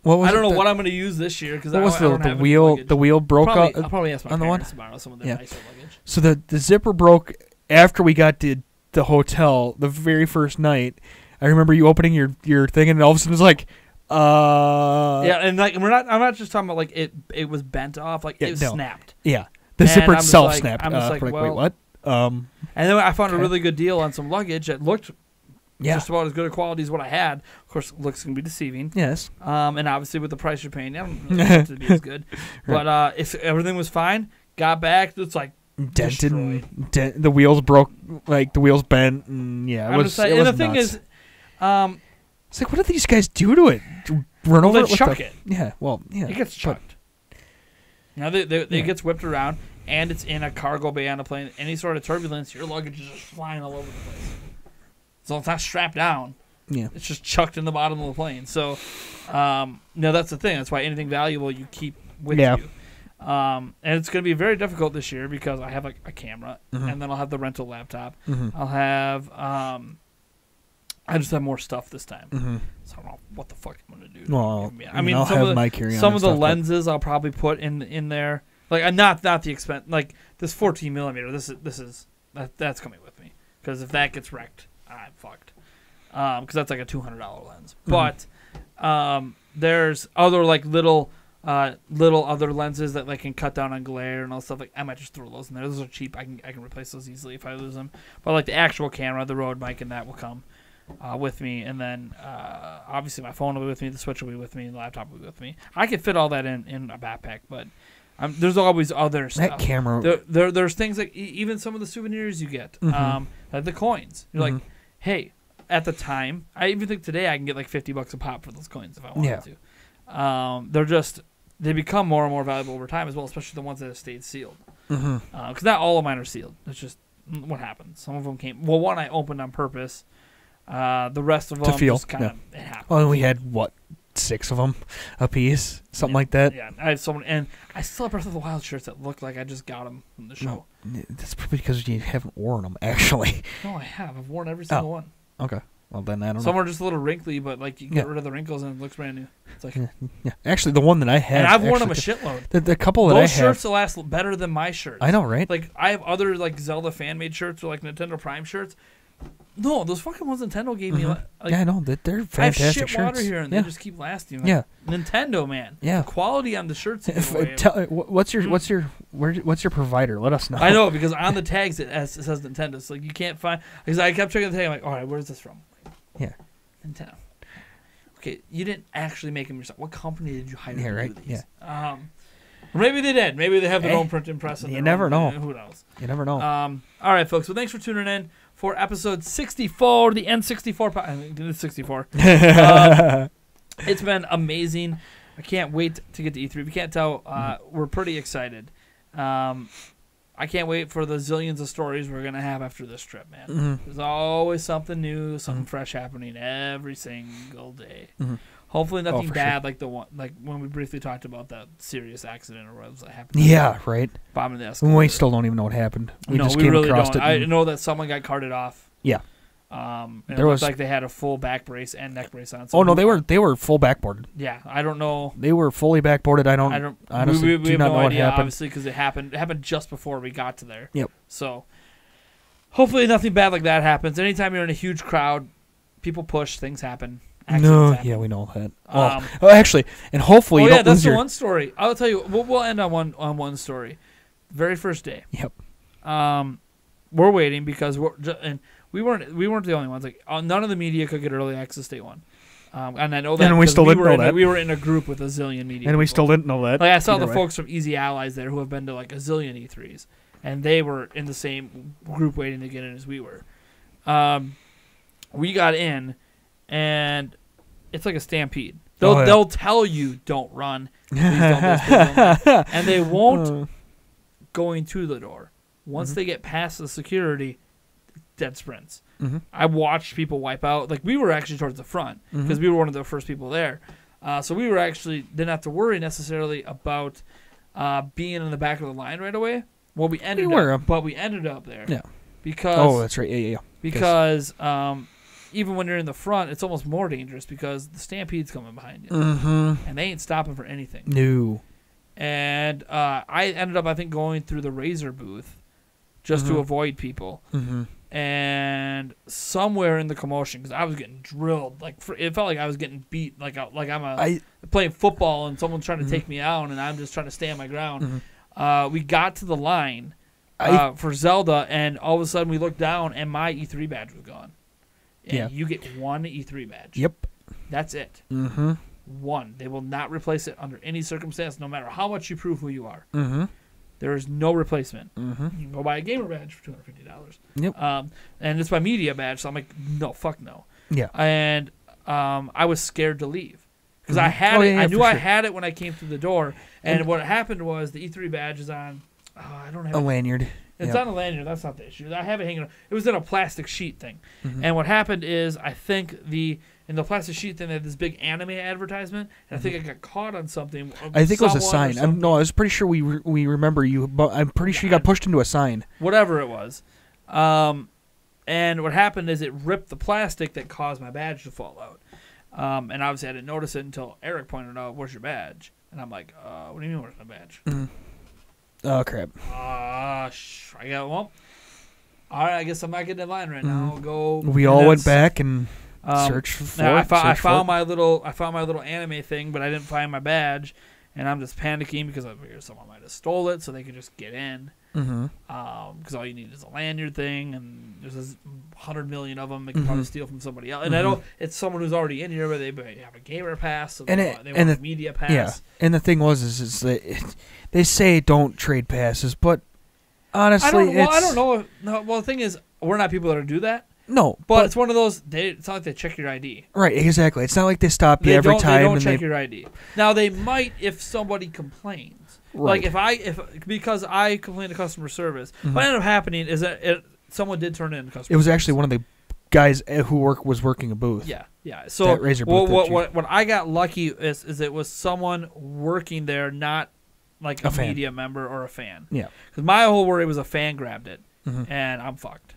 what was I don't know what I'm going to use this year because what was the wheel? The wheel broke out. I'll probably ask my on the one to borrow some of their nicer luggage. So the zipper broke after we got to the hotel the very first night. I remember you opening your thing and all of a sudden it was like. Yeah, and like I'm not just talking about like it was bent off, like it snapped. Yeah. The zipper itself snapped. I'm just like, wait, what? And then I found a really good deal on some luggage that looked just about as good a quality as what I had. Of course, looks can be deceiving. Yes. And obviously with the price you're paying, I don't really want it to be as good. Right. But if everything was fine, got back, it's like dented. The wheels broke, like the wheels bent, and and the thing is, it's like, what did these guys do to it? Run over it? Chuck it. Yeah. Well, yeah. It gets chucked. Now it gets whipped around. And it's in a cargo bay on a plane. Any sort of turbulence, your luggage is just flying all over the place. So it's not strapped down. Yeah. It's just chucked in the bottom of the plane. So, that's the thing. That's why anything valuable you keep with you. And it's going to be very difficult this year because I have like a camera, and then I'll have the rental laptop. I'll have, I just have more stuff this time. So I don't know what the fuck I'm going to do. Well, I mean, I'll have my carry-on. Some of the lenses I'll probably put in there. Like not the expense. Like this 14 millimeter. That's coming with me because if that gets wrecked, I'm fucked. Because that's like a $200 lens. But there's other like little other lenses that like can cut down on glare and all stuff. Like I might just throw those in there. Those are cheap. I can replace those easily if I lose them. But like the actual camera, the Rode mic, and that will come with me. And then obviously my phone will be with me. The Switch will be with me. The laptop will be with me. I could fit all that in a backpack, but. There's always other stuff. That camera. There's things like even some of the souvenirs you get, like the coins. You're like, hey, at the time, I even think today I can get like $50 a pop for those coins if I wanted to. They become more and more valuable over time as well, especially the ones that have stayed sealed. Because not all of mine are sealed. It's just what happens. Some of them came. Well, one I opened on purpose. The rest of them just kind of it happened. Well, we had 6 of them a piece, something like that. Yeah, I had someone, and I still have Breath of the Wild shirts that look like I just got them from the show. No, that's probably because you haven't worn them, actually. No, I have. I've worn every single one. Okay. Well, then I don't know. Some are just a little wrinkly, but like you can get rid of the wrinkles and it looks brand new. It's like Actually, the one that I have, and I've worn them a shitload. The couple that I have, those shirts will last better than my shirts. I know, right? Like I have other like Zelda fan made shirts or like Nintendo Prime shirts. No, those fucking ones Nintendo gave me. Like, I know that they're fantastic I have shit shirts. water here, and they just keep lasting. Like, Nintendo, man. Yeah, the quality on the shirts. What's your provider? Let us know. I know because on the tags it says Nintendo. So like you can't find. Because I kept checking the tag. I'm like, all right, where's this from? Yeah, Nintendo. Okay, you didn't actually make them yourself. What company did you hire to do these? Yeah. Maybe they did. Maybe they have their own printing press. You never know. Who knows? You never know. All right, folks. Well, thanks for tuning in for episode 64, the N64. I think it's 64. It's been amazing. I can't wait to get to E3. If you can't tell, we're pretty excited. I can't wait for the zillions of stories we're going to have after this trip, man. Mm-hmm. There's always something new, something fresh happening every single day. Mm-hmm. Hopefully nothing for bad sure. like the one, like when we briefly talked about that serious accident or what that happened. Yeah, right. Bombing the escalator. We still don't even know what happened. We no, just we came really across don't. it. I and- know that someone got carted off. Yeah. And There it looked was- like they had a full back brace and neck brace on. Oh no, they were full backboarded. Yeah, I don't know. They were fully backboarded. I don't honestly we do have not no know what idea, happened. obviously, because it happened just before we got to there. Yep. So, hopefully nothing bad like that happens. Anytime you're in a huge crowd, people push, things happen. Accidents No, happen. yeah, we know that. Um, Actually, and hopefully Oh you yeah, don't that's lose the your. one story. I'll tell you. We'll end on one story. Very first day. Yep. We're waiting because and we weren't the only ones. Like none of the media could get early access day one. And I know that. And we because still didn't know that. We were in a group with a zillion media. And we people. still didn't know that. Like I saw either the way. folks from Easy Allies there who have been to like a zillion E3s, and they were in the same group waiting to get in as we were. We got in, and it's like a stampede. They'll tell you don't run, please don't this, please don't that. And they won't going to the door. Once they get past the security, dead sprints. Mm-hmm. I watched people wipe out. Like we were actually towards the front because we were one of the first people there. So we were actually didn't have to worry necessarily about being in the back of the line right away. Well, we ended up there. Yeah. Because Oh, that's right. Yeah. because even when you're in the front, it's almost more dangerous because the stampede's coming behind you, Mm-hmm. and they ain't stopping for anything. No. And I ended up, I think, going through the Razer booth just to avoid people. Mm-hmm. And somewhere in the commotion, because I was getting drilled, like it felt like I was getting beat, like I'm playing football and someone's trying to take me out, and I'm just trying to stand my ground. We got to the line for Zelda, and all of a sudden we looked down, and my E3 badge was gone. And you get one E3 badge. Yep. That's it. Mm-hmm. One. They will not replace it under any circumstance, no matter how much you prove who you are. Mm-hmm. There is no replacement. Mm-hmm. You can go buy a gamer badge for $250. Yep. And it's my media badge, so I'm like, no, fuck no. Yeah. And I was scared to leave because I had it. I knew I had it when I came through the door. And what happened was the E3 badge is on. I don't have A lanyard. It's on a lanyard. That's not the issue. I have it hanging. It was in a plastic sheet thing. And what happened is, I think in the plastic sheet thing, they had this big anime advertisement, and I think I got caught on something. I think it was a sign. I was pretty sure we remember you, but I'm pretty sure you got pushed into a sign. Whatever it was. And what happened is it ripped the plastic that caused my badge to fall out. And obviously I didn't notice it until Eric pointed out, "Where's your badge?" And I'm like, "What do you mean, where's my badge?" Oh crap! I got all right. I guess I'm not getting in line right now. I'll go. We all went back and searched for now it. I found my little anime thing, but I didn't find my badge, and I'm just panicking because I figured someone might have stole it, so they could just get in. Because all you need is a lanyard thing, and there's 100 million of them. They can probably steal from somebody else, and I don't. It's someone who's already in here, but they have a gamer pass, so they want a media pass. Yeah, and the thing is that they say don't trade passes, but honestly, I don't know. Well, the thing is, we're not people that do that. No, but it's one of those. It's not like they check your ID. Right, exactly. It's not like they stop you every time. They don't check your ID. Now they might if somebody complains. Right. Like because I complained to customer service. What ended up happening is that someone did turn in customer. It was actually one of the guys who was working a booth. Yeah. So that Razer booth what I got lucky is it was someone working there, not like a media member or a fan. Yeah. Because my whole worry was a fan grabbed it, and I'm fucked.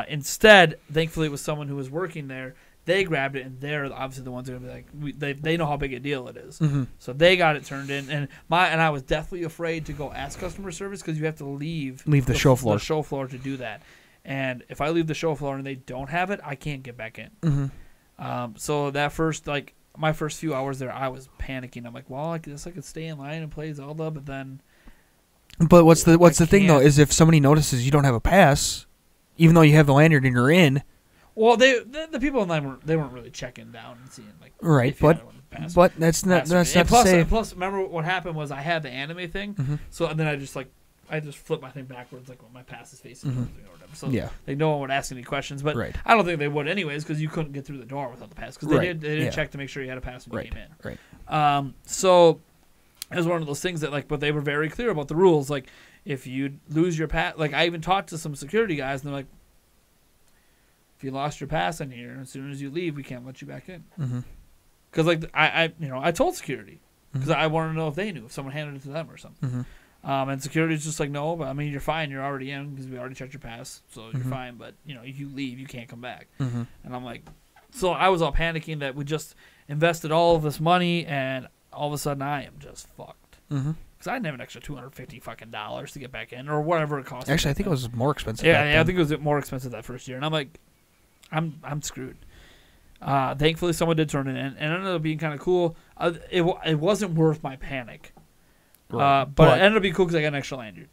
Instead, thankfully, it was someone who was working there. They grabbed it, and they're obviously the ones that are gonna be like, they know how big a deal it is. So they got it turned in, and I was deathly afraid to go ask customer service because you have to leave the show floor. The show floor to do that, and if I leave the show floor and they don't have it, I can't get back in. So that my first few hours there, I was panicking. I'm like, well, I guess I could stay in line and play Zelda, but then. But what's the thing though is if somebody notices you don't have a pass, even though you have the lanyard and you're in. Well, the people in line weren't really checking down and seeing like right, but that's not to say. Plus, remember what happened was I had the anime thing, so and then I just flipped my thing backwards like when my pass is facing or whatever. So like no one would ask any questions, but I don't think they would anyways because you couldn't get through the door without the pass because they did check to make sure you had a pass when you came in. Right. So It was one of those things that, like, but they were very clear about the rules. Like, if you lose your pass, like, I even talked to some security guys, and they're like, if you lost your pass in here, as soon as you leave, we can't let you back in. Because, like, I told security because I wanted to know if they knew, if someone handed it to them or something. And security's just like, no, but I mean, you're fine. You're already in because we already checked your pass, so you're fine. But if you leave, you can't come back. And I'm like, so I was all panicking that we just invested all of this money, and all of a sudden I am just fucked. Because I didn't have an extra $250 fucking dollars to get back in, or whatever it cost. Actually, I think it was more expensive. Yeah, I think it was more expensive that first year, and I'm like, I'm screwed. Thankfully, someone did turn it in, and it ended up being kind of cool. It wasn't worth my panic. Right. But it ended up being cool because I got an extra lanyard.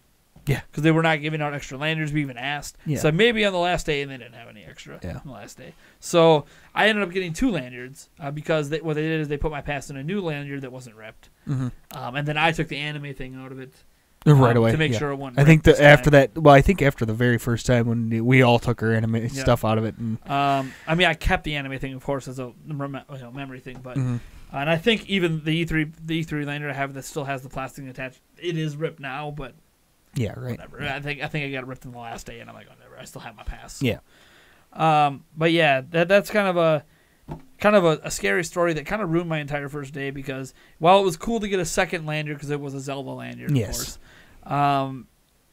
Yeah. Because they were not giving out extra lanyards. We even asked. Yeah. So maybe on the last day, and they didn't have any extra on the last day. So I ended up getting 2 lanyards because what they did is they put my pass in a new lanyard that wasn't ripped. And then I took the anime thing out of it. Right away. To make sure it wasn't I think ripped after that, well, I think after the very first time when we all took our anime stuff out of it. And I mean, I kept the anime thing, of course, as a memory thing, but... and I think even the E3 lanyard I have that still has the plastic attached, it is ripped now, but yeah, right. Whatever. I think I got it ripped in the last day, and I'm like, whatever. I still have my pass. Yeah. But yeah, that's kind of a scary story that kind of ruined my entire first day because while it was cool to get a second lanyard because it was a Zelda lanyard, of course.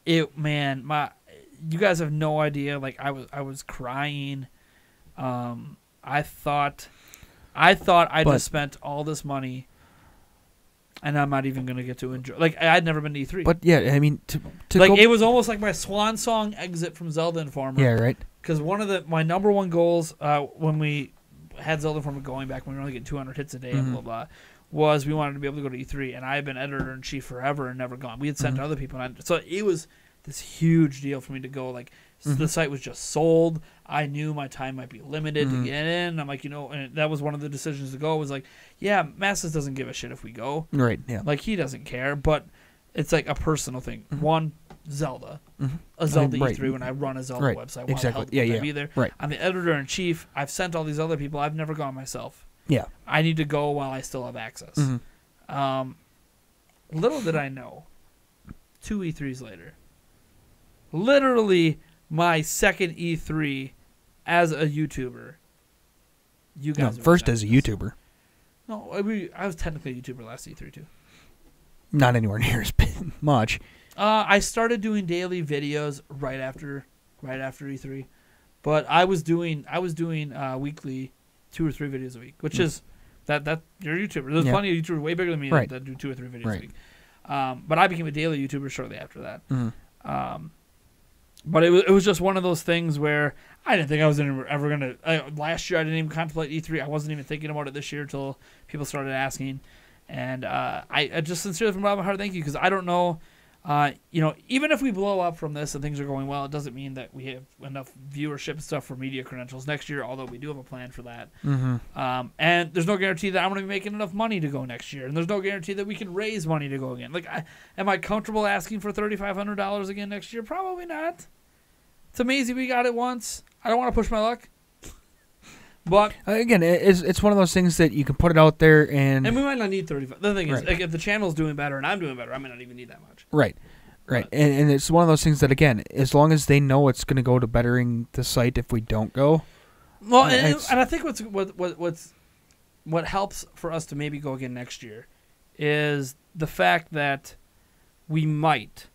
You guys have no idea. Like I was crying. I thought I just spent all this money, and I'm not even gonna get to enjoy. Like I'd never been to E3. But yeah, I mean, it was almost like my swan song exit from Zelda Informer. Yeah, right. Because one of my number one goals when we had Zelda Informer going back when we were only getting 200 hits a day and blah blah, was we wanted to be able to go to E3, and I had been editor in chief forever and never gone. We had sent to other people, so it was this huge deal for me to go. Like the site was just sold. I knew my time might be limited to get in. I'm like, and that was one of the decisions to go. Was like, yeah, Masses doesn't give a shit if we go. Right. Yeah. Like he doesn't care, but it's like a personal thing. One, Zelda, a Zelda E3 when I run a Zelda website. Why the hell would I be there? Right. I'm the editor in chief. I've sent all these other people. I've never gone myself. Yeah. I need to go while I still have access. Little did I know, 2 E3s later, literally my second E3 as a YouTuber. You guys first as a YouTuber. No, I was technically a YouTuber last E3 too. Not anywhere near as much. I started doing daily videos right after E3, but I was doing weekly 2 or 3 videos a week, which is that you're a YouTuber. There's plenty of YouTubers way bigger than me that do 2 or 3 videos a week. But I became a daily YouTuber shortly after that. But it was just one of those things where I didn't think I was ever going to... last year, I didn't even contemplate E3. I wasn't even thinking about it this year until people started asking. And I just sincerely from the bottom of my heart, thank you, because I don't know... even if we blow up from this and things are going well, it doesn't mean that we have enough viewership and stuff for media credentials next year, although we do have a plan for that. And there's no guarantee that I'm going to be making enough money to go next year. And there's no guarantee that we can raise money to go again. Like, am I comfortable asking for $3,500 again next year? Probably not. It's amazing we got it once. I don't want to push my luck. But again, it's one of those things that you can put it out there and we might not need 35. The thing is, like, if the channel's doing better and I'm doing better, I might not even need that much. Right. And it's one of those things that, again, as long as they know it's going to go to bettering the site if we don't go. Well, and I think what helps for us to maybe go again next year is the fact that we might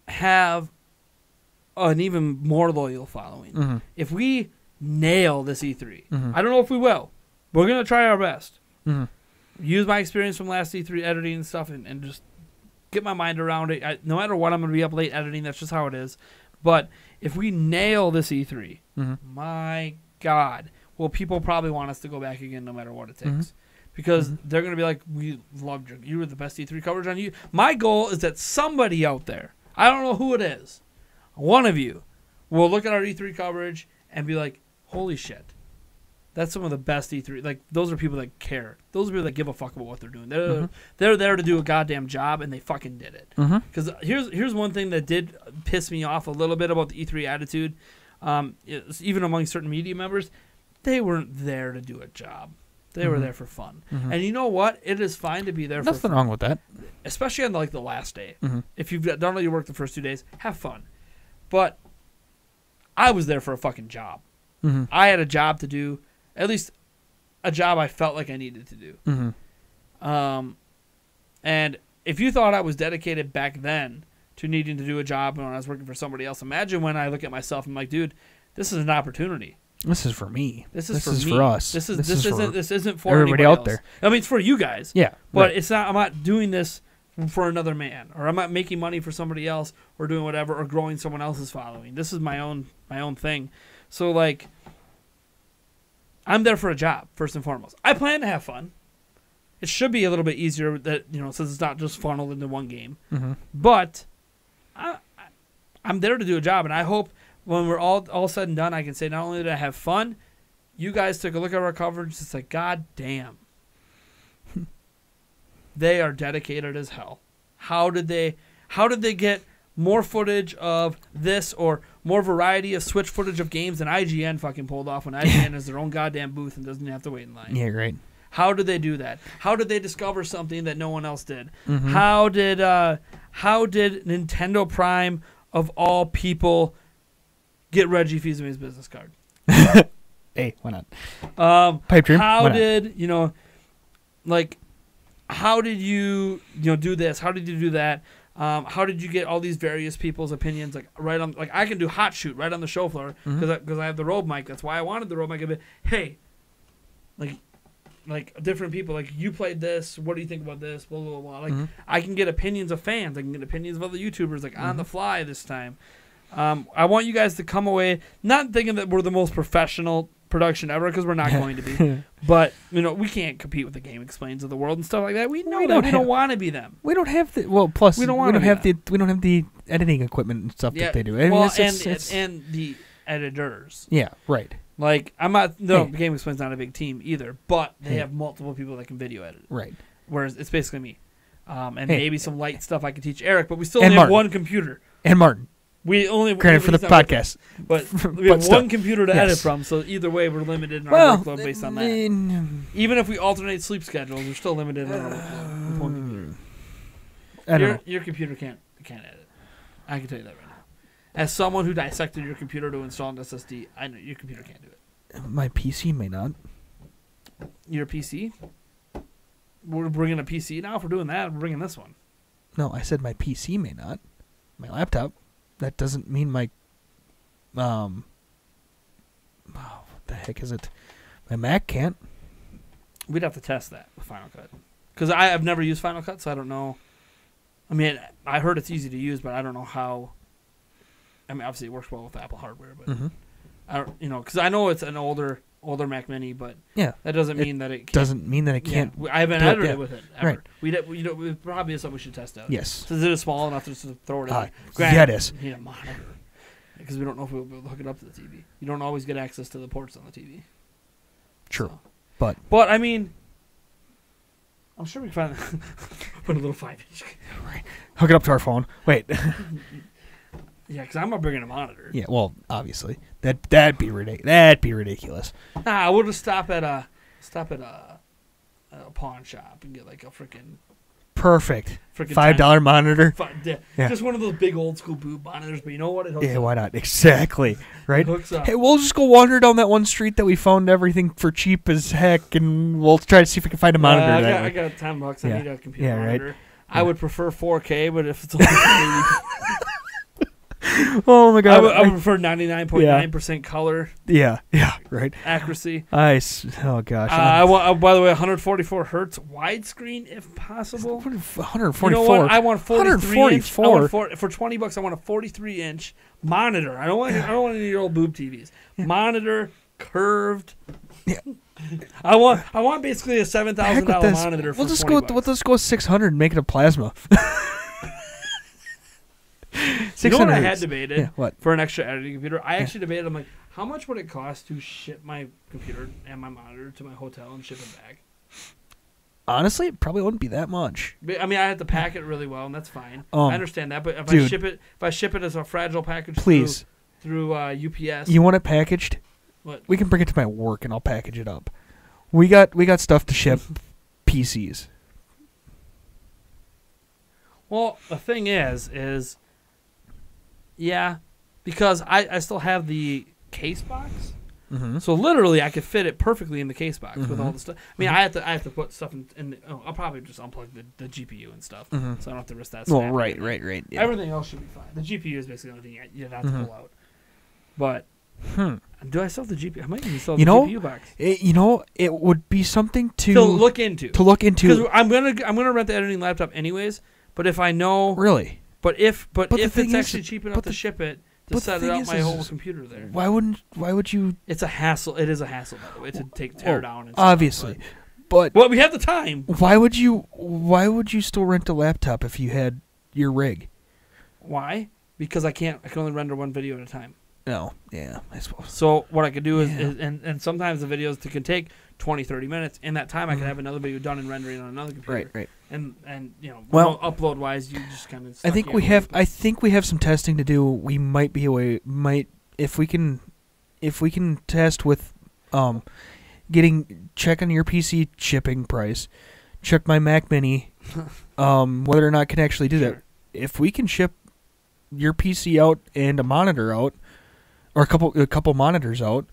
have an even more loyal following. If we nail this E3, I don't know if we will. We're going to try our best. Use my experience from last E3 editing and stuff and just get my mind around it. No matter what, I'm going to be up late editing. That's just how it is. But if we nail this E3, my God, well, people probably want us to go back again no matter what it takes. Because they're going to be like, we loved you. You were the best E3 coverage on you. My goal is that somebody out there, I don't know who it is, one of you will look at our E3 coverage and be like, holy shit. That's some of the best E3. Like, those are people that care. Those are people that give a fuck about what they're doing. They're there to do a goddamn job, and they fucking did it. Because here's one thing that did piss me off a little bit about the E3 attitude, even among certain media members. they weren't there to do a job. They were there for fun. Mhm. And you know what? It is fine to be there for Nothing fun. wrong with that. Especially on the last day. Mhm. If you've done all your work the first 2 days, have fun. But I was there for a fucking job. Mhm. I had a job to do, at least a job I felt like I needed to do. Mhm. And if you thought I was dedicated back then to needing to do a job when I was working for somebody else, imagine when I look at myself and I'm like, dude, this is an opportunity. This is for me. This is for me. for us. This is isn't for everybody anybody out else. there. I mean, it's for you guys. Yeah, But right. it's not. I'm not doing this for another man, or I'm not making money for somebody else, or doing whatever, or growing someone else's following. This is my own thing. So like, I'm there for a job first and foremost. I plan to have fun. It should be a little bit easier that since it's not just funneled into one game. Mhm. But I'm there to do a job, and I hope when we're all said and done, I can say not only did I have fun, you guys took a look at our coverage. It's like, God damn. They are dedicated as hell. How did they get more footage of this or more variety of Switch footage of games than IGN fucking pulled off when IGN has their own goddamn booth and doesn't have to wait in line? Yeah, right. How did they do that? How did they discover something that no one else did? Mhm. How did Nintendo Prime of all people get Reggie Fils-Aime's business card? Hey, why not? Pipe dream. How Why not? did how did you do this? How did you do that? How did you get all these various people's opinions right on? Like I can do hot shoot right on the show floor because I have the Rode mic. That's why I wanted the Rode mic. But hey, like different people, like you played this. What do you think about this? Blah blah blah. Like I can get opinions of fans. I can get opinions of other YouTubers. Like on the fly this time. I want you guys to come away not thinking that we're the most professional production ever because we're not going to be. But we can't compete with the Game Explains of the world and stuff like that. We know that we don't want to be them. We don't have the plus We don't have the editing equipment and stuff that they do. I mean, Well, it's- and the editors. yeah, right, Like I'm not. No, Hey. Game Explains not a big team either, but they Hey. have multiple people that can video edit. right. Whereas it's basically me, and Hey. maybe some light stuff I can teach Eric. But we still And only have Martin. one computer. And Martin, We only granted for the he's not working. podcast. But we But have still, one computer to yes. edit from, so either way we're limited in our Well, workload based on that. that. Even if we alternate sleep schedules, we're still limited in our workload with one computer. I don't know. Your computer can't edit. I can tell you that right now. As someone who dissected your computer to install an SSD, I know your computer can't do it. My PC may not. Your PC? We're bringing a PC now. If we're doing that, we're bringing this one. No, I said my PC may not. My laptop. That doesn't mean my. What the heck is it? My Mac can't. We'd have to test that with Final Cut. Because I have never used Final Cut, so I don't know. I mean, I heard it's easy to use, but I don't know how. I mean, obviously it works well with Apple hardware, but I don't, because I know it's an older Mac Mini, but Yeah, that doesn't it mean that it can't. doesn't mean that it can't. I haven't do it, edited yeah. it with it ever. Right. We probably is something we should test out. Yes. So is it small enough to just throw it in? Yeah, Granted, it is. we need a monitor because we don't know if we'll be able to hook it up to the TV. You don't always get access to the ports on the TV. True. So. But I mean, I'm sure we can find put a little 5-inch. Right. Hook it up to our phone. Wait. Yeah, because I'm not bringing a monitor. Yeah. Well, obviously that'd be ridiculous. That'd be ridiculous. Nah, we'll just stop at a pawn shop and get like a freaking Perfect. $5 $5 monitor. Yeah. Just one of those big old school boob monitors. But you know what? It hooks Yeah. up. Why not? Exactly. Right. It hooks up. Hey, we'll just go wander down that one street that we found everything for cheap as heck, and we'll try to see if we can find a monitor. I got $10. I need a computer Yeah, right. monitor. I would prefer 4K, but if it's only 380, Oh my god. I would prefer 99.9% color Yeah. Right. accuracy. Oh gosh. I want, by the way, 144 hertz widescreen if possible. 144. You know what? I want 43 inch. 144. For $20, I want a 43-inch monitor. I don't want any of your old boob TVs. Monitor, curved. Yeah. I want basically a $7,000 monitor for We'll just $20. go. We'll just go 600 and make it a plasma. You know what I 600 had debated Yeah, what? for an extra editing computer? I actually debated. I'm like, how much would it cost to ship my computer and my monitor to my hotel and ship it back? Honestly, it probably wouldn't be that much. I mean, I have to pack it really well, and that's fine. I Um, understand that, but if dude. I ship it as a fragile package, Please. through UPS, You want it packaged What? We can bring it to my work and I'll package it up. We got stuff to ship. PCs. Well, the thing is, yeah, because I still have the case box. Mm-hmm. So literally, I could fit it perfectly in the case box with all Mhm. the stuff. I mean, I have to put stuff in the, I'll probably just unplug the GPU and stuff, Mhm. so I don't have to risk that. Well, snapping right. anything. Yeah. Everything else should be fine. The GPU is basically the only thing you'd have to Mhm. pull out. But do I still have the GPU? I might even still have You the know, GPU box it would be something to look into. look Because into. I'm gonna rent the editing laptop anyways. But if I know, Really. but if the if thing it's is- actually cheap enough but to the- ship it to but the set it thing up is- my is- whole computer there. Why would you? It's a hassle. It is a hassle, by the way, to tear Well, down. And obviously. stuff, But but we have the time. why would you still rent a laptop if you had your rig? Why? Because I can only render one video at a time. No. Yeah, I suppose. So what I could do is, Yeah. and sometimes the videos can take 20, 30 minutes. In that time, I can have another video done and rendering on another computer. Right. And Well, upload wise, you just kind of. I think we have some testing to do. We might be if we can test with check on your PC shipping price, check my Mac Mini, whether or not it can actually do that. If we can ship your PC out and a monitor out, or a couple monitors out,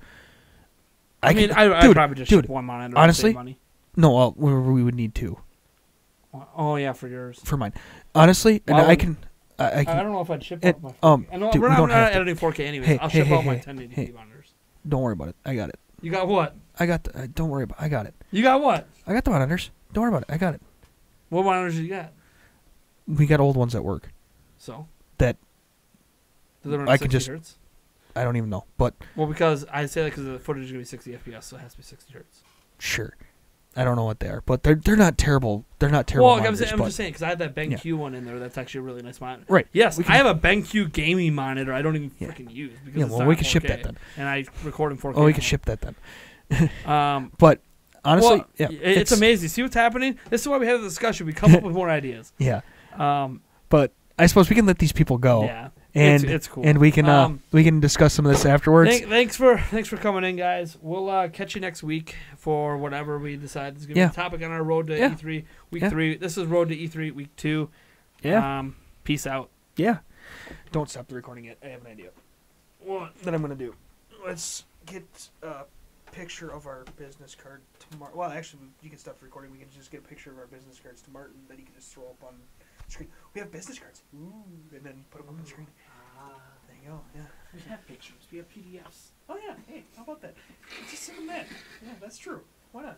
I'd probably just ship one monitor. Honestly, and save money. no, well, we would need two Oh yeah, for yours. for mine. Honestly, and Well, I can. I I can. don't know if I'd ship It- out my 4K. I know dude, we're we not, don't we're not have to. editing 4K anyways. Hey, I'll hey, ship hey, out my hey, 1080p hey. monitors. Don't worry about it. I got it. You got what? I got. Don't worry about. I got it. You got what? I got the monitors. Don't worry about it. I got it. What monitors you got? We got old ones at work. So That do they run I 60 could just- hertz? I don't even know, but Well, because I say that because the footage is gonna be 60 FPS, so it has to be 60 hertz. sure. I don't know what they are, but they're not terrible. They're not terrible. Well, I'm monitors, but just saying because I have that Yeah. BenQ one in there. That's actually a really nice monitor. Right. Yes, We can- I have a BenQ gaming monitor. I don't even Yeah. freaking use because yeah. it's Well, not we can ship 4K, that then. and I record in 4K. Oh, we can now. ship that then. But Honestly, well, yeah, it's amazing. See what's happening? This is why we have the discussion. We come up with more ideas. Yeah, Um, but I suppose we can let these people go, yeah, and it's cool. and we can discuss some of this afterwards. Thanks for coming in, guys. We'll catch you next week for whatever we decide is going to be Yeah. the topic on our road to Yeah. E3 week Yeah. 3. This is road to E3 week 2. Yeah, Peace out. yeah. Don't stop the recording yet. I have an idea. What that I'm gonna do? Let's get a picture of our business card tomorrow. Well, actually, you can stop the recording. We can just get a picture of our business cards to Martin that he can just throw up on screen. We have business cards. Ooh, and then put them on the screen. There you go. Yeah. We have pictures. We have PDFs. Oh yeah. Hey, how about that? Just send them that. Yeah, that's true. Why not?